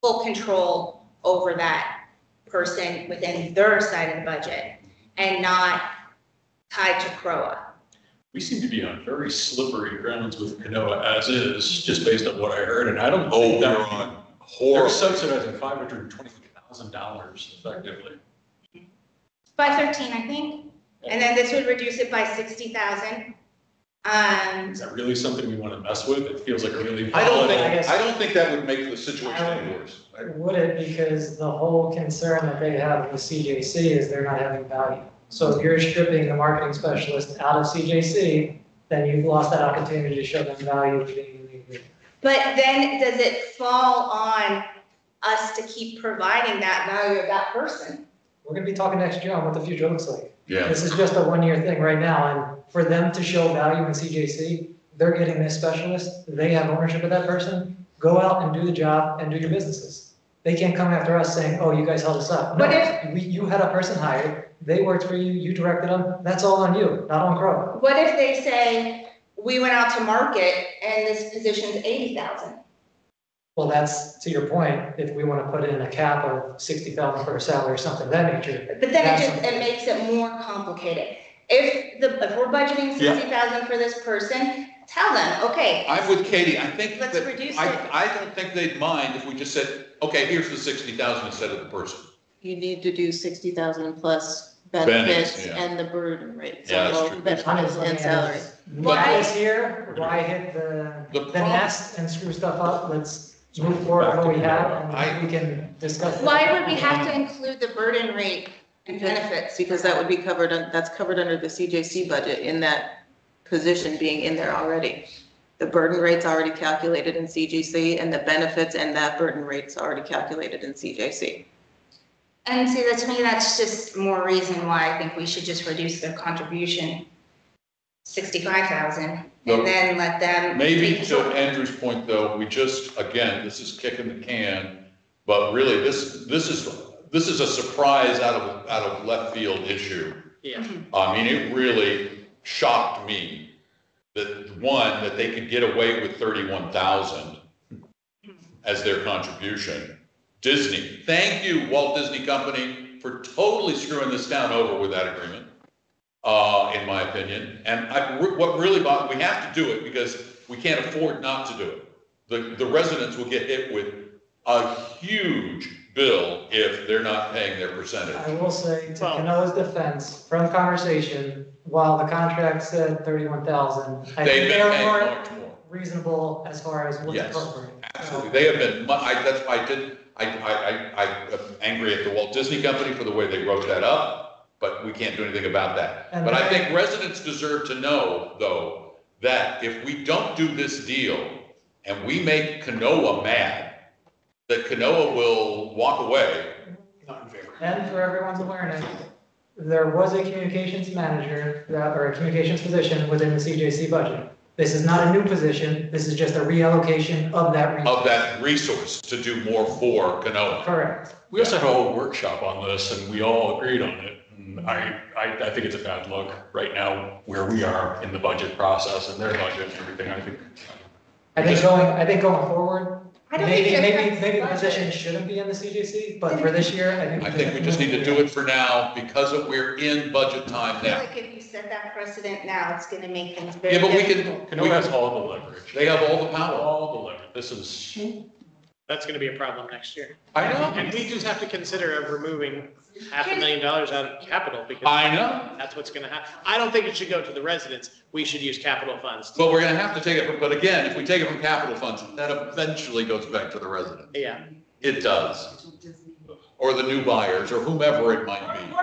full control over that person within their side of the budget and not tied to CROA. We seem to be on very slippery grounds with Canoa as is, just based on what I heard, and I don't think They're that on they're horrible. subsidizing $520,000 effectively. By 13, I think, and then this would reduce it by 60,000. Is that really something we want to mess with? It feels like a really I don't volatile. think that would make the situation any worse. Would it, because the whole concern that they have with CJC is they're not having value. So if you're stripping the marketing specialist out of CJC, then you've lost that opportunity to show them value of being in the agreement. But then does it fall on us to keep providing that value of that person? We're gonna be talking next year on what the future looks like. Yeah. This is just a one-year thing right now, and for them to show value in CJC, they're getting this specialist, they have ownership of that person, go out and do the job and do your businesses. They can't come after us saying, oh, you guys held us up. But No, you had a person hired, they worked for you, you directed them, that's all on you, not on CROA. What if they say, we went out to market and this position's 80,000? Well, that's to your point, if we want to put in a cap of 60,000 for a salary or something of that nature. But then it makes it more complicated. If we're budgeting 60,000 for this person, tell them, okay. I'm with Katie. I think Let's that, reduce it. I don't think they'd mind if we just said, okay, here's the 60,000 instead of the person. You need to do 60,000 plus Benefits, benefits yeah. and the burden rate. Yeah, that's So true. benefits and salary. Why is here, why hit the nest and screw stuff up? Let's move forward with what we have and we can discuss. Why would we have to include the burden rate and benefits? Because that would be covered, that's covered under the CJC budget in that position being in there already. The burden rate's already calculated in CJC and the benefits and that burden rate's already calculated in CJC. And see, that to me, that's just more reason why I think we should just reduce their contribution, 65,000, No. and then let them. Maybe take- to Andrew's point, though, we just, again, this is kicking the can, but really, this is a surprise out of left field issue. Yeah. I mean, it really shocked me that they could get away with 31,000 as their contribution. Disney, thank you, Walt Disney Company, for totally screwing this town over with that agreement, in my opinion. And what really bothers, we have to do it because we can't afford not to do it. The residents will get hit with a huge bill if they're not paying their percentage. I will say, to Canoa's defense, from conversation, while the contract said 31,000, I They've think they been are paying more much more. reasonable as far as what's Yes. appropriate. Absolutely, they have been, that's why I'm angry at the Walt Disney Company for the way they wrote that up, but we can't do anything about that. And But I think residents deserve to know, though, that if we don't do this deal and we make Canoa mad, that Canoa will walk away. Not in favor. And for everyone's awareness, there was a communications manager, or a communications position within the CJC budget. This is not a new position, this is just a reallocation of that resource. Of that resource to do more for Canoa. Correct. We also had a whole workshop on this and we all agreed on it. I think it's a bad look right now where we are in the budget process and their budget and everything. I think going forward, I don't think maybe the budget. position shouldn't be in the CJC, but for this year, I think we just need to do it for now because we're in budget time I feel now. like if you set that precedent now, it's gonna make things very Yeah, but we difficult. can, Canoa has all the leverage. they have all the power. All the leverage. This is, That's gonna be a problem next year. I know. And we just have to consider removing $500,000 out of capital because I know. that's what's gonna happen. I don't think it should go to the residents. We should use capital funds. But we're gonna have to take it from, but again, if we take it from capital funds, that eventually goes back to the resident. Yeah. It does. Or the new buyers, or whomever it might be.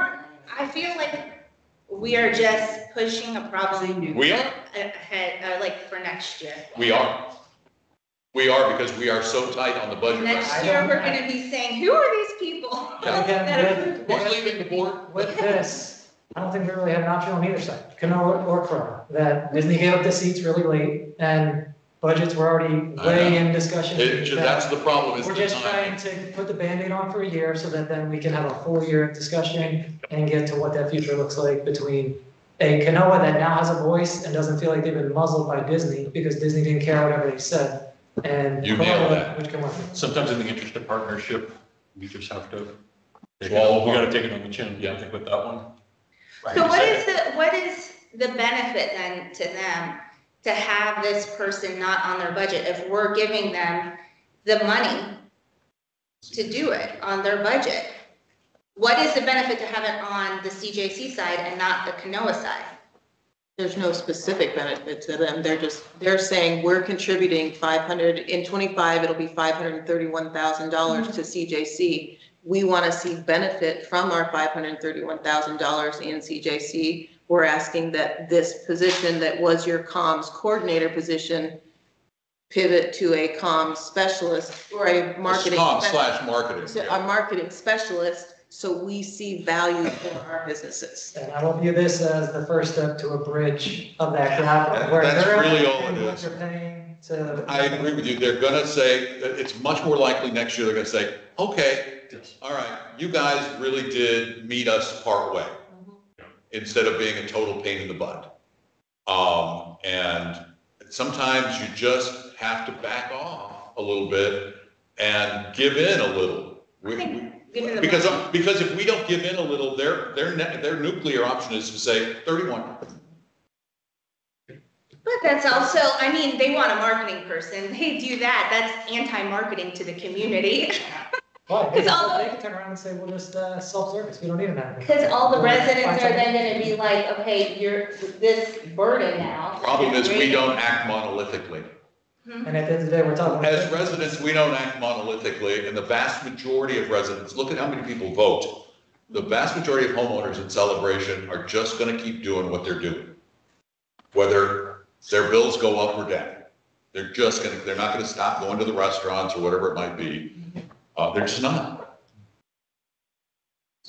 I feel like we are just pushing a problem We are, ahead, like for next year. we are. We are because we are so tight on the budget. right Next now. year, we're gonna be saying, who are these people? that approve Who's this? leaving the board? With this, I don't think we really have an option on either side, Canoa or CROA, that Disney gave up the seats really late and budgets were already way in discussion. That's the problem, is We're the just time. trying to put the Band-Aid on for a year so that then we can have a full year of discussion and get to what that future looks like between a Canoa that now has a voice and doesn't feel like they've been muzzled by Disney because Disney didn't care whatever they said. And You nailed CROA, that. which can work. sometimes in the interest of partnership, we just have to. Swallow We gotta take it on the chin, I think, with that one. So what is the benefit then to them to have this person not on their budget if we're giving them the money to do it on their budget? What is the benefit to have it on the CJC side and not the Canoa side? There's no specific benefit to them. They're saying we're contributing 500, in 25, it'll be $531,000 to CJC. We want to see benefit from our $531,000 in CJC. We're asking that this position that was your comms coordinator position pivot to a comms specialist or a marketing. Comms/marketing. To a marketing specialist, so we see value for our businesses. And I will view this as the first step to a bridge of that gap. where That's they're really all paying it what is. they're paying to. I agree with you. They're gonna say, that it's much more likely next year they're gonna say, okay, all right, you guys really did meet us part way. Instead of being a total pain in the butt. And sometimes you just have to back off a little bit and give in a little. Because if we don't give in a little, their nuclear option is to say 31. But that's also, I mean, they want a marketing person. They do that. That's anti-marketing to the community. Why? They Because all can turn around and say, we'll just self-service, we don't need an admin. Because all the residents are then gonna be like, okay, you're this burden now. Problem is, we don't act monolithically. And at the end of the day, we're talking. As residents, we don't act monolithically, and the vast majority of residents, look at how many people vote. The vast majority of homeowners in Celebration are just gonna keep doing what they're doing. Whether their bills go up or down. They're not gonna stop going to the restaurants or whatever it might be. They're just not.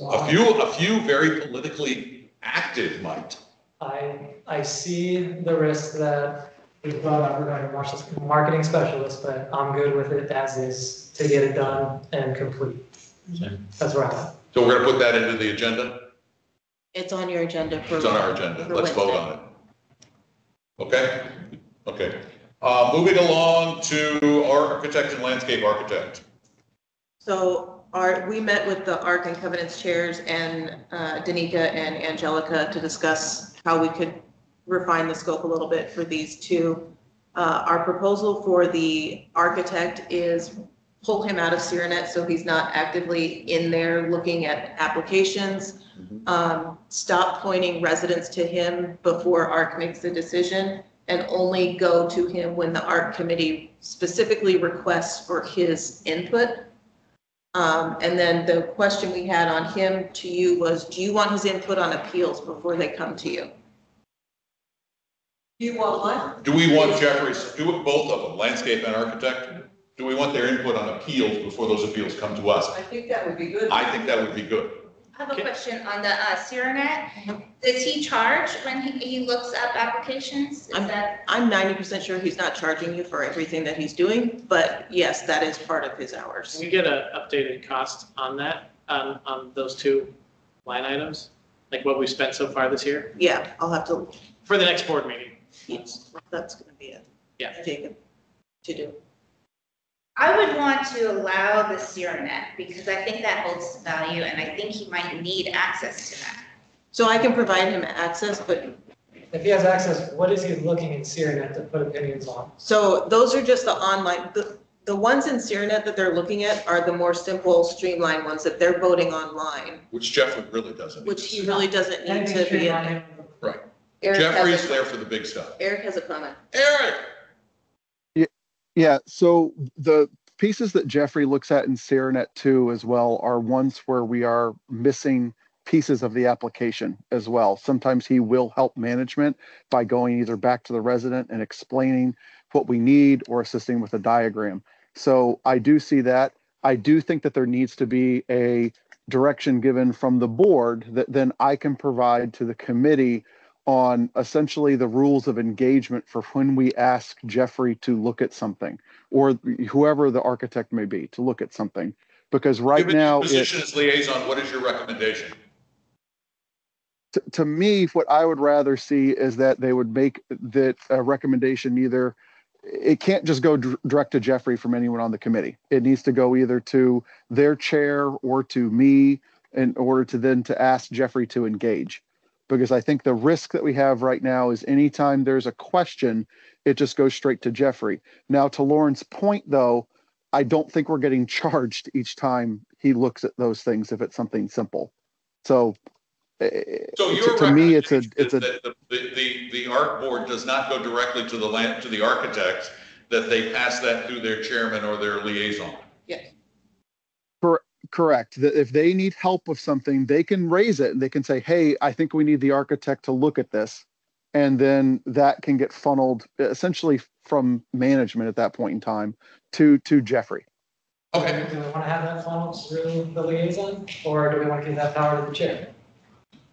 A few very politically active might. I see the risk that we brought up regarding marketing specialist, but I'm good with it as is to get it done and complete. That's where I'm at. So we're gonna put that into the agenda? It's on your agenda for. It's on our agenda. for Let's vote Wednesday. on it. Okay? Okay. Moving along to our architect and landscape architect. So we met with the Arc and Covenants chairs and Danica and Angelica to discuss how we could refine the scope a little bit for these two. Our proposal for the architect is pull him out of CRNet so he's not actively in there looking at applications. Stop pointing residents to him before ARC makes a decision and only go to him when the ARC committee specifically requests for his input. And then the question we had on him to you was, do you want his input on appeals before they come to you? You want what? Do we want both of them, landscape and architect? Do we want their input on appeals before those appeals come to us? I think that would be good. I think that would be good. I have a question on the CRNet. Does he charge when he looks up applications? Is that? I'm 90% sure he's not charging you for everything that he's doing, but yes, that is part of his hours. Can we get an updated cost on that, on those two line items? Like what we've spent so far this year? Yeah, I'll have to, For the next board meeting. yes, that's gonna be it. Yeah. Jacob, to do. I would want to allow the CRNet because I think that holds value and I think he might need access to that. So I can provide him access, but, If he has access, what is he looking in CRNet to put opinions on? so those are just the online, the ones in CRNet that they're looking at are the more simple, streamlined ones that they're voting online, Which Jeffrey really doesn't. which he really doesn't need Anything to be in. streamlined. Right. Eric has Jeffrey's a- there for the big stuff. Eric has a comment. Eric! Yeah, so the pieces that Jeffrey looks at in CRNet 2 as well are ones where we are missing pieces of the application as well. Sometimes he will help management by going either back to the resident and explaining what we need or assisting with a diagram. So I do see that. I do think that there needs to be a direction given from the board that then I can provide to the committee on essentially the rules of engagement for when we ask Jeffrey to look at something, or whoever the architect may be, to look at something. Because right Given your now, position as liaison, what is your recommendation? to me, what I would rather see is that they would make that a recommendation either, it can't just go direct to Jeffrey from anyone on the committee. It needs to go either to their chair or to me in order to then to ask Jeffrey to engage. Because I think the risk that we have right now is anytime there's a question, it just goes straight to Jeffrey. Now, to Lauren's point, though, I don't think we're getting charged each time he looks at those things if it's something simple. So, So your to me, it's a that the art board does not go directly to the architects, that they pass that through their chairman or their liaison. Yes. Correct. That if they need help with something, they can raise it and they can say, hey, I think we need the architect to look at this. And then that can get funneled essentially from management at that point in time to Jeffrey. Okay. Do we want to have that funneled through the liaison, or do we want to give that power to the chair?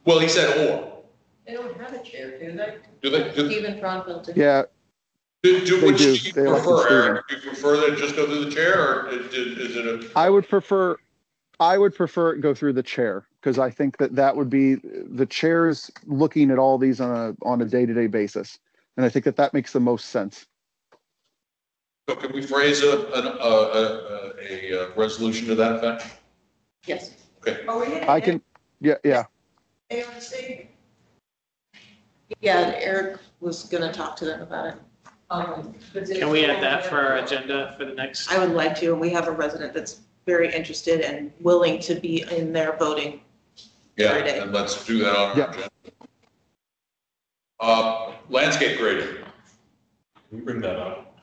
Well, he said or. They don't have a chair, do they? Do they? Stephen Frontville did. Yeah, Which do. do you They elect prefer, Stephen. Eric? Do you prefer that it just go through the chair, or is it a? I would prefer it go through the chair, because I think that would be the chair's looking at all these on a day-to-day basis. And I think that makes the most sense. So can we phrase a resolution to that effect? Yes. Okay. Are we in I can, yeah. ARC? Yeah, Eric was gonna talk to them about it. Can we add that for our agenda for the next? I would like to, and we have a resident that's very interested and willing to be in there voting. Yeah, Every day. and let's do that on our Yeah. agenda. Landscape grading. Can we bring that up?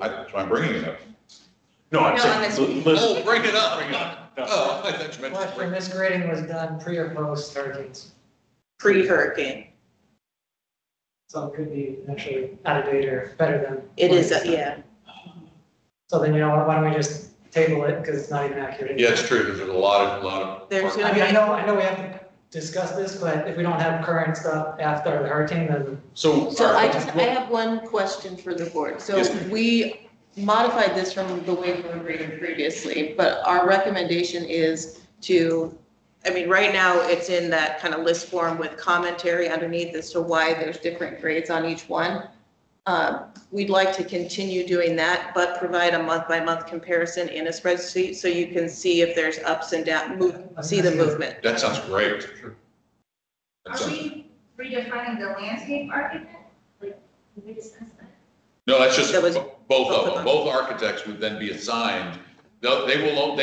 I'm bringing it up. No, I'm No, on this saying, week. Liz, Oh, bring it up. bring it up. No. Oh, I thought you meant to Question, bring. this grading was done pre or post hurricanes, Pre-hurricane. so it could be actually out of date or better than. It is, yeah. So then, you know what, why don't we just table it, because it's not even accurate. Yeah, it's true, because there's a lot of. There's I gonna mean, be, I know we have to discuss this, but if we don't have current stuff after the hurricane, then So. I have one question for the board. So Yes, ma'am. we modified this from the way we were reading previously, but our recommendation is to, I mean, right now it's in that kind of list form with commentary underneath as to why there's different grades on each one. We'd like to continue doing that, but provide a month-by-month comparison in a spreadsheet so you can see if there's ups and downs, see the movement. That sounds great. That Are sounds- we redefining the landscape architect? Like, did we discuss that? No, that's just That was both both of of them. them. Both architects would then be assigned. They will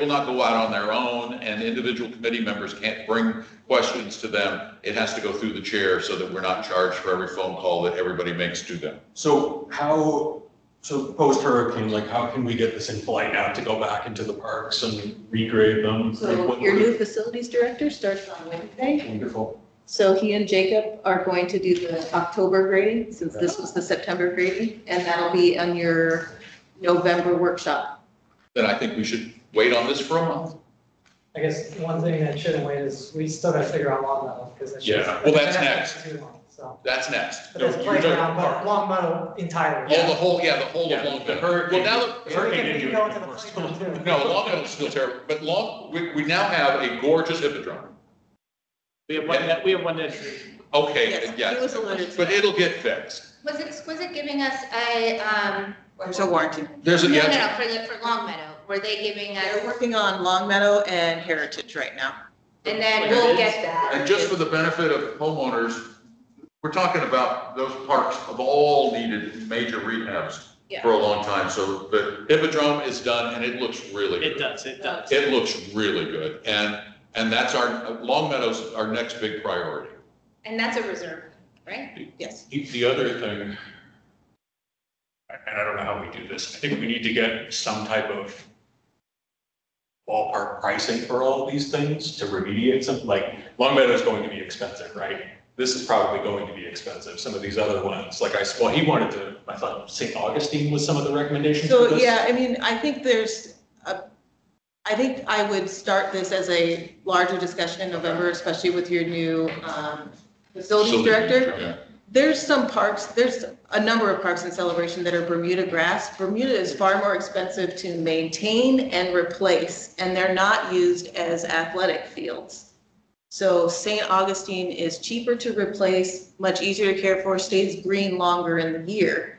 not go out on their own, and individual committee members can't bring questions to them. It has to go through the chair so that we're not charged for every phone call that everybody makes to them. So post-hurricane, like how can we get this in flight now to go back into the parks and regrade them? Like, So what- your new facilities director starts on Wednesday. Wonderful. So he and Jacob are going to do the October grading, since this was the September grading, and that'll be on your November workshop. Then I think we should wait on this for a month. I guess one thing that shouldn't wait is, we still gotta figure out Long Meadow, because that's just. Yeah, well, that's next. Too long, so. That's next. But that's No, you're talking playground, but park. Long Meadow entirely. Oh, the whole of Yeah, Long the Meadow. hurricane. Well, now, the So we hurricane can didn't do go it into the first. playground too. no, Long Meadow's still terrible, but we now have a gorgeous hippodrome. We have one entry. Okay, Yes, yeah, he was alerted to but that. it'll get fixed. Was it giving us a, There's a warranty. There's a, no, yeah, for Long Meadow, were they giving They're us, working on Long Meadow and Heritage right now. and then we'll get that. and just for the benefit of homeowners, we're talking about those parks have all needed major rehabs Yeah. for a long time. So the Hippodrome is done and it looks really good. It does. It looks really good. And that's Long Meadow's our next big priority. And that's a reserve, right? Yes. The other thing, and I don't know how we do this, I think we need to get some type of ballpark pricing for all of these things to remediate something. Like Long Meadow is going to be expensive, right? This is probably going to be expensive. Some of these other ones, like he wanted to, I thought St. Augustine was some of the recommendations for So, this. yeah, I mean, I think I think I would start this as a larger discussion in November, especially with your new facilities director. Yeah. There's a number of parks in Celebration that are Bermuda grass. Bermuda is far more expensive to maintain and replace, and they're not used as athletic fields. So St. Augustine is cheaper to replace, much easier to care for, stays green longer in the year.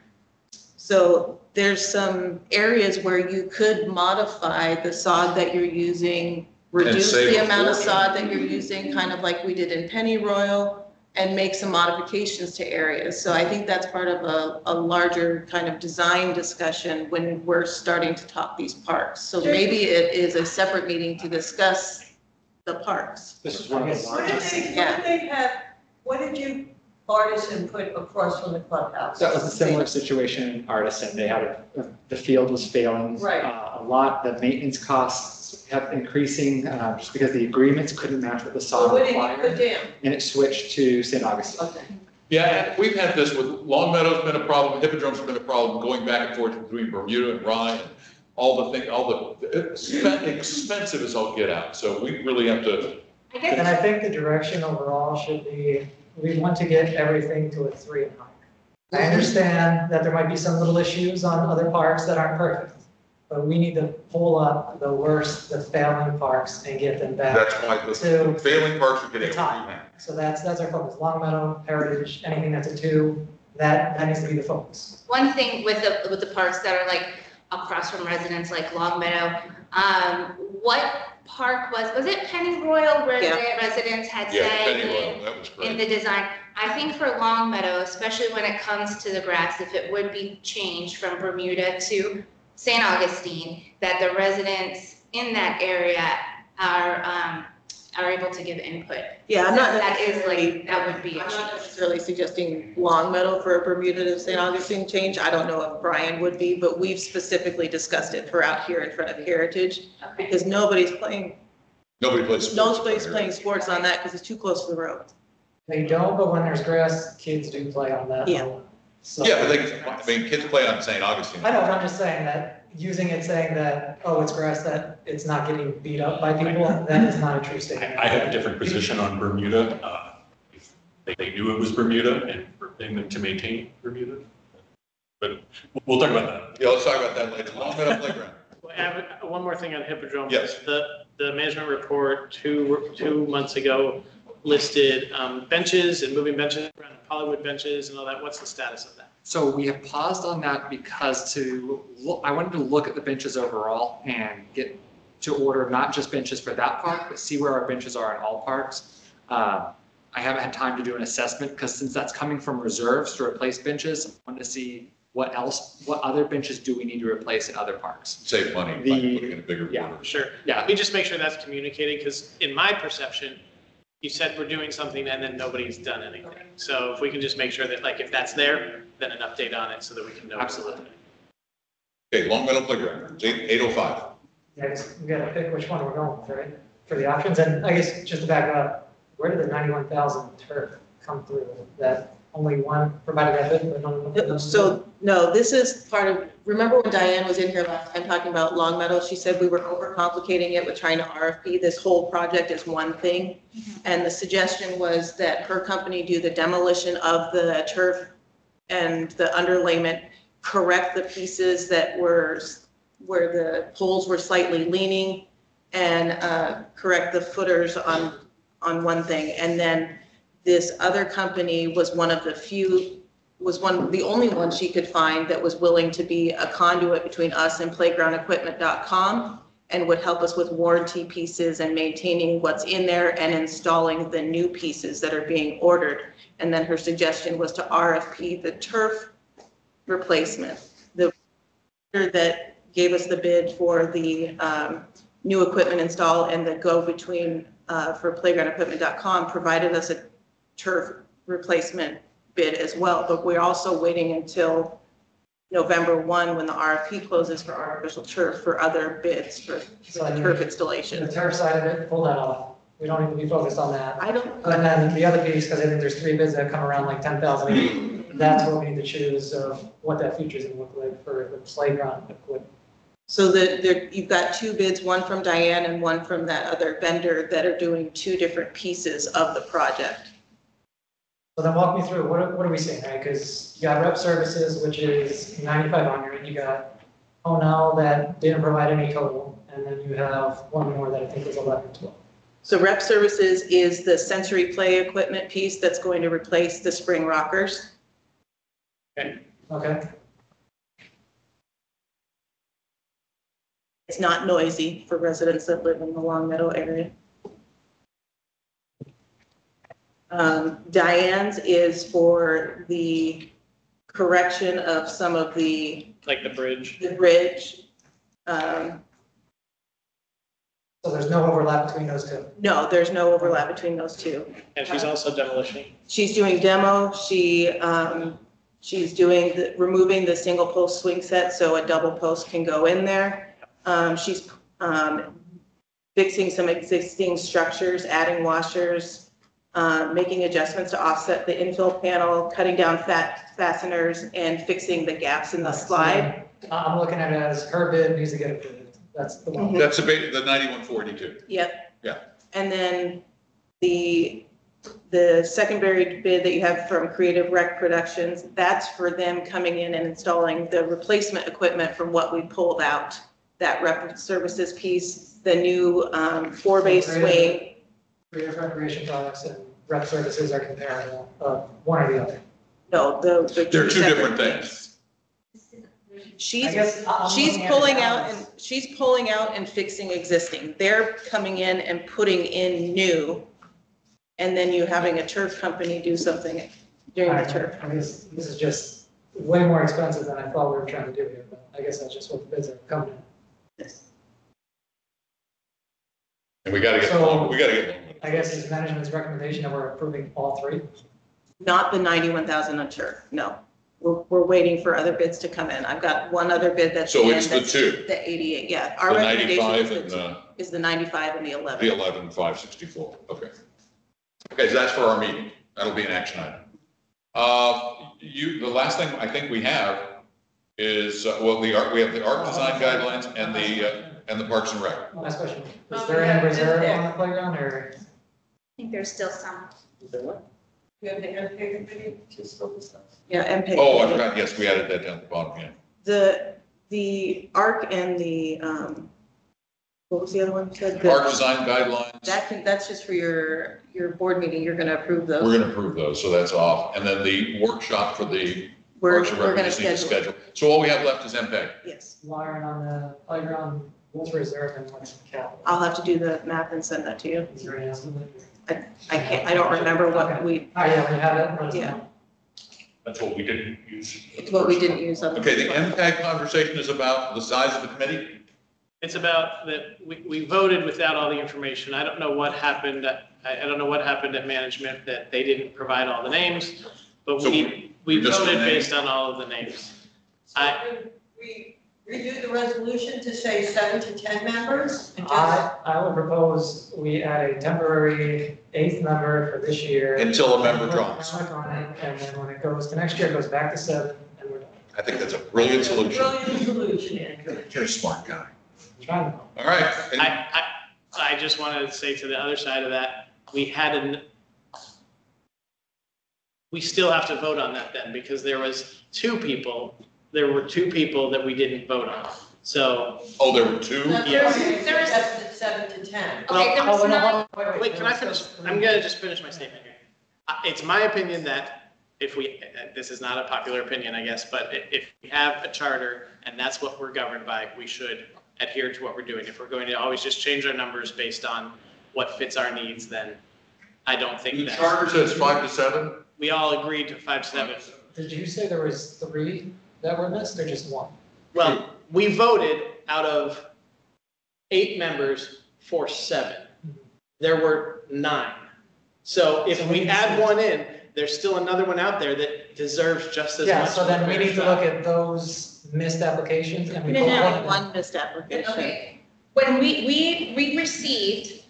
So there's some areas where you could modify the sod that you're using, reduce save the a amount of fortune. sod that you're using, kind of like we did in Pennyroyal, and make some modifications to areas. So I think that's part of a larger kind of design discussion when we're starting to talk these parks. So maybe it is a separate meeting to discuss the parks. This is one of the What did largest. they have, what did you artisan put across from the clubhouse? That was a similar situation in Artisan. They had the field was failing. Right. A lot, the maintenance costs kept increasing, just because the agreements couldn't match what the So sod what did you put required. down? And it switched to St. Augustine. Okay. Yeah, and we've had this with Long Meadow's been a problem, Hippodrome's been a problem, going back and forth between Bermuda and Rye and all the expensive as all get out. So we really have to, I guess And I think the direction overall should be, we want to get everything to a 3 and higher. I understand that there might be some little issues on other parks that aren't perfect, but we need to pull up the worst, the failing parks and get them back that's why the to failing parks are getting the top. rehab. So that's our focus. Long Meadow, Heritage, anything that's a 2, that needs to be the focus. one thing with the parks that are like across from residents, like Long Meadow, what park was it Pennyroyal where Yeah. the residents had Yeah, say Pennyroyal, that was in great. the design? I think for Long Meadow, especially when it comes to the grass, if it would be changed from Bermuda to St. Augustine, that the residents in that area are able to give input. Yeah, I'm not That is necessarily, like, that would be a I'm not change. necessarily suggesting Long Meadow for a Bermuda to St. Augustine change. I don't know if Brian would be, but we've specifically discussed it for out here in front of Heritage, Okay. because nobody's playing Sports. sports on that because it's too close to the road. They don't, but when there's grass, kids do play on that. Yeah. So- Yeah, but kids play on St. Augustine. I know, but I'm just saying that, using it saying that, oh, it's grass, that it's not getting beat up by people, that is not a true statement. I have a different position on Bermuda. If they knew it was Bermuda and they meant to maintain Bermuda. But we'll talk about that. Yeah, let's talk about that later. Long Meadow Playground. Well, I have one more thing on Hippodrome. Yes. The management report two months ago listed benches and moving benches around, Hollywood benches and all that. What's the status of that? So we have paused on that because I wanted to look at the benches overall and get to order not just benches for that park, but see where our benches are in all parks. I haven't had time to do an assessment because since that's coming from reserves to replace benches, I wanted to see what other benches do we need to replace in other parks. Save money by putting in a bigger Yeah. order. Sure. Let me just make sure that's communicated, because in my perception, you said we're doing something and then nobody's done anything. So if we can just make sure that, like, if that's there, then an update on it so that we can know. Absolutely. Okay, Long Meadow Playground, it's 8:05. Yeah, we gotta pick which one we're going with, right? For the options, and I guess just to back up, where did the 91,000 turf come through? That only one provided that bid, but none of them? So, no, this is part of, remember when Diane was in here last time talking about Long Meadow? She said we were overcomplicating it with trying to RFP. This whole project is one thing. And the suggestion was that her company do the demolition of the turf and the underlayment, correct the pieces that were, where the poles were slightly leaning, and correct the footers on on one thing. And then this other company was one of the few, the only one she could find that was willing to be a conduit between us and playgroundequipment.com and would help us with warranty pieces and maintaining what's in there and installing the new pieces that are being ordered. And then her suggestion was to RFP the turf replacement. The vendor that gave us the bid for the new equipment install and the go-between for playgroundequipment.com provided us a turf replacement bid as well, but we're also waiting until November 1 when the RFP closes for artificial turf for other bids for the turf installation. The turf side of it, pull that off. We don't need to be focused on that. I don't, And then the other piece, because I think there's 3 bids that come around like 10,000, that's what we need to choose of what that future's gonna look like for the playground equipment. so you've got 2 bids, one from Diane and one from that other vendor that are doing 2 different pieces of the project. So then walk me through, what are we seeing, right? Because you got rep services, which is 9,500, you got Honell that didn't provide any total, and then you have one more that I think was 1112. So rep services is the sensory play equipment piece that's going to replace the spring rockers. Okay, It's not noisy for residents that live in the Long Meadow area. Diane's is for the correction of some of the Like the bridge. bridge. so there's no overlap between those 2. No, there's no overlap between those 2. And she's also demolition. She's doing demo. She's doing removing the single post swing set so a double post can go in there. She's fixing some existing structures, adding washers, making adjustments to offset the infill panel, cutting down fasteners, and fixing the gaps in the slide. I'm looking at it as her bid needs to get approved. That's the one. That's the 9142. Yep. Yeah. And then the secondary bid that you have from Creative Rec Productions, that's for them coming in and installing the replacement equipment from what we pulled out. That rep services piece, the new 4-base swing. Creative recreation products and rep services are comparable, one or the other. No, the. They're 2 separate different things. I guess I'm She's looking at pulling it out as- and she's pulling out and fixing existing. They're coming in and putting in new. And then you having a turf company do something during the turf. I guess this is just way more expensive than I thought we were trying to do here, but I guess that's just what the bids are coming in. And we gotta get, So- we gotta get. I guess is management's recommendation that we're approving all 3? Not the 91,000 on turf, no. We're waiting for other bids to come in. I've got one other bid that's. So in it's the that's 2, The 88, yeah. Our the recommendation 95 is and is the 95 and the the 11. 11564. Okay. Okay, so that's for our meeting. That'll be an action item. The last thing I think we have is, we have the art design guidelines and the Parks and Rec. Last question, is there any reserve on the playground or? I think there's still some. We have the MPA committee to still discuss. Yeah, MPEG. Oh, I forgot, yes, we added that down at the bottom, yeah. The ARC and the, what was the other one you said? Art design guidelines, That's just for your board meeting. You're gonna approve those. we're gonna approve those, so that's off. And then the workshop for the We're Parks and Rec, we gonna just need to schedule. schedule. So all we have left is MPEG. Yes. Wiring on the playground, what's reserve and what's capital? I'll have to do the math and send that to you. Is there any estimate? I don't remember what we, Oh, yeah, when you have it, let us Yeah. know. That's what we didn't use. it's what we didn't use up. Okay, the MPEG conversation is about the size of the committee? It's about that we voted without all the information. I don't know what happened. I don't know what happened at management that they didn't provide all the names, but So we just voted the names? based on all of the names. So we redo the resolution to say 7 to 10 members and just. I would propose we add a temporary 8th member for this year. Until a member drops. Work on it, and then when it goes to next year, it goes back to 7, and we're done. I think that's a brilliant solution. Brilliant solution. You're a smart guy. Trying to. All right. And- I just wanted to say to the other side of that, we still have to vote on that then, because there were 2 people that we didn't vote on. So Oh, there were 2? That's Yes. right. There was- That's 7 to 10. Okay, there was nine. Wait, can I finish? I'm gonna just finish my statement here. It's my opinion that if we, this is not a popular opinion, I guess, but if we have a charter and that's what we're governed by, we should adhere to what we're doing. If we're going to always just change our numbers based on what fits our needs, then I don't think The that's. charter says 5 to 7? We all agreed to 5 to 7. Did you say there was 3 that were missed or just 1? Well, we voted out of 8 members for 7. There were 9. So if we add 1 in, there's still another one out there that deserves just as much. Yeah, so then we of a need to fair look at those missed applications and we No, vote no, one of them. one missed application. Okay, when we received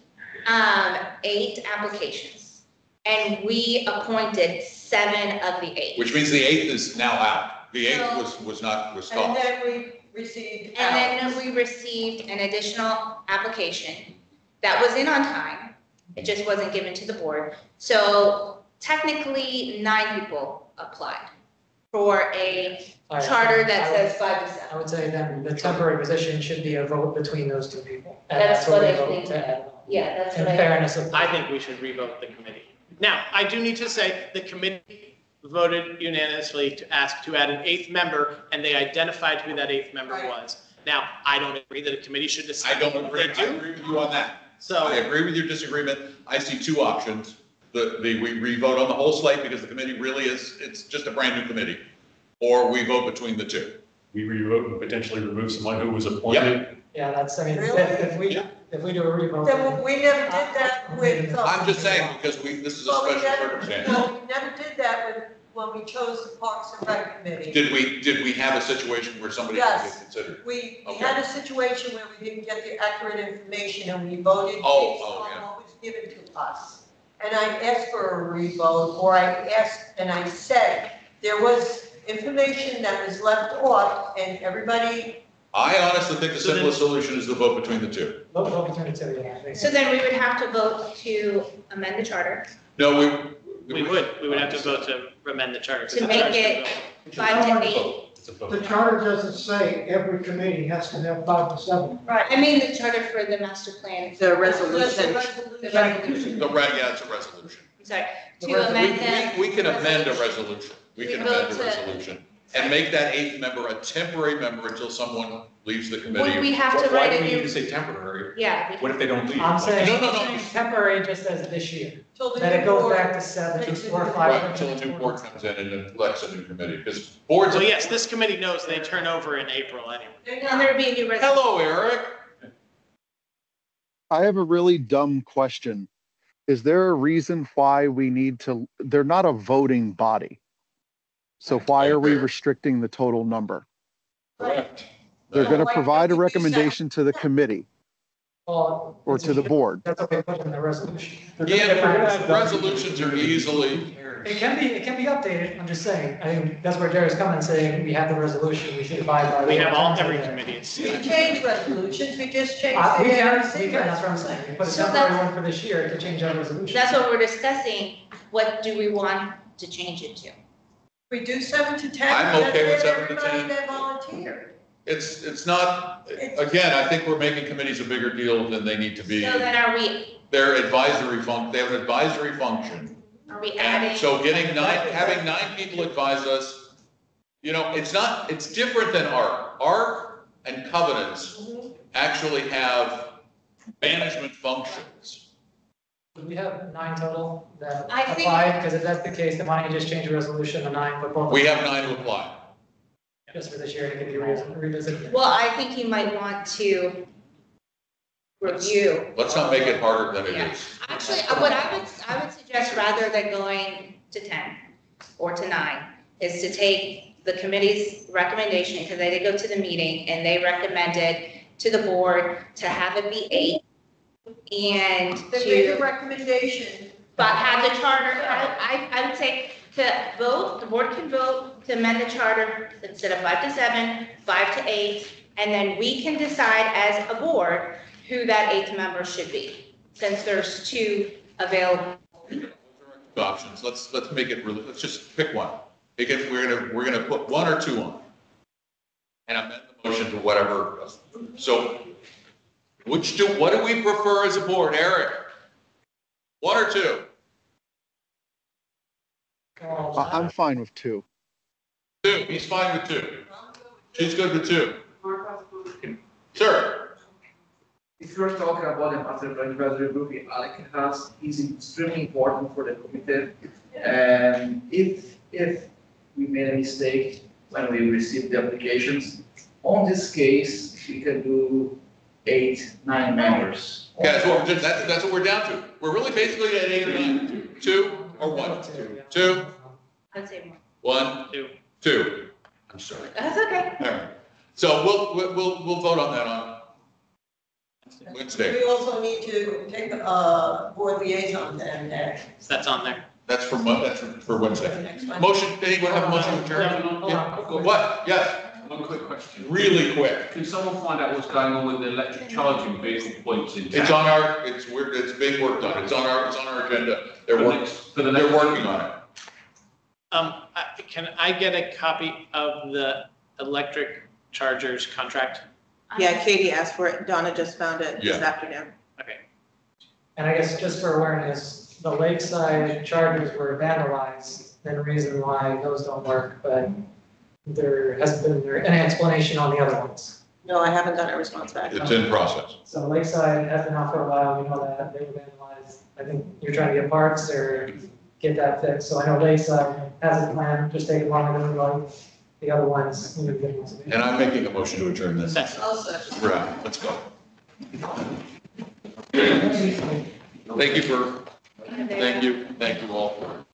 8 applications, and we appointed 7 of the 8. Which means the 8th is now out. The 8th So- was not, was And tossed. then we received And then ours. we received an additional application that was in on time. It just wasn't given to the board. So technically, 9 people applied for a All right, charter I that would- says 5 to I 7. would say then the temporary position should be a vote between those 2 people. And That's what what we I vote think. to add on. Yeah, that's In what I. fairness of. I think we should revote the committee. Now, I do need to say, the committee voted unanimously to ask to add an 8th member, and they identified who that 8th member Right. was. Now, I don't agree that a committee should decide. I don't what agree. they I do. agree with you on that. I So, agree with your disagreement. I see 2 options. We re-vote on the whole slate because the committee really is, it's just a brand new committee. Or we vote between the 2. We revote and potentially remove someone who was appointed. Yeah, that's, I mean, Really? if we do a revote. Then we never did that with. I'm just saying, because this is a Well, we special never- circumstance. No, we never did that when we chose the Parks and Rec Committee. Did we have a situation where somebody could Yes. get considered? We Okay. had a situation where we didn't get the accurate information and we voted based Oh, on yeah. what was given to us. And I asked for a revote, or I asked, and I said, there was information that was left off and everybody, I honestly think the simplest solution is the vote between the 2. Vote between the 2, yeah. I think. So then we would have to vote to amend the charter No, we would have to vote to amend the charter. to make it 5 to 8. It's a vote. The charter doesn't say every committee has to have 5 to 7. right. I mean, the charter for the master plan, The resolution. the resolution, yeah, it's a resolution. I'm sorry, The to amend the. We can amend a resolution. We can We amend vote a to- resolution and make that 8th member a temporary member until someone leaves the Would committee. we have to Why write do a we need new? to say temporary? Yeah. What if they don't leave? I'm saying, No. temporary just as this year. Till the Then it new goes board back to 7 takes or it. 5. Right, until a new board comes in and elects a new committee, because boards. So yes, this committee knows they turn over in April anyway. And there would be a new resolution. Hello, Eric. I have a really dumb question. Is there a reason why we need to, they're not a voting body. So why are we restricting the total number? Correct. They're going to Why provide a don't we do recommendation to the committee Well, or to the board. That's what we put in the resolution. Yeah, resolutions are easily, It can be updated, I'm just saying. I think that's where Jerry's coming, saying we have the resolution, we should abide by. We have all, the- every committee. It's- We changed resolutions, we just changed We the can, ARC we can, that's what I'm saying. We put a So temporary that's- one for this year to change our resolution. That's what we're discussing. What do we want to change it to? We do 7 to 10. I'm okay with that's 7 to everybody 10. that volunteered. it's not, again, I think we're making committees a bigger deal than they need to be. So then are we They're advisory they have an advisory function. adding? And so having 9 people advise us, it's different than ARC. ARC and covenants actually have management functions. We have 9 total that I think- applied, because if that's the case, then why don't you just change the resolution to 9, but both. We have 9 to apply. Just for this year, it can be revisited. Well, I think you might want to review. Let's not make it harder than it Yeah. is. Actually, what I would suggest, rather than going to 10 or to 9, is to take the committee's recommendation, because they did go to the meeting, and they recommended to the board to have it be 8, and They made a to, recommendation. but have the charter, I would say to vote, the board can vote to amend the charter instead of 5 to 7, 5 to 8, and then we can decide as a board who that 8th member should be, since there's 2 available. Options, let's make it really, let's just pick one. We're gonna put 1 or 2 on. And amend the motion to whatever. So What do we prefer as a board, Eric? One or two? I'm fine with two. Two, he's fine with two. She's good with two. Sir? If you're talking about the master plan advisory group, ALEC is extremely important for the committee. And if we made a mistake when we received the applications, on this case, we can do 8, 9 members. Yeah, that's what we're down to. We're really basically at 8 or 9. 2 or 1? 2? I'd say 1? 2. I'm sorry. That's okay. All right. So we'll vote on that on Wednesday. We also need to take board liaison then next. That's on there. That's for Wednesday. Next Monday. Motion, anyone have a motion to adjourn? What? Yes, One quick question. really quick. Can someone find out what's going on with the electric charging vehicle points in town? It's on our, it's being worked on. It's on our agenda. They're working on it. Can I get a copy of the electric chargers contract? Yeah, Katie asked for it. Donna just found it this Yeah. afternoon. Okay. And I guess just for awareness, the lakeside chargers were vandalized, and the reason why those don't work, but there hasn't been an explanation on the other ones. No, I haven't gotten a response back. It's in process. So lakeside has been out for a while, we know that, they were vandalized. I think you're trying to get parts or get that fixed, so I know lakeside has a plan, just taking longer than we like. The other ones, we need to get them to be. And I'm making a motion to adjourn this. Second. I'll second. Right, let's go. Thank you all.